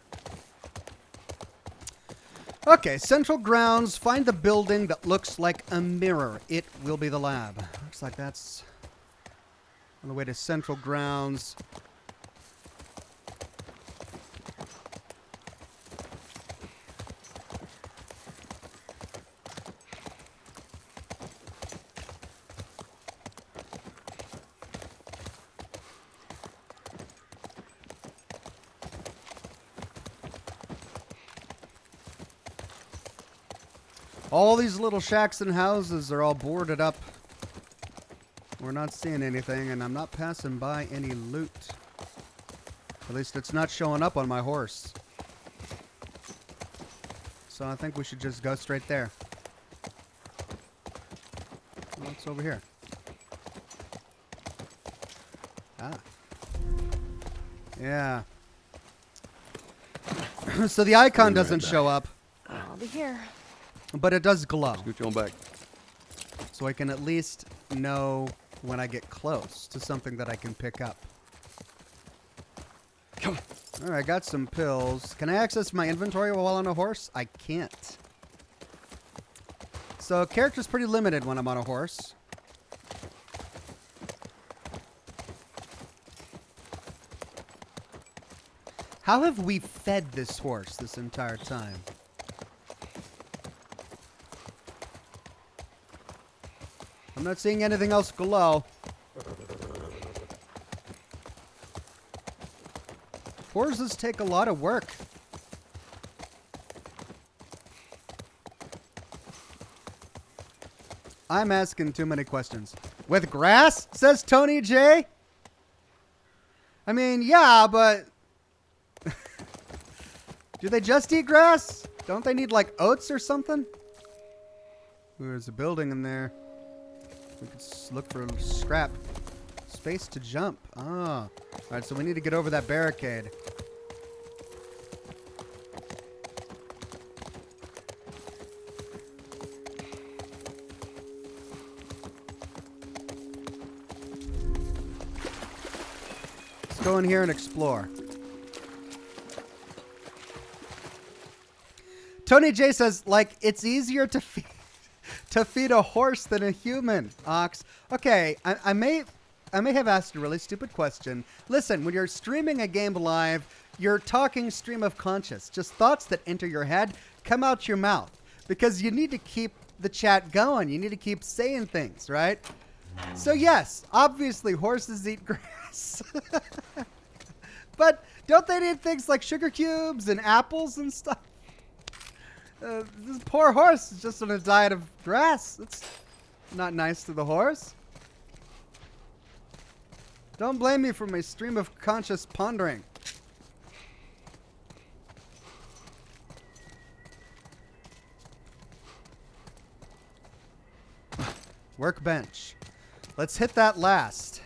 Okay, Central Grounds. Find the building that looks like a mirror. It will be the lab. Looks like that's on the way to Central Grounds. All these little shacks and houses are all boarded up. We're not seeing anything, and I'm not passing by any loot. At least it's not showing up on my horse. So I think we should just go straight there. What's over here? Ah. Yeah. So the icon doesn't show up, I'll be here. but it does glow. Scooch on back. So I can at least know when I get close to something that I can pick up. Come on. All right, I got some pills. Can I access my inventory while on a horse? I can't. So character's pretty limited when I'm on a horse. How have we fed this horse this entire time? I'm not seeing anything else glow. Horses take a lot of work. I'm asking too many questions. With grass? Says Tony J. I mean, yeah, but... Do they just eat grass? Don't they need, like, oats or something? Ooh, there's a building in there. We could look for scrap. Space to jump. Ah. Alright, so we need to get over that barricade. Let's go in here and explore. Tony J says, like, it's easier to feed a horse than a human, Ox. Okay, I may have asked a really stupid question. Listen, when you're streaming a game live, you're talking stream of conscious. Just thoughts that enter your head come out your mouth. Because you need to keep the chat going. You need to keep saying things, right? So yes, obviously horses eat grass. But don't they need things like sugar cubes and apples and stuff? This poor horse is just on a diet of grass. That's not nice to the horse. Don't blame me for my stream of conscious pondering. Workbench. Let's hit that last.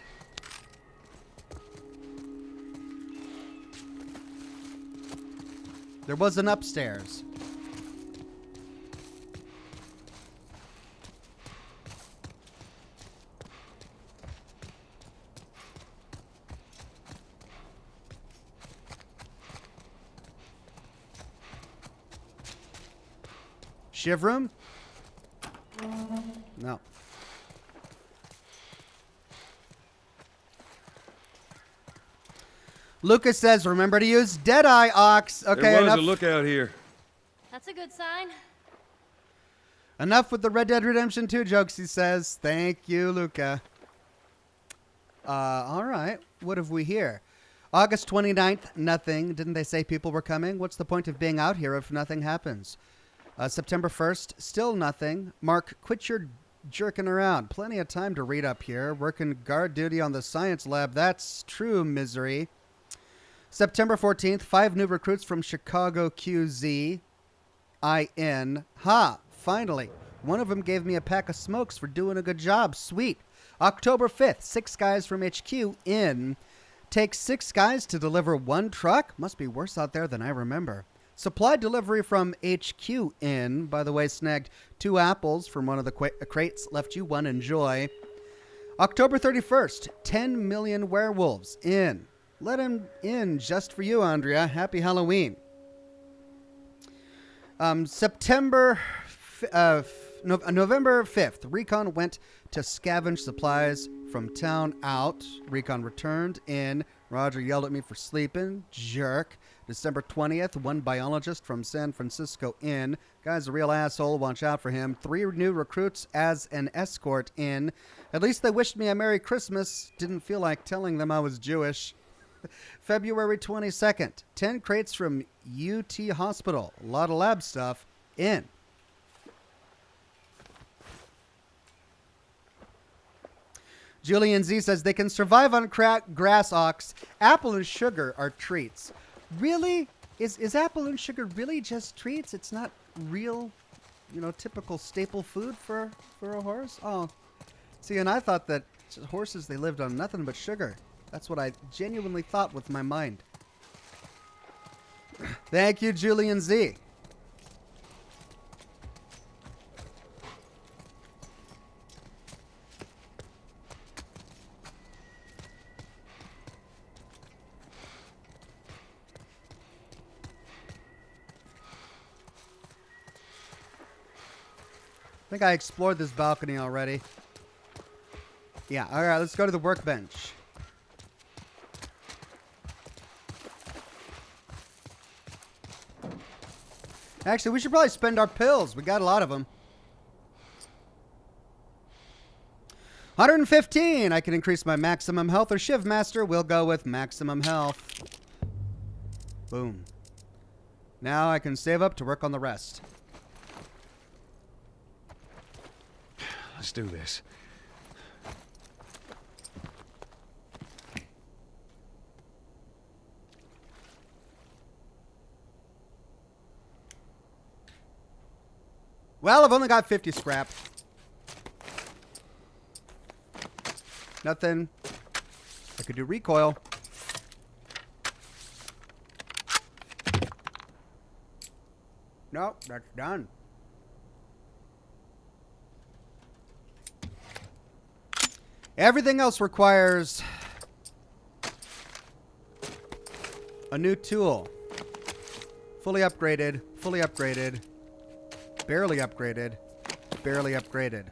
There was an upstairs. Shiv room? No. Lucas says, remember to use Deadeye, Ox. Okay, there was enough. a lookout here. That's a good sign. Enough with the Red Dead Redemption 2 jokes, he says. Thank you, Luca. All right. What have we here? August 29th, nothing. Didn't they say people were coming? What's the point of being out here if nothing happens? September 1st, still nothing. Mark, quit your jerking around. Plenty of time to read up here. Working guard duty on the science lab. That's true misery. September 14th, 5 new recruits from Chicago QZ. IN. Ha! Finally. One of them gave me a pack of smokes for doing a good job. Sweet. October 5th, 6 guys from HQ in. Takes 6 guys to deliver 1 truck? Must be worse out there than I remember. Supply delivery from HQ in. By the way, snagged 2 apples from one of the crates. Left you 1. Enjoy. October 31st, 10 million werewolves in. Let him in just for you, Andrea. Happy Halloween. November 5th, Recon went to scavenge supplies from town out. Recon returned in. Roger yelled at me for sleeping. Jerk. December 20th, 1 biologist from San Francisco in. Guy's a real asshole. Watch out for him. 3 new recruits as an escort in. At least they wished me a Merry Christmas. Didn't feel like telling them I was Jewish. February 22nd, 10 crates from UT Hospital. A lot of lab stuff in. Julian Z says they can survive on grass, Ox. Apple and sugar are treats. Really? Is apple and sugar really just treats? It's not real, typical staple food for a horse? Oh, See, and I thought that horses, they lived on nothing but sugar. That's what I genuinely thought with my mind. Thank you, Julian Z. I think I explored this balcony already. Yeah, alright, let's go to the workbench. Actually, we should probably spend our pills. We got a lot of them. 115. I can increase my maximum health, or Shiv Master will go with maximum health. Boom. Now I can save up to work on the rest. Let's do this. Well, I've only got 50 scrap. Nothing. I could do recoil. Nope, that's done. Everything else requires a new tool. Fully upgraded, barely upgraded, barely upgraded.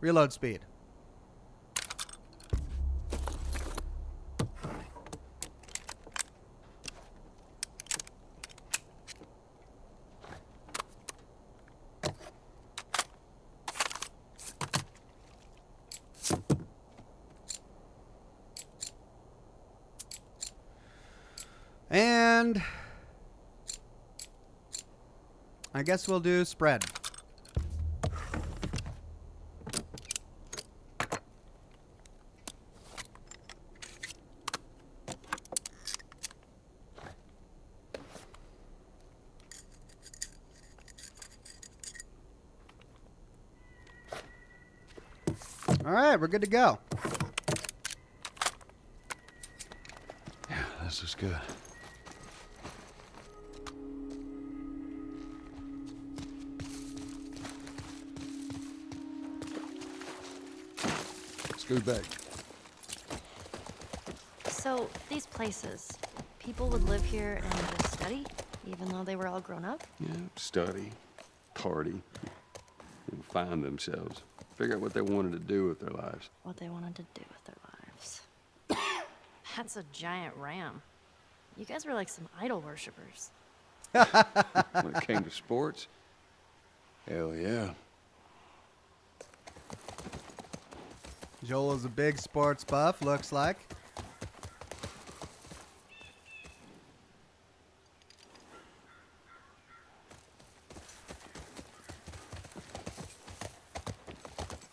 Reload speed. And I guess we'll do spread. All right, we're good to go. Yeah, this is good. Scoot back. So, these places, people would live here and just study, even though they were all grown up? Yeah, study, party, and find themselves. Figure out what they wanted to do with their lives. What they wanted to do with their lives. That's a giant ram. You guys were like some idol worshippers. When it came to sports, hell yeah. Joel is a big sports buff, looks like.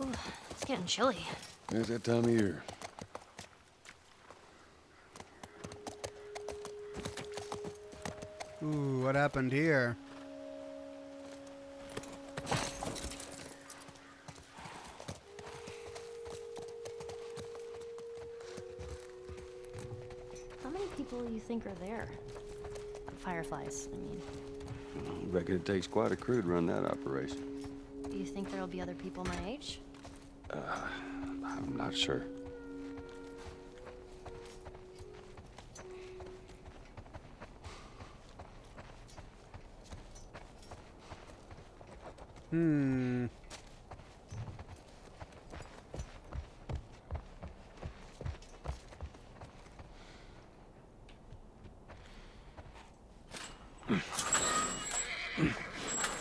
Ooh, it's getting chilly. It's that time of year. Ooh, what happened here? How many people do you think are there? Fireflies, I mean. I reckon it takes quite a crew to run that operation. Do you think there'll be other people my age? I'm not sure.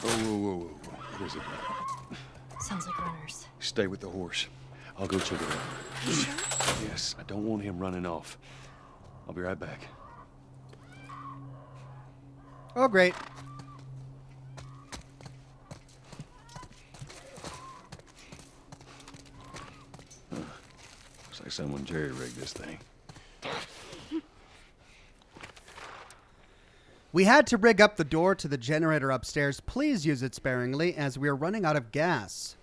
Whoa. What is it? Sounds like runners. Stay with the horse. I'll go check it out. You sure? Yes, I don't want him running off. I'll be right back. Oh, great. Looks like someone jerry-rigged this thing. We had to rig up the door to the generator upstairs. Please use it sparingly as we are running out of gas.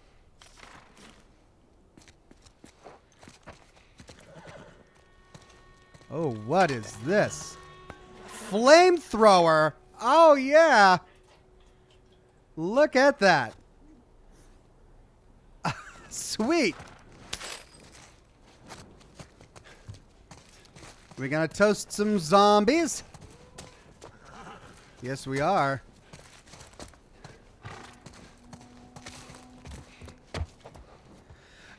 Oh, what is this? Flamethrower! Oh, yeah! Look at that. Sweet. We gonna toast some zombies? Yes, we are.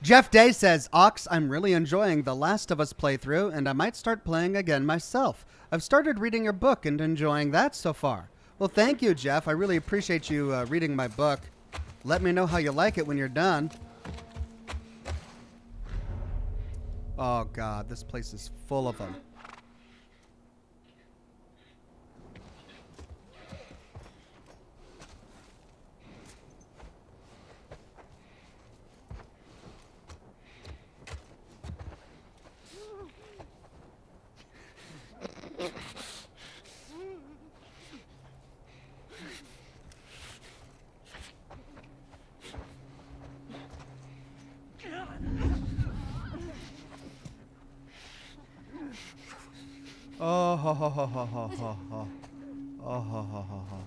Jeff Day says, Ox, I'm really enjoying the Last of Us playthrough, and I might start playing again myself. I've started reading your book and enjoying that so far. Well, thank you, Jeff. I really appreciate you reading my book. Let me know how you like it when you're done. Oh, God, this place is full of them. Oh, ho, ho, ho, ho, ho, ho, ho. Oh, ho, ho, ho, ho.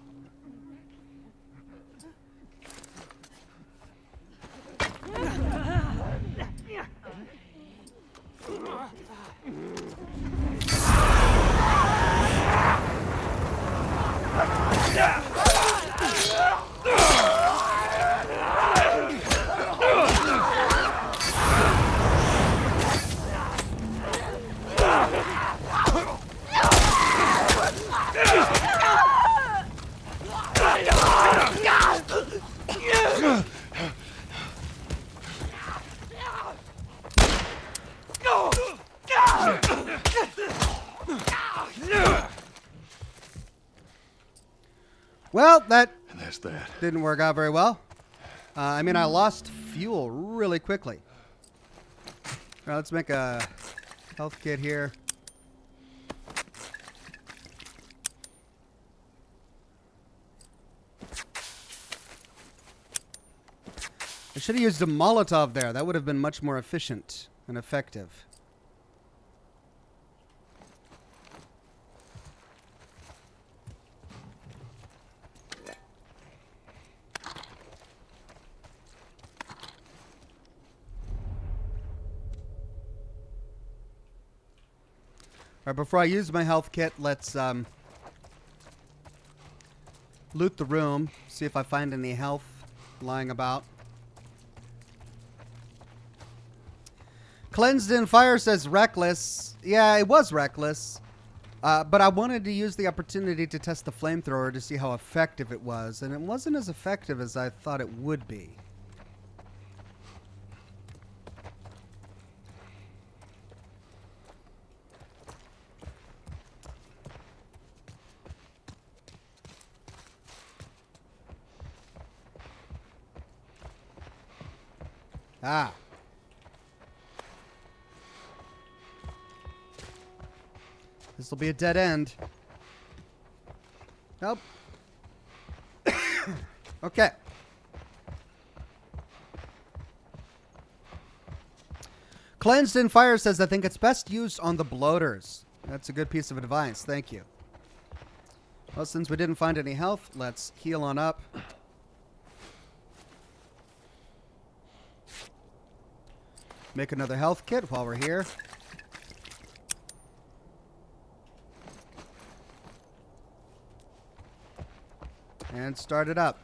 Well, that didn't work out very well. I mean, I lost fuel really quickly. All right, let's make a health kit here. I should have used a Molotov there. That would have been much more efficient and effective. All right, before I use my health kit, let's loot the room, see if I find any health lying about. Cleansed in Fire says reckless. Yeah, it was reckless. But I wanted to use the opportunity to test the flamethrower to see how effective it was, and it wasn't as effective as I thought it would be. Ah. This will be a dead end. Nope. Okay. Cleansed in Fire says, I think it's best used on the bloaters. That's a good piece of advice. Thank you. Well, since we didn't find any health, let's heal on up. Make another health kit while we're here. And start it up.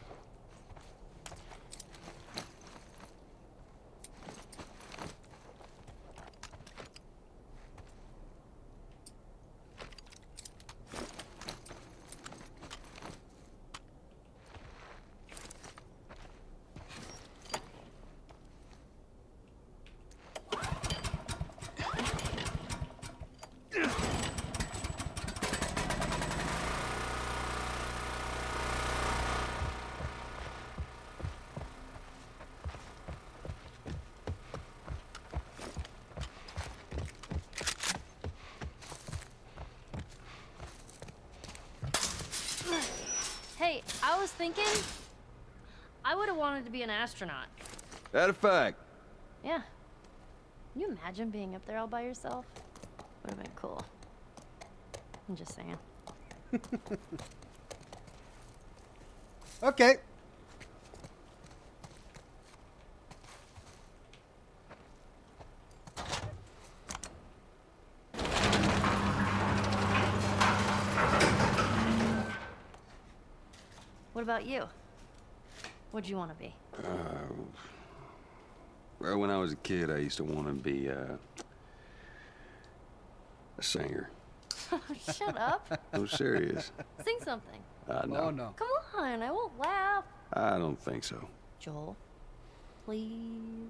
I was thinking, I would have wanted to be an astronaut. That a fact. Yeah. Can you imagine being up there all by yourself? Would have been cool. I'm just saying. Okay. What about you? What'd you want to be? Well, when I was a kid, I used to want to be a singer. Shut up. I'm serious. Sing something. No. Oh no. Come on, I won't laugh. I don't think so. Joel, please.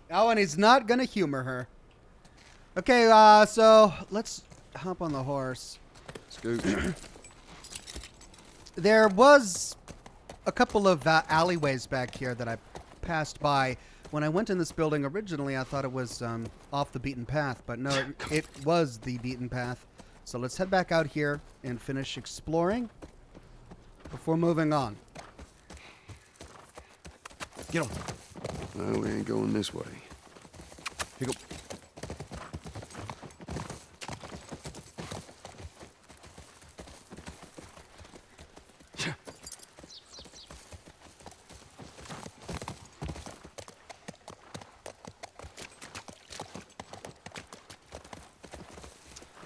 Oh, and he's not gonna humor her. Okay, so let's hop on the horse. Scoot. There was a couple of alleyways back here that I passed by. When I went in this building originally, I thought it was off the beaten path, but no, it was the beaten path. So let's head back out here and finish exploring before moving on. Get on. Well, we ain't going this way. Here you go.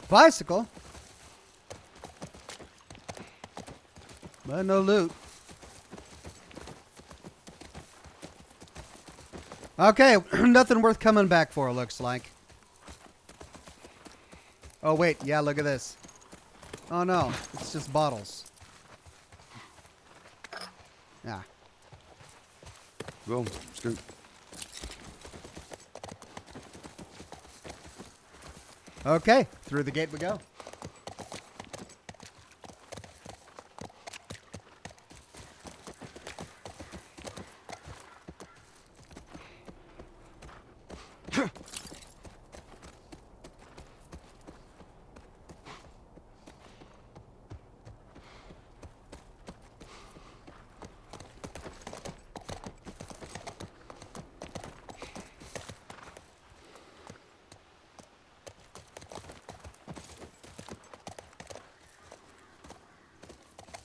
Bicycle? But no loot. Okay, nothing worth coming back for, looks like. Oh, wait. Yeah, look at this. Oh, no. It's just bottles. Yeah. Go, Scoot. Okay, through the gate we go.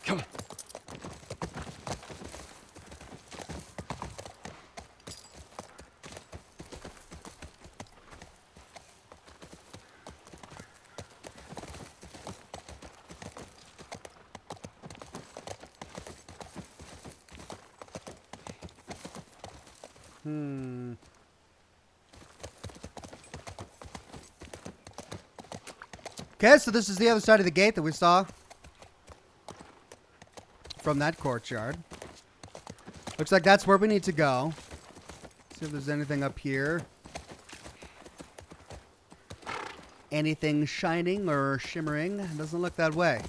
Come on. Okay, so this is the other side of the gate that we saw from that courtyard. Looks like that's where we need to go. See if there's anything up here. Anything shining or shimmering? Doesn't look that way.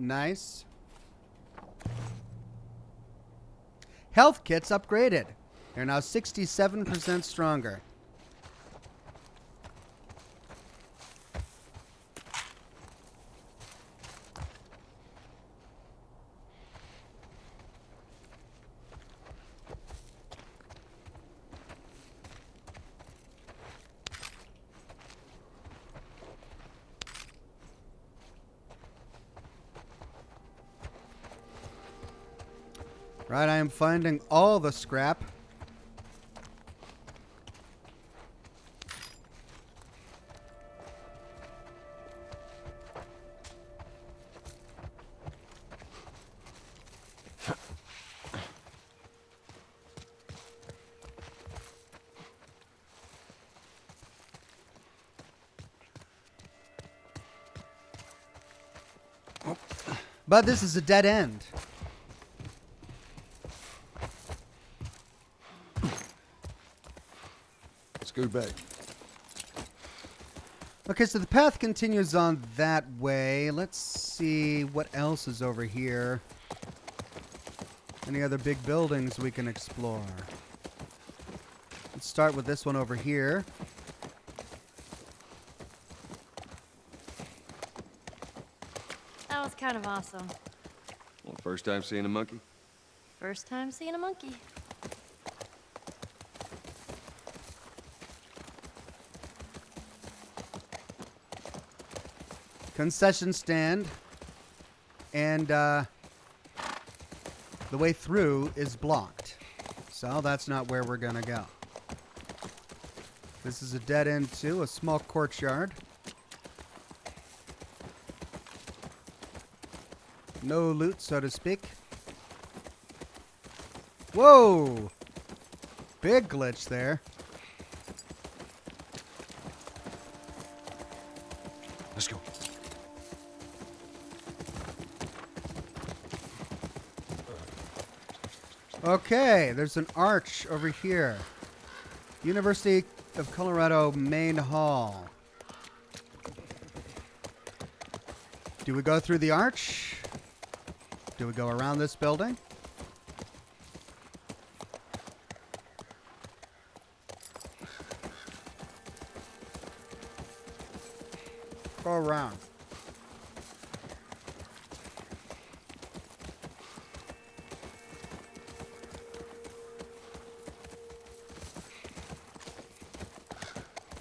Nice. Health kits upgraded. They're now 67% stronger. Right, I am finding all the scrap. But this is a dead end. Scoot back. Okay, so the path continues on that way. Let's see what else is over here. Any other big buildings we can explore? Let's start with this one over here. That was kind of awesome. Well, first time seeing a monkey? First time seeing a monkey. Concession stand. And the way through is blocked. So that's not where we're going to go. This is a dead end too, a small courtyard. No loot, so to speak. Whoa! Big glitch there. Let's go. Okay, there's an arch over here. University of Colorado Main Hall. Do we go through the arch? Do we go around this building? Go around.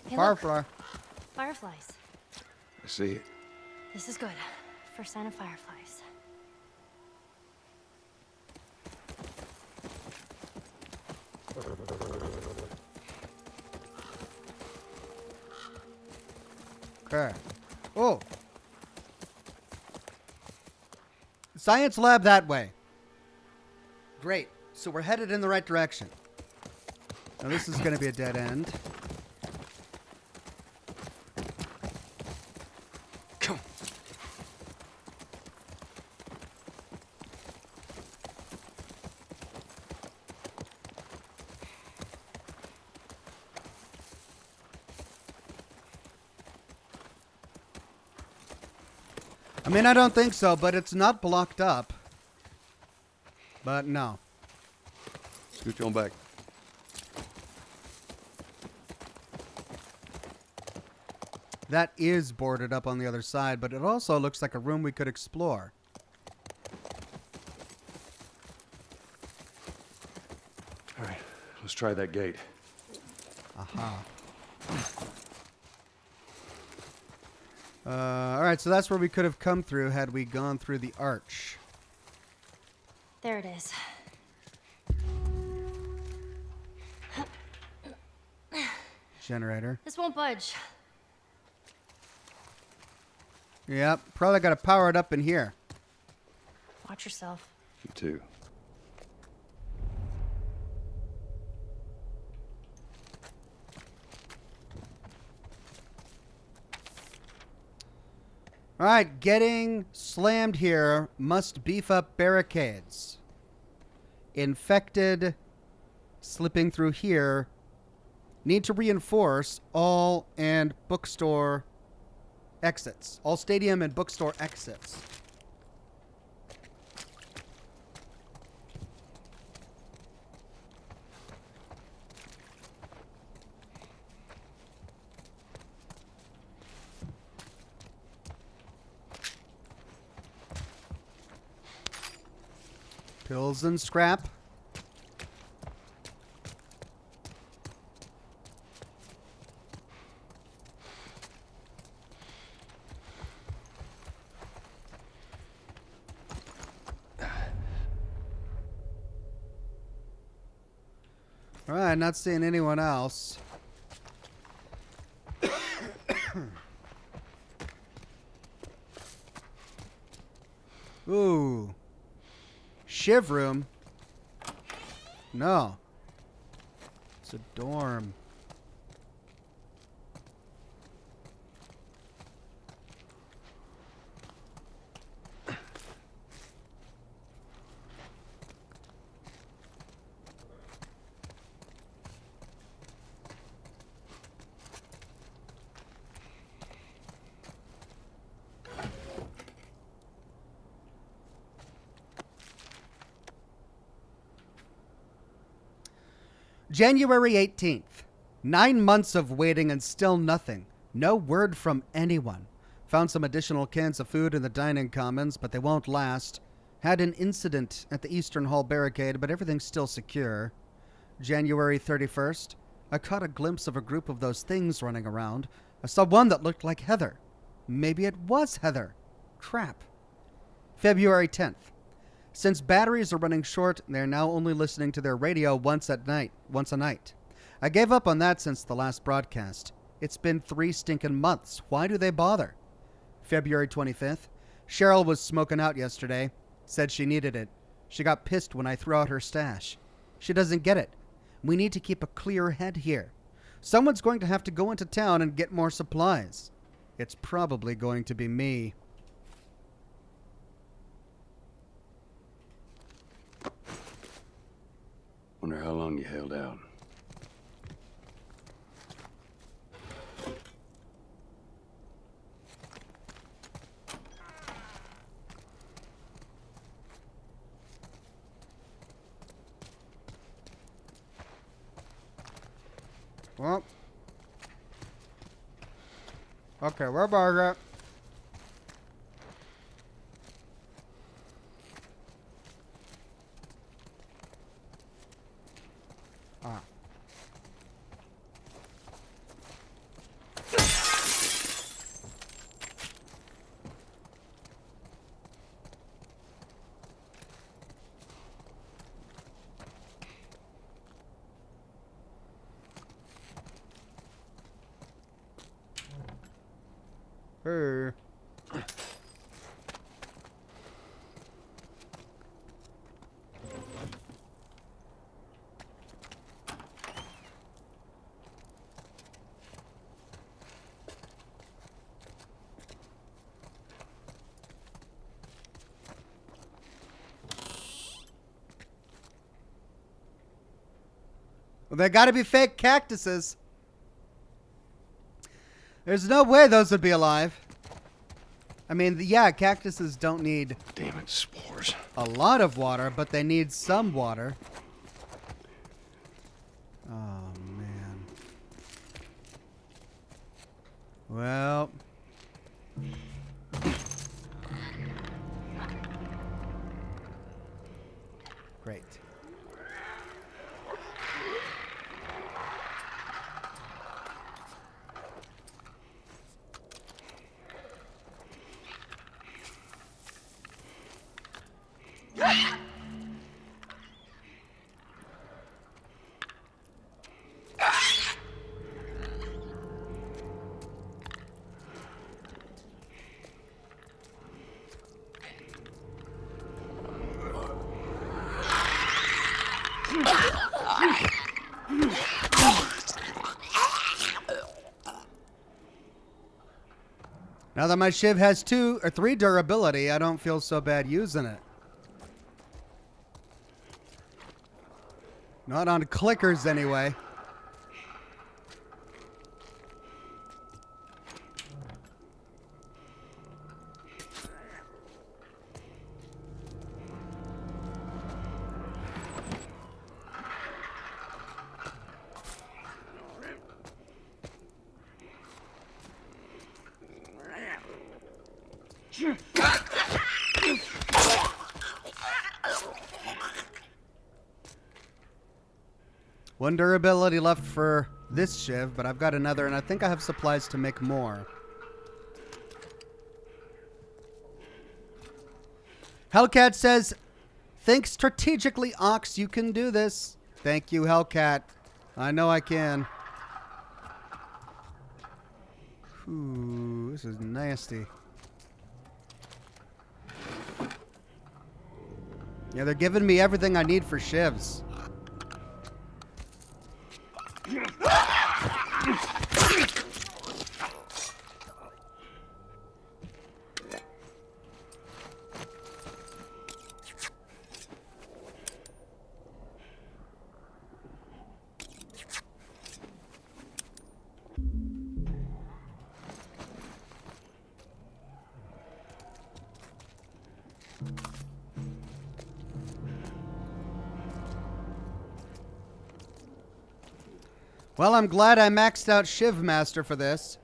Hey, look. Firefly. Fireflies. I see it. This is good. First sign of fireflies. Okay. Oh. Science lab that way. Great. So we're headed in the right direction. Now this is going to be a dead end. Come. I mean, I don't think so, but it's not blocked up. But no. Scoot on back. That is boarded up on the other side, but it also looks like a room we could explore. All right, let's try that gate. Aha. All right, so that's where we could have come through had we gone through the arch. There it is. Generator. This won't budge. Yep, probably got to power it up in here. Watch yourself. You too. All right, getting slammed here. Must beef up barricades. Infected. Slipping through here. Need to reinforce all and bookstore exits. All stadium and bookstore exits. Pills and scrap. All right, not seeing anyone else. Ooh. Shiv room? No. It's a dorm. January 18th. 9 months of waiting and still nothing. No word from anyone. Found some additional cans of food in the dining commons, but they won't last. Had an incident at the Eastern Hall barricade, but everything's still secure. January 31st. I caught a glimpse of a group of those things running around. I saw one that looked like Heather. Maybe it was Heather. Crap. February 10th. Since batteries are running short, they're now only listening to their radio once a night. I gave up on that since the last broadcast. It's been 3 stinking months. Why do they bother? February 25th. Cheryl was smoking out yesterday. Said she needed it. She got pissed when I threw out her stash. She doesn't get it. We need to keep a clear head here. Someone's going to have to go into town and get more supplies. It's probably going to be me. Wonder how long you held out. Well. Okay, where about it? Ah. Hey. Well, they gotta be fake cactuses. There's no way those would be alive. I mean, yeah, cactuses don't need... Damn it, spores. ...a lot of water, but they need some water. Oh, man. Well... Great. Now that my shiv has 2 or 3 durability, I don't feel so bad using it. Not on clickers, anyway. One durability left for this shiv, but I've got another, and I think I have supplies to make more. Hellcat says, think strategically, Ox. You can do this. Thank you, Hellcat. I know I can. Ooh, this is nasty. Yeah, they're giving me everything I need for shivs. Well, I'm glad I maxed out Shiv Master for this.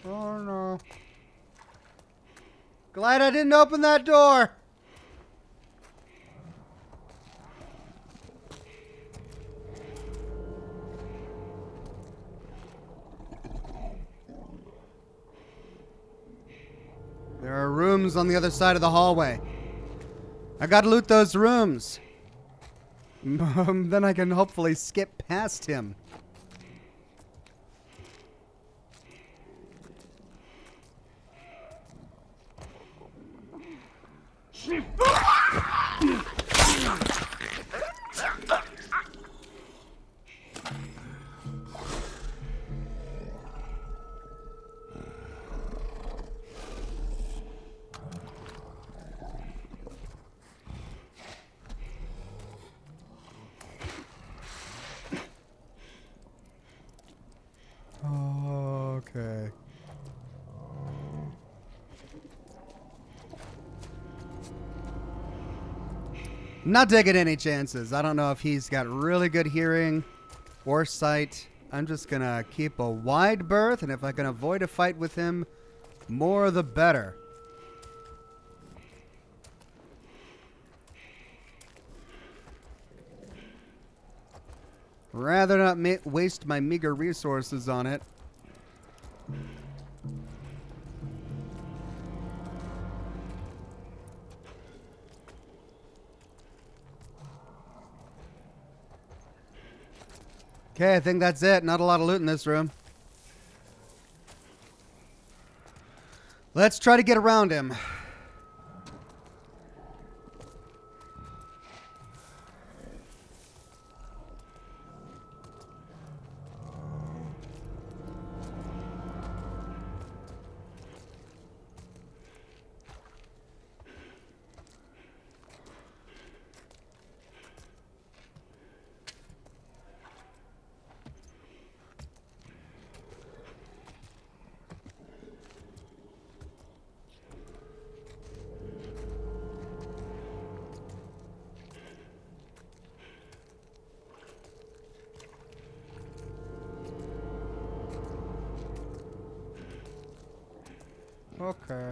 Oh no. Glad I didn't open that door. There are rooms on the other side of the hallway. I gotta loot those rooms. Then I can hopefully skip past him. Okay. Not taking any chances. I don't know if he's got really good hearing or sight. I'm just gonna keep a wide berth, and if I can avoid a fight with him, more the better. Rather not waste my meager resources on it. Okay, I think that's it. Not a lot of loot in this room. Let's try to get around him. Okay.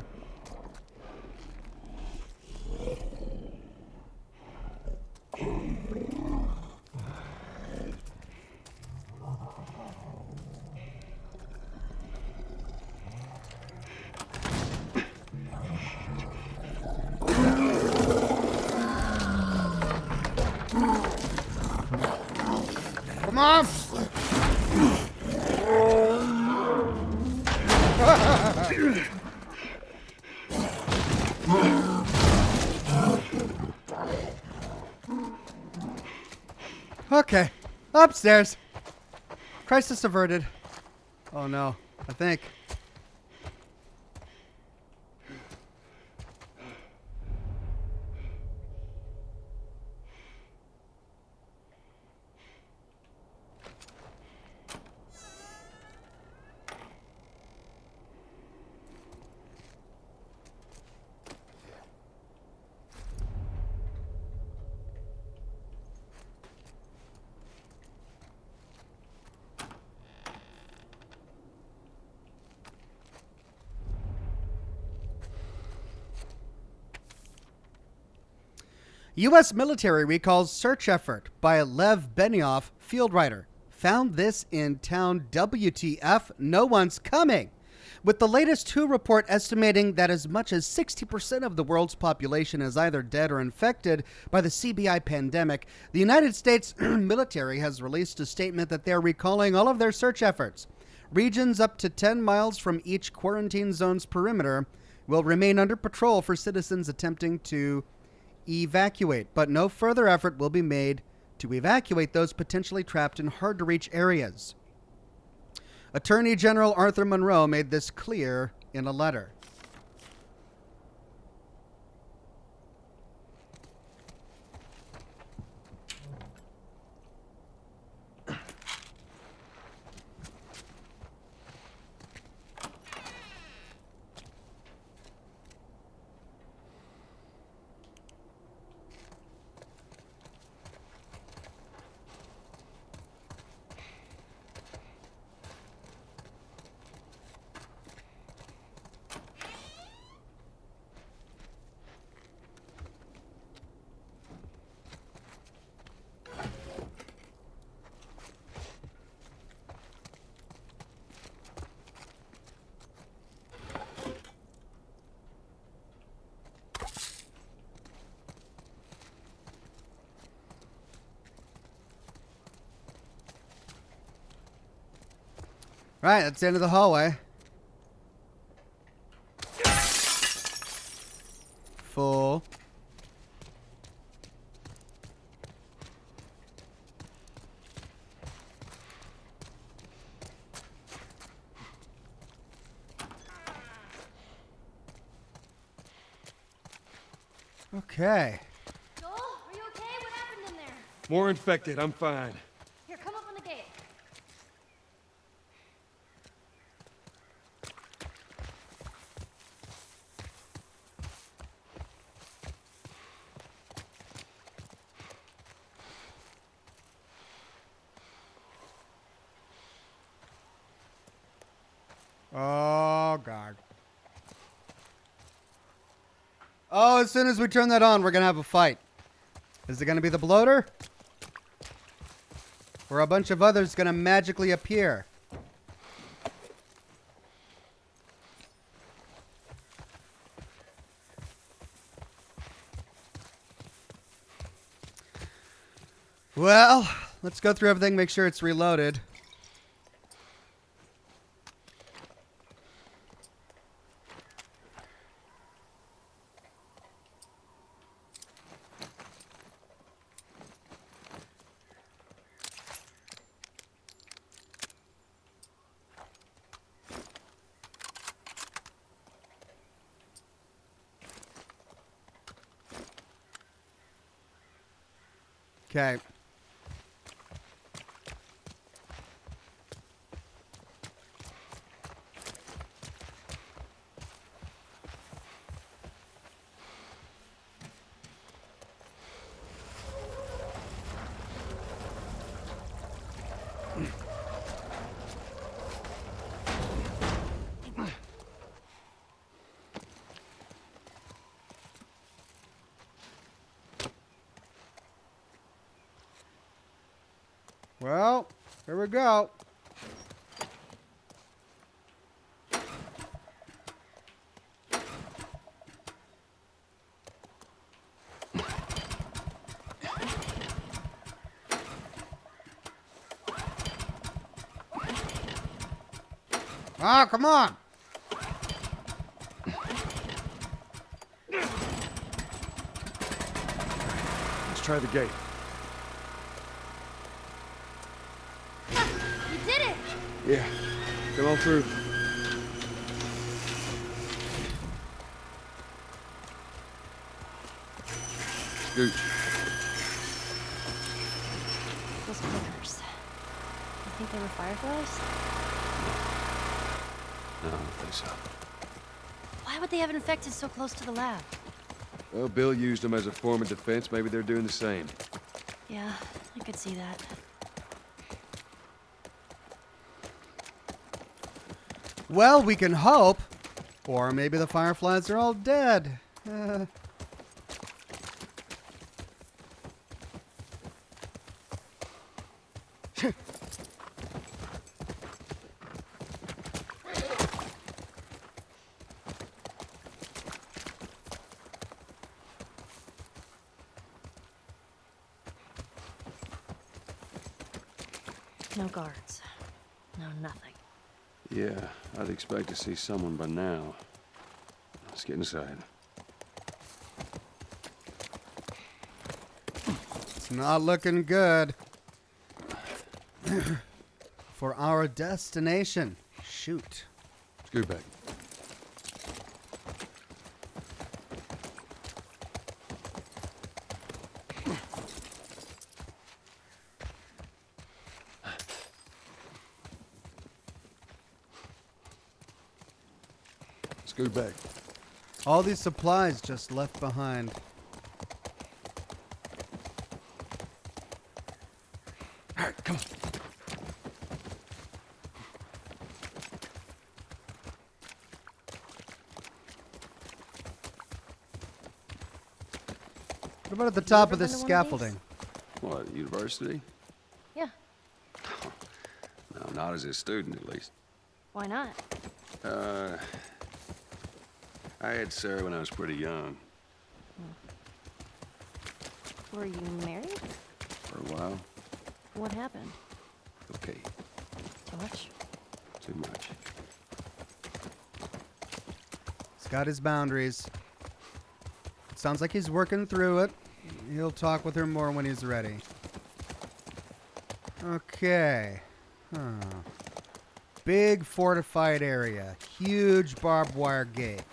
Come on! Okay, upstairs. Crisis averted. Oh no, I think. U.S. military recalls search effort by Lev Benioff, field writer. Found this in town. WTF, no one's coming. With the latest WHO report estimating that as much as 60% of the world's population is either dead or infected by the CBI pandemic, the United States military has released a statement that they're recalling all of their search efforts. Regions up to 10 miles from each quarantine zone's perimeter will remain under patrol for citizens attempting to evacuate, but no further effort will be made to evacuate those potentially trapped in hard-to-reach areas. Attorney General Arthur Monroe made this clear in a letter. Right, that's the end of the hallway. Full. Okay. Joel, are you okay? What happened in there? More infected. I'm fine. Here, come up on the gate. Oh, God. Oh, as soon as we turn that on, we're going to have a fight. Is it going to be the bloater? Or a bunch of others going to magically appear? Well, let's go through everything, make sure it's reloaded. Okay. Well, here we go. Ah, come on. Let's try the gate. You did it! Yeah. Come on through. Scooch. Those flickers. You think they were fireflies? No, I don't think so. Why would they have infected so close to the lab? Well, Bill used them as a form of defense. Maybe they're doing the same. Yeah, I could see that. Well, we can hope. Or maybe the fireflies are all dead. No guards. No nothing. Yeah, I'd expect to see someone by now. Let's get inside. It's not looking good. For our destination. Shoot. Scoot back. Scoot back. All these supplies just left behind. All right, come on. What about at the top of ever this been to one of these? scaffolding? What, university? Yeah. No, not as a student, at least. Why not? I had Sarah when I was pretty young. Were you married? For a while. What happened? Okay, Too much? too much. He's got his boundaries. Sounds like he's working through it. He'll talk with her more when he's ready. Okay. Huh. Big fortified area. Huge barbed wire gate.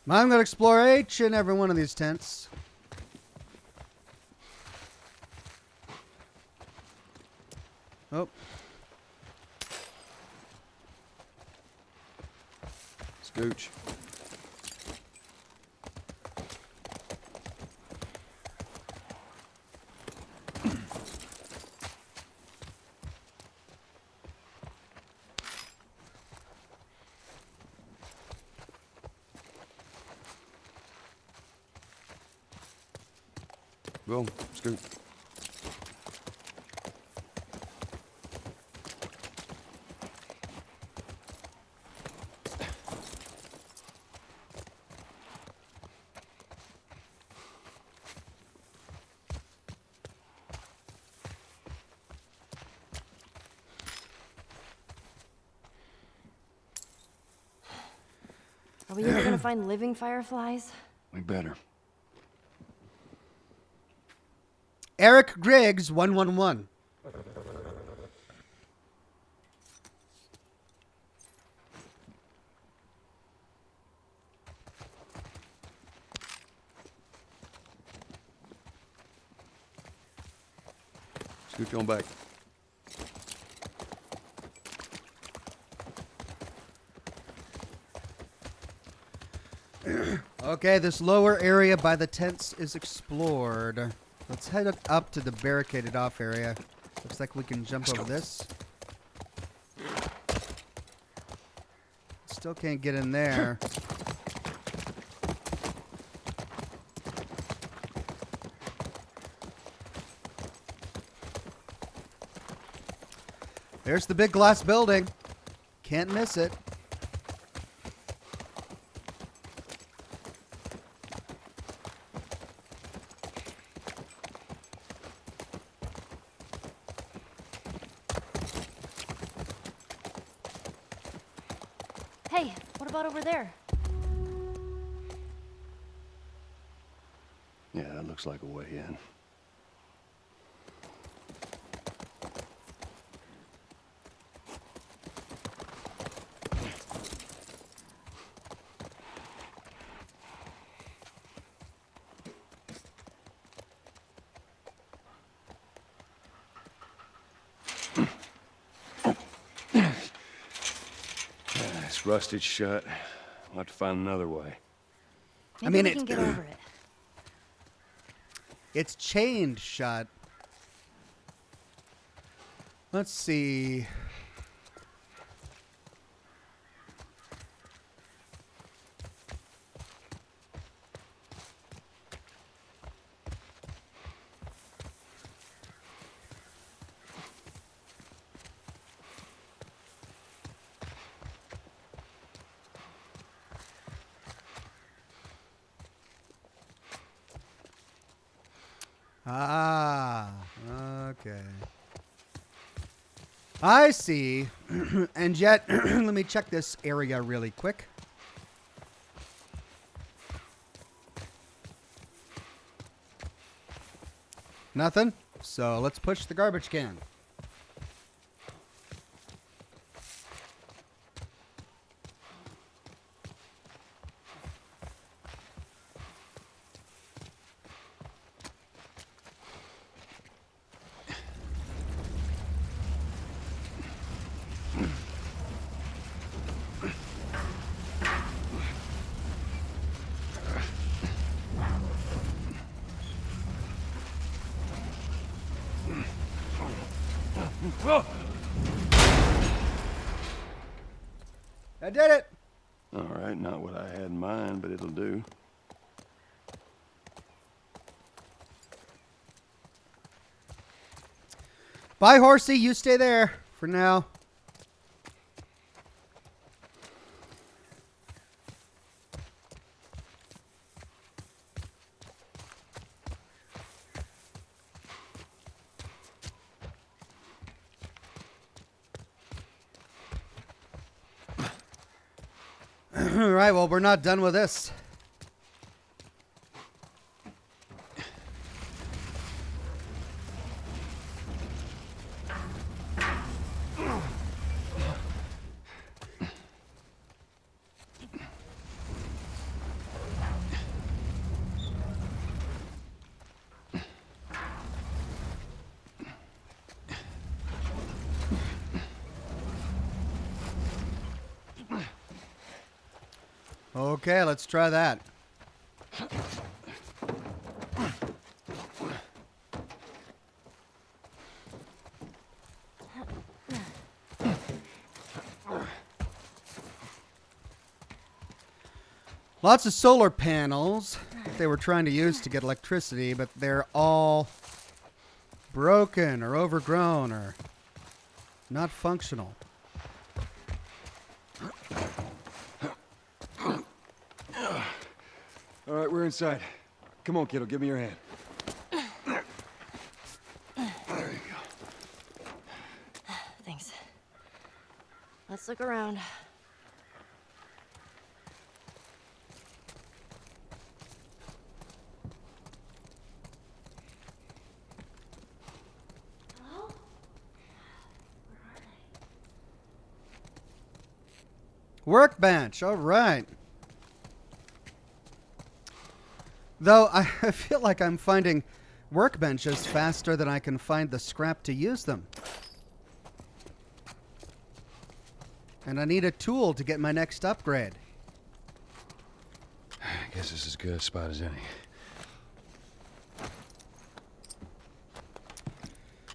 I'm going to explore each and every one of these tents. Oh. Scooch. Go, scoot. Are we ever gonna find living fireflies? We better. Eric Griggs, 111. Scoot on back. Okay, this lower area by the tents is explored. Let's head up to the barricaded off area. Looks like we can jump over this. Still can't get in there. There's the big glass building. Can't miss it. Hey, what about over there? Yeah, that looks like a way in. It's rusted shut. We'll have to find another way. Maybe mean, we it- can get over it. It's chained shut. Let's see. Ah, okay. I see. And yet, let me check this area really quick. Nothing. So let's push the garbage can. I did it. All right, not what I had in mind, but it'll do. Bye, horsey. You stay there for now. All right, well, we're not done with this. Okay, let's try that. Lots of solar panels they were trying to use to get electricity, but they're all broken or overgrown or not functional. All right, we're inside. Come on, kiddo, give me your hand. There you go. Thanks. Let's look around. Hello? Where are they? Workbench, all right. Though I feel like I'm finding workbenches faster than I can find the scrap to use them. And I need a tool to get my next upgrade. I guess this is as good a spot as any.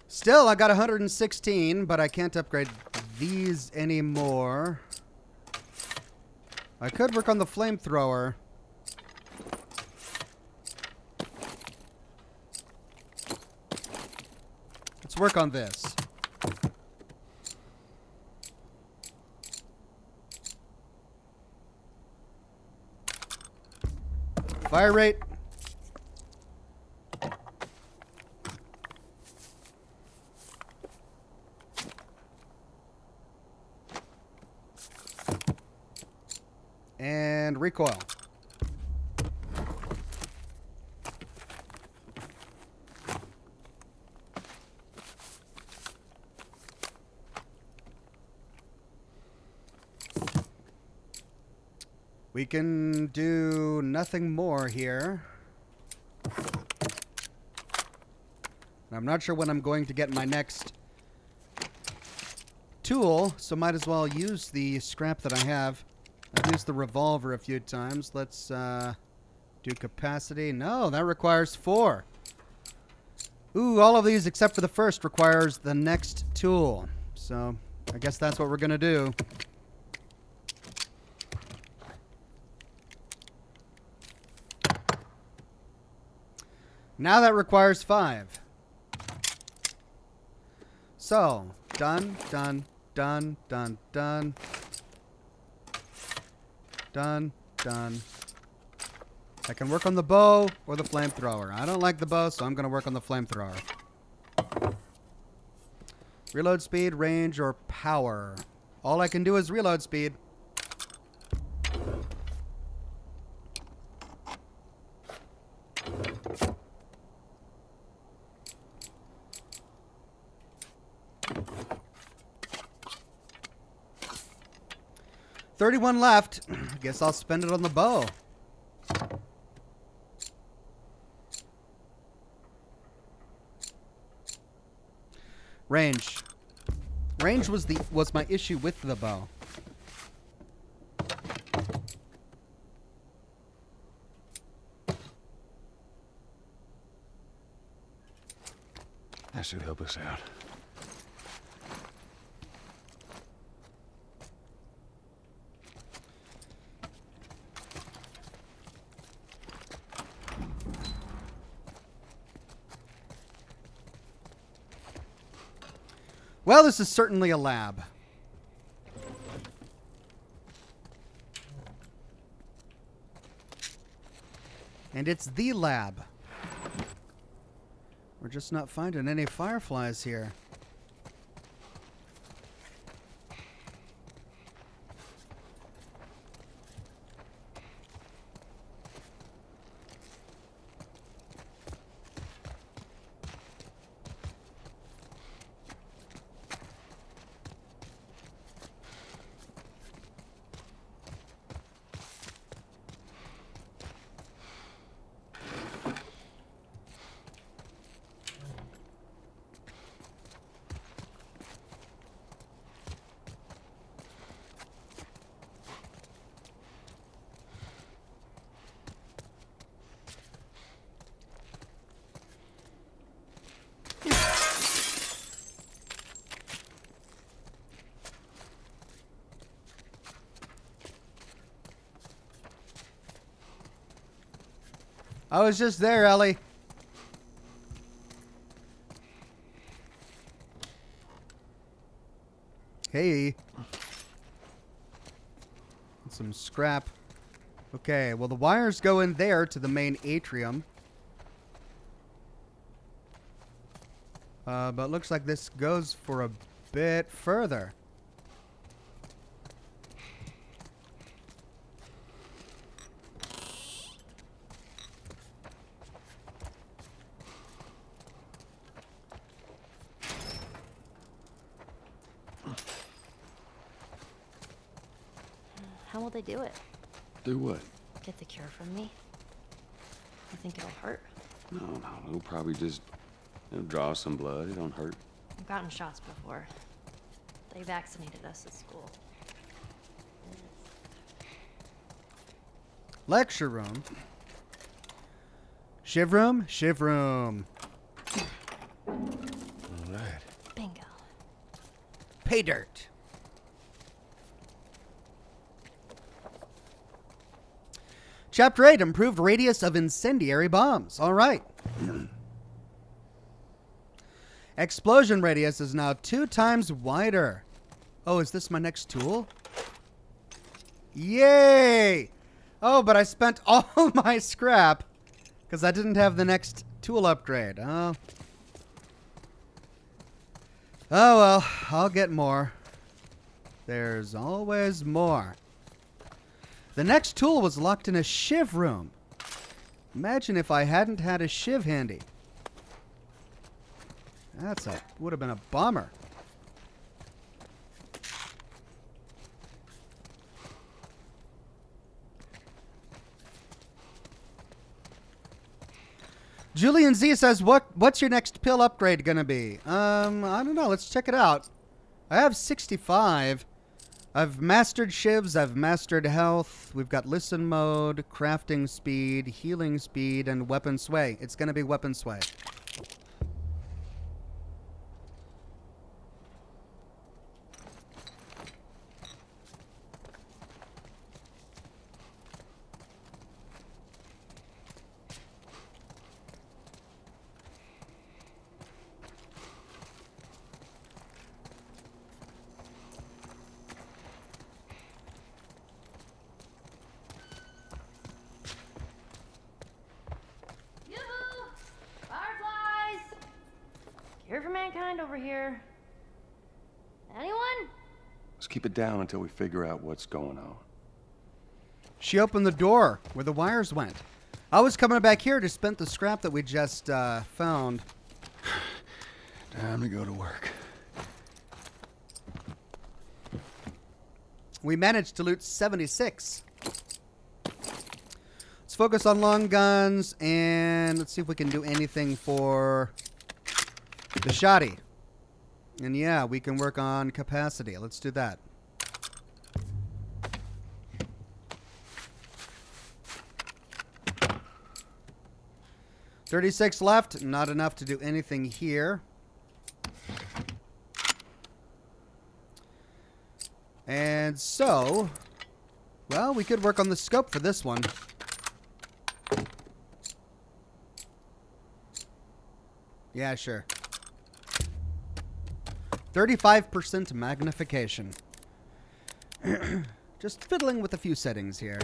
Still, I got 116, but I can't upgrade these anymore. I could work on the flamethrower. Let's work on this. Fire rate. And recoil. We can do nothing more here. I'm not sure when I'm going to get my next tool, so might as well use the scrap that I have. I've used the revolver a few times. Let's do capacity. No, that requires 4. Ooh, all of these except for the first requires the next tool. So I guess that's what we're going to do. Now that requires 5. So, done, done, done, done, done. Done, done. I can work on the bow or the flamethrower. I don't like the bow, so I'm going to work on the flamethrower. Reload speed, range, or power. All I can do is reload speed. $31 left. Guess I'll spend it on the bow. Range. Range was my issue with the bow. That should help us out. Well, this is certainly a lab. And it's the lab. We're just not finding any fireflies here. I was just there, Ellie. Hey. Some scrap. Okay, well the wires go in there to the main atrium. But looks like this goes for a bit further. How will they do it? Do what? Get the cure from me? You think it'll hurt? No, we'll probably just draw some blood. It don't hurt. I've gotten shots before. They vaccinated us at school. Lecture room. Shiv room? Shiv room. All right. Bingo. Pay dirt. Chapter 8, improved radius of incendiary bombs. All right. Explosion radius is now 2 times wider. Oh, is this my next tool? Yay! Oh, but I spent all my scrap because I didn't have the next tool upgrade. Oh. Oh, well, I'll get more. There's always more. The next tool was locked in a shiv room. Imagine if I hadn't had a shiv handy. Would have been a bummer. Julian Z says, what's your next pill upgrade gonna be? I don't know. Let's check it out. I have 65. I've mastered shivs, I've mastered health, we've got listen mode, crafting speed, healing speed, and weapon sway. It's going to be weapon sway. find over here? Anyone? Let's keep it down until we figure out what's going on. She opened the door where the wires went. I was coming back here to spend the scrap that we just found. Time to go to work. We managed to loot 76. Let's focus on long guns and let's see if we can do anything for the shoddy. And yeah, we can work on capacity. Let's do that. $36 left. Not enough to do anything here. And so, well, we could work on the scope for this one. Yeah, sure. 35% magnification. Just fiddling with a few settings here.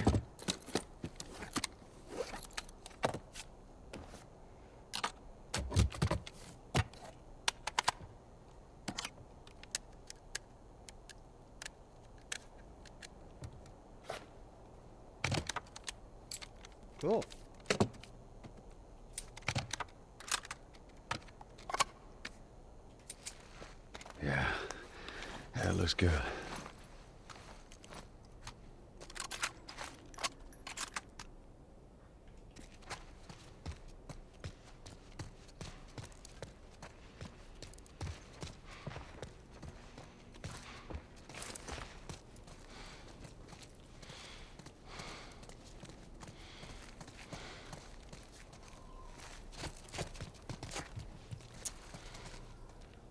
Cool. Yeah, that looks good.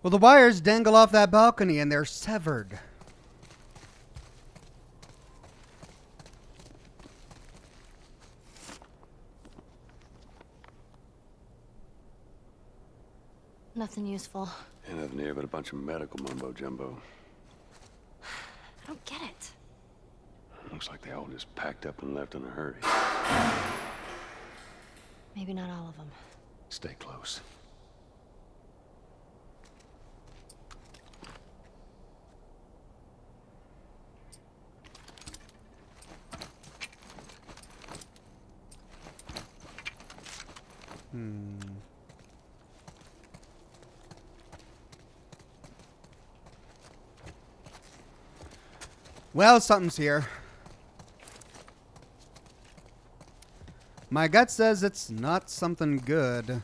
Well, the wires dangle off that balcony and they're severed. Nothing useful. Ain't nothing here but a bunch of medical mumbo jumbo. I don't get it. Looks like they all just packed up and left in a hurry. Maybe not all of them. Stay close. Well, something's here. My gut says it's not something good.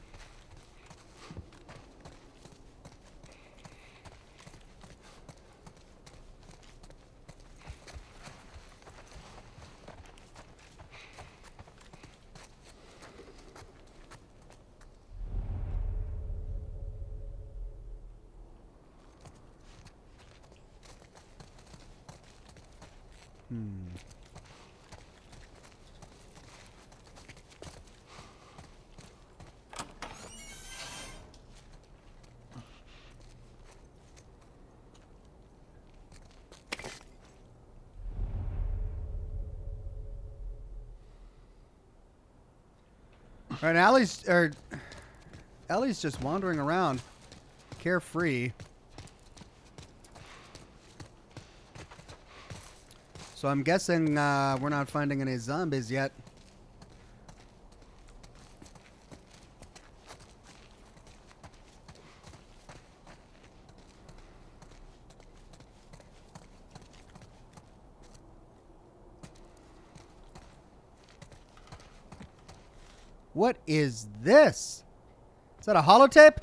All right, Ellie's just wandering around, carefree. So I'm guessing we're not finding any zombies yet. What is this? Is that a holotape?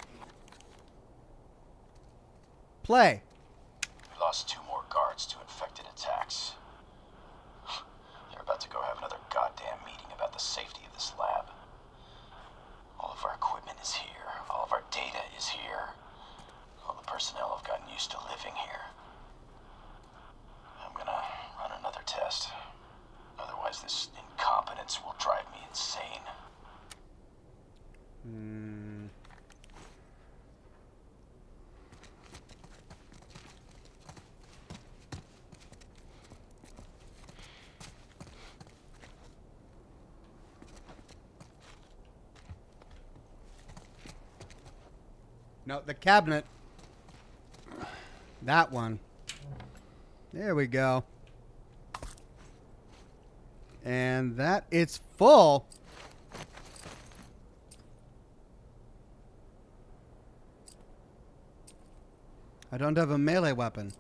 Play. We lost 2 more guards to infected attacks. They're about to go have another goddamn meeting about the safety of this lab. All of our equipment is here. All of our data is here. All the personnel have gotten used to living here. I'm gonna run another test. Otherwise, this incompetence will drive me insane. No, the cabinet. That one. There we go. And that, it's full. I don't have a melee weapon.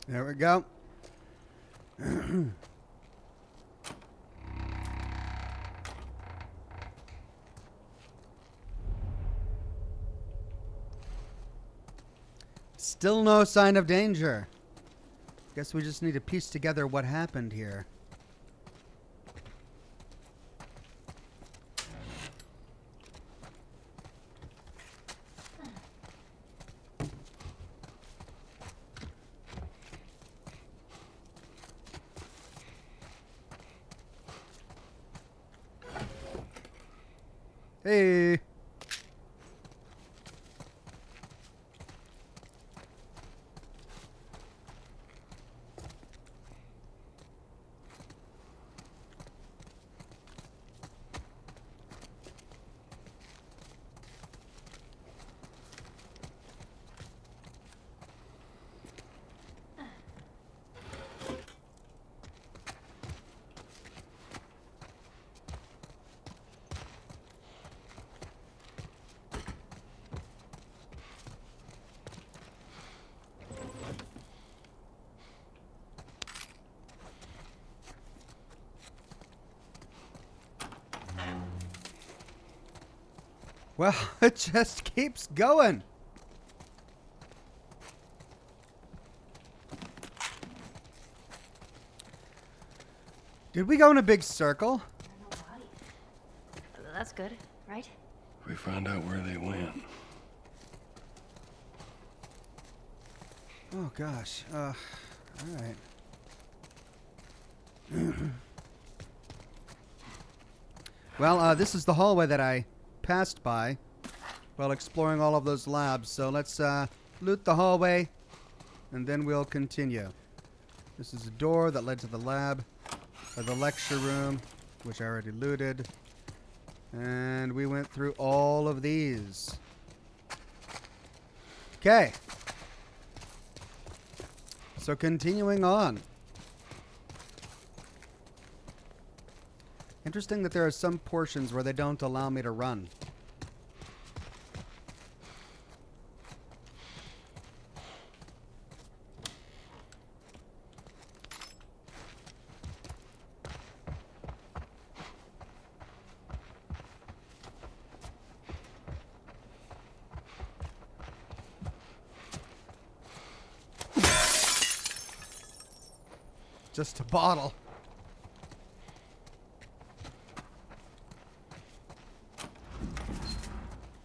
There we go. Still no sign of danger. Guess we just need to piece together what happened here. Hey. Well, it just keeps going. Did we go in a big circle? That's good, right? We found out where they went. Oh gosh. All right. Well, this is the hallway that I passed by while exploring all of those labs. So let's loot the hallway, and then we'll continue. This is a door that led to the lab, or the lecture room, which I already looted. And we went through all of these. Okay. So continuing on. Interesting that there are some portions where they don't allow me to run. Just a bottle.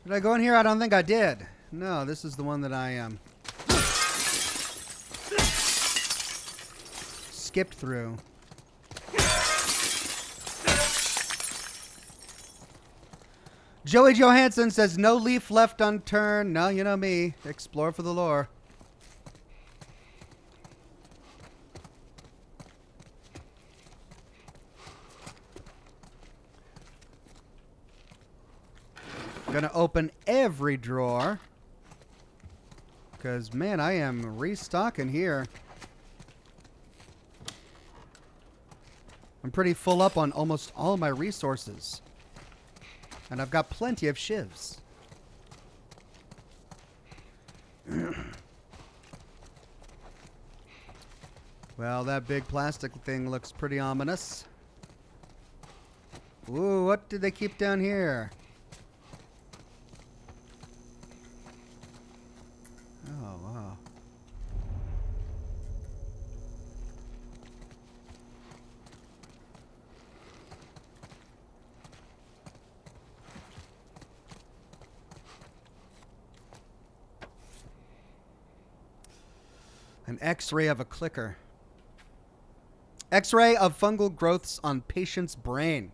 Did I go in here? I don't think I did. No, this is the one that I skipped through. Joey Johansson says, no leaf left unturned. No, you know me. Explore for the lore. Gonna open every drawer. Because, man, I am restocking here. I'm pretty full up on almost all my resources. And I've got plenty of shivs. Well, that big plastic thing looks pretty ominous. Ooh, what did they keep down here? Oh, wow. An X-ray of a clicker. X-ray of fungal growths on patient's brain.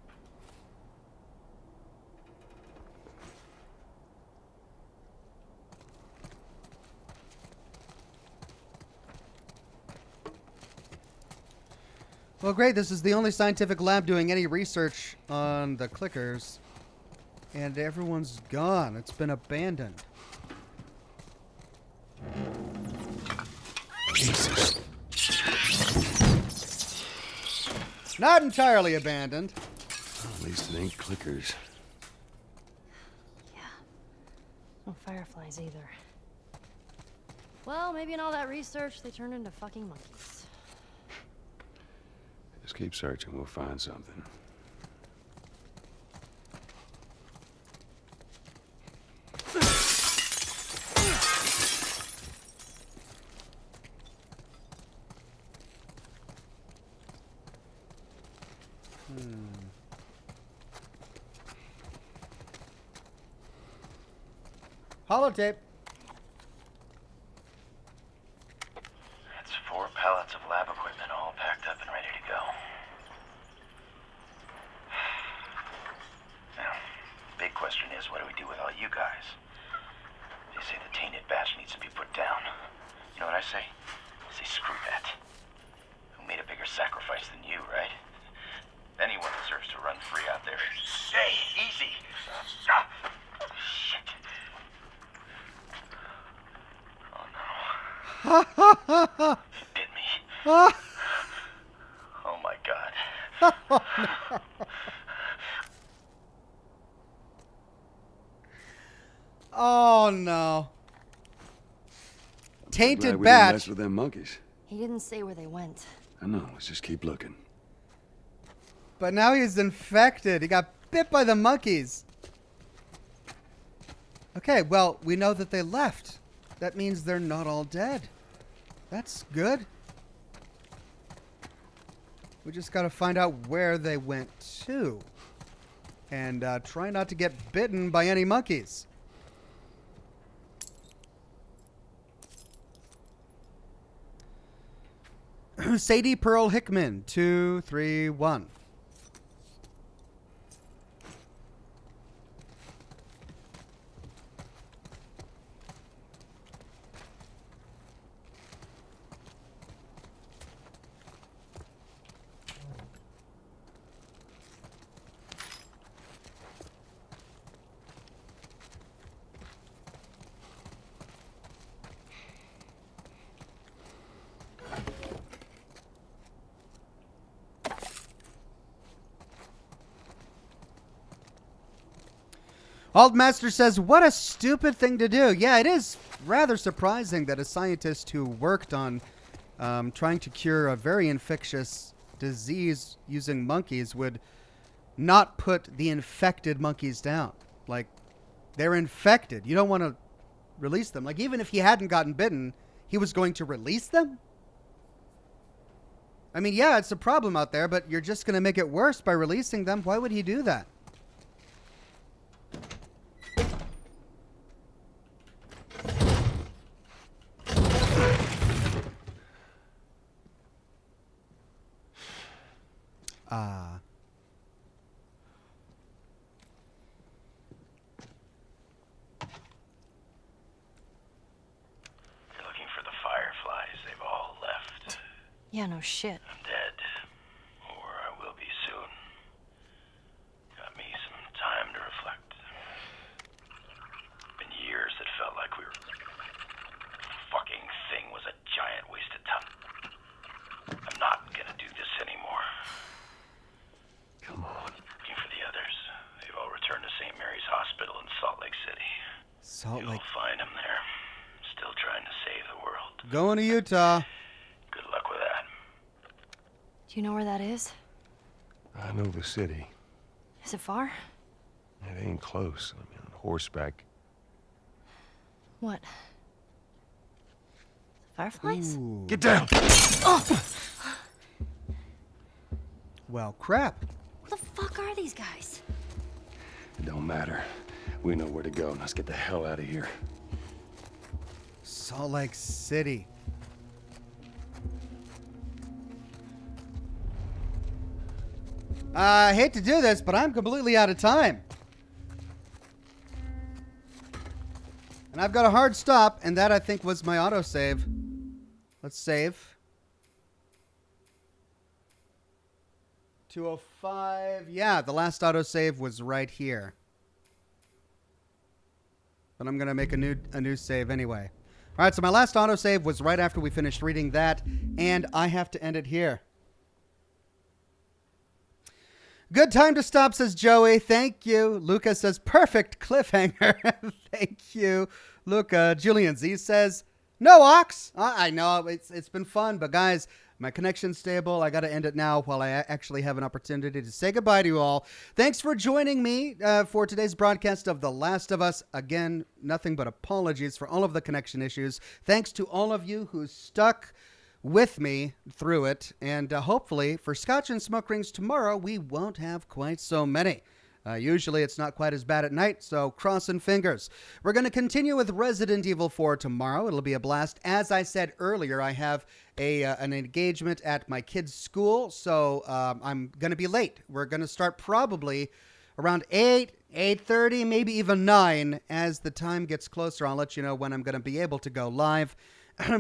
Well, great. This is the only scientific lab doing any research on the clickers. And everyone's gone. It's been abandoned. Jesus. Not entirely abandoned. Well, at least it ain't clickers. Yeah. No fireflies either. Well, maybe in all that research, they turned into fucking monkeys. Just keep searching. We'll find something. Holotape. That's 4 pallets of lab equipment all packed up and ready to go. Now, big question is, what do we do with all you guys? They say the tainted batch needs to be put down. You know what I say? I say screw that. Who made a bigger sacrifice than you, right? Anyone deserves to run free out there. Hey, easy! Shit. Oh no. It bit me. Oh my god. Oh no. Tainted Glad we didn't batch. mess with them monkeys. He didn't say where they went. I know. Let's just keep looking. But now he's infected. He got bit by the monkeys. Okay, well, we know that they left. That means they're not all dead. That's good. We just got to find out where they went to. And try not to get bitten by any monkeys. Sadie Pearl Hickman, 231. Altmaster says, what a stupid thing to do. Yeah, it is rather surprising that a scientist who worked on trying to cure a very infectious disease using monkeys would not put the infected monkeys down. Like, they're infected. You don't want to release them. Like, even if he hadn't gotten bitten, he was going to release them? I mean, yeah, it's a problem out there, but you're just going to make it worse by releasing them. Why would he do that? You're looking for the fireflies. They've all left. Yeah, no shit. I'm dead. Or I will be soon. Got me some time to reflect. Been years that felt like we were... Fucking thing was a giant waste of time. I'm not gonna do this anymore. Come on. Looking for the others. They've all returned to St. Mary's Hospital in Salt Lake City. Salt Lake. You'll find them there. Still trying to save the world. Going to Utah. Good luck with that. Do you know where that is? I know the city. Is it far? It ain't close. I mean, on horseback. What? Fireflies? Ooh. Get down! Oh! Well, crap. What the fuck are these guys? It don't matter. We know where to go. Let's get the hell out of here. Salt Lake City. I hate to do this, but I'm completely out of time. And I've got a hard stop, and that I think was my autosave. Let's save. 205. Yeah, the last autosave was right here. But I'm going to make a new save anyway. All right, so my last autosave was right after we finished reading that, and I have to end it here. Good time to stop, says Joey. Thank you. Luca says, perfect cliffhanger. Thank you, Luca. Julian Z says, no, Ox. I know, it's been fun, but guys, my connection's stable. I got to end it now while I actually have an opportunity to say goodbye to you all. Thanks for joining me for today's broadcast of The Last of Us. Again, nothing but apologies for all of the connection issues. Thanks to all of you who stuck with me through it. And hopefully for Scotch and Smoke Rings tomorrow, we won't have quite so many. Usually it's not quite as bad at night, so crossing fingers. We're going to continue with Resident Evil 4 tomorrow. It'll be a blast. As I said earlier, I have an engagement at my kids' school, so I'm going to be late. We're going to start probably around 8, 8:30, maybe even 9. As the time gets closer, I'll let you know when I'm going to be able to go live.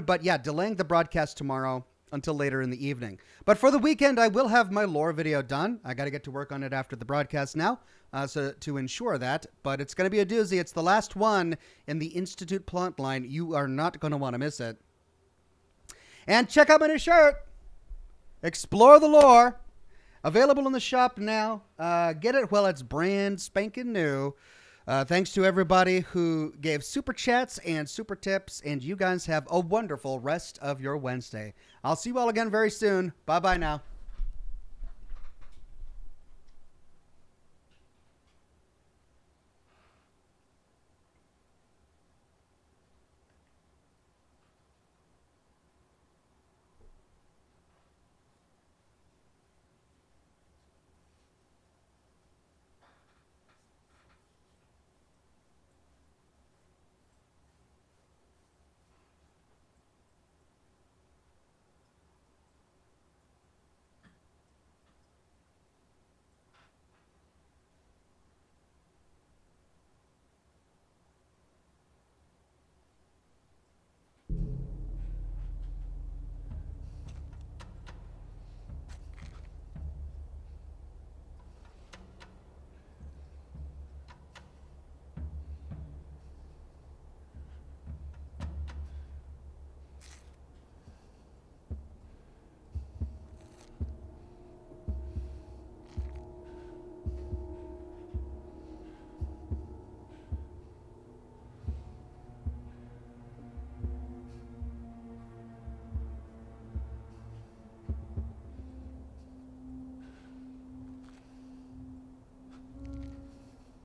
But yeah, delaying the broadcast tomorrow until later in the evening. But for the weekend, I will have my lore video done. I got to get to work on it after the broadcast now, so to ensure that. But it's going to be a doozy. It's the last one in the Institute plotline. You are not going to want to miss it. And check out my new shirt. Explore the lore. Available in the shop now. Get it while it's brand spanking new. Thanks to everybody who gave super chats and super tips, and you guys have a wonderful rest of your Wednesday. I'll see you all again very soon. Bye-bye now.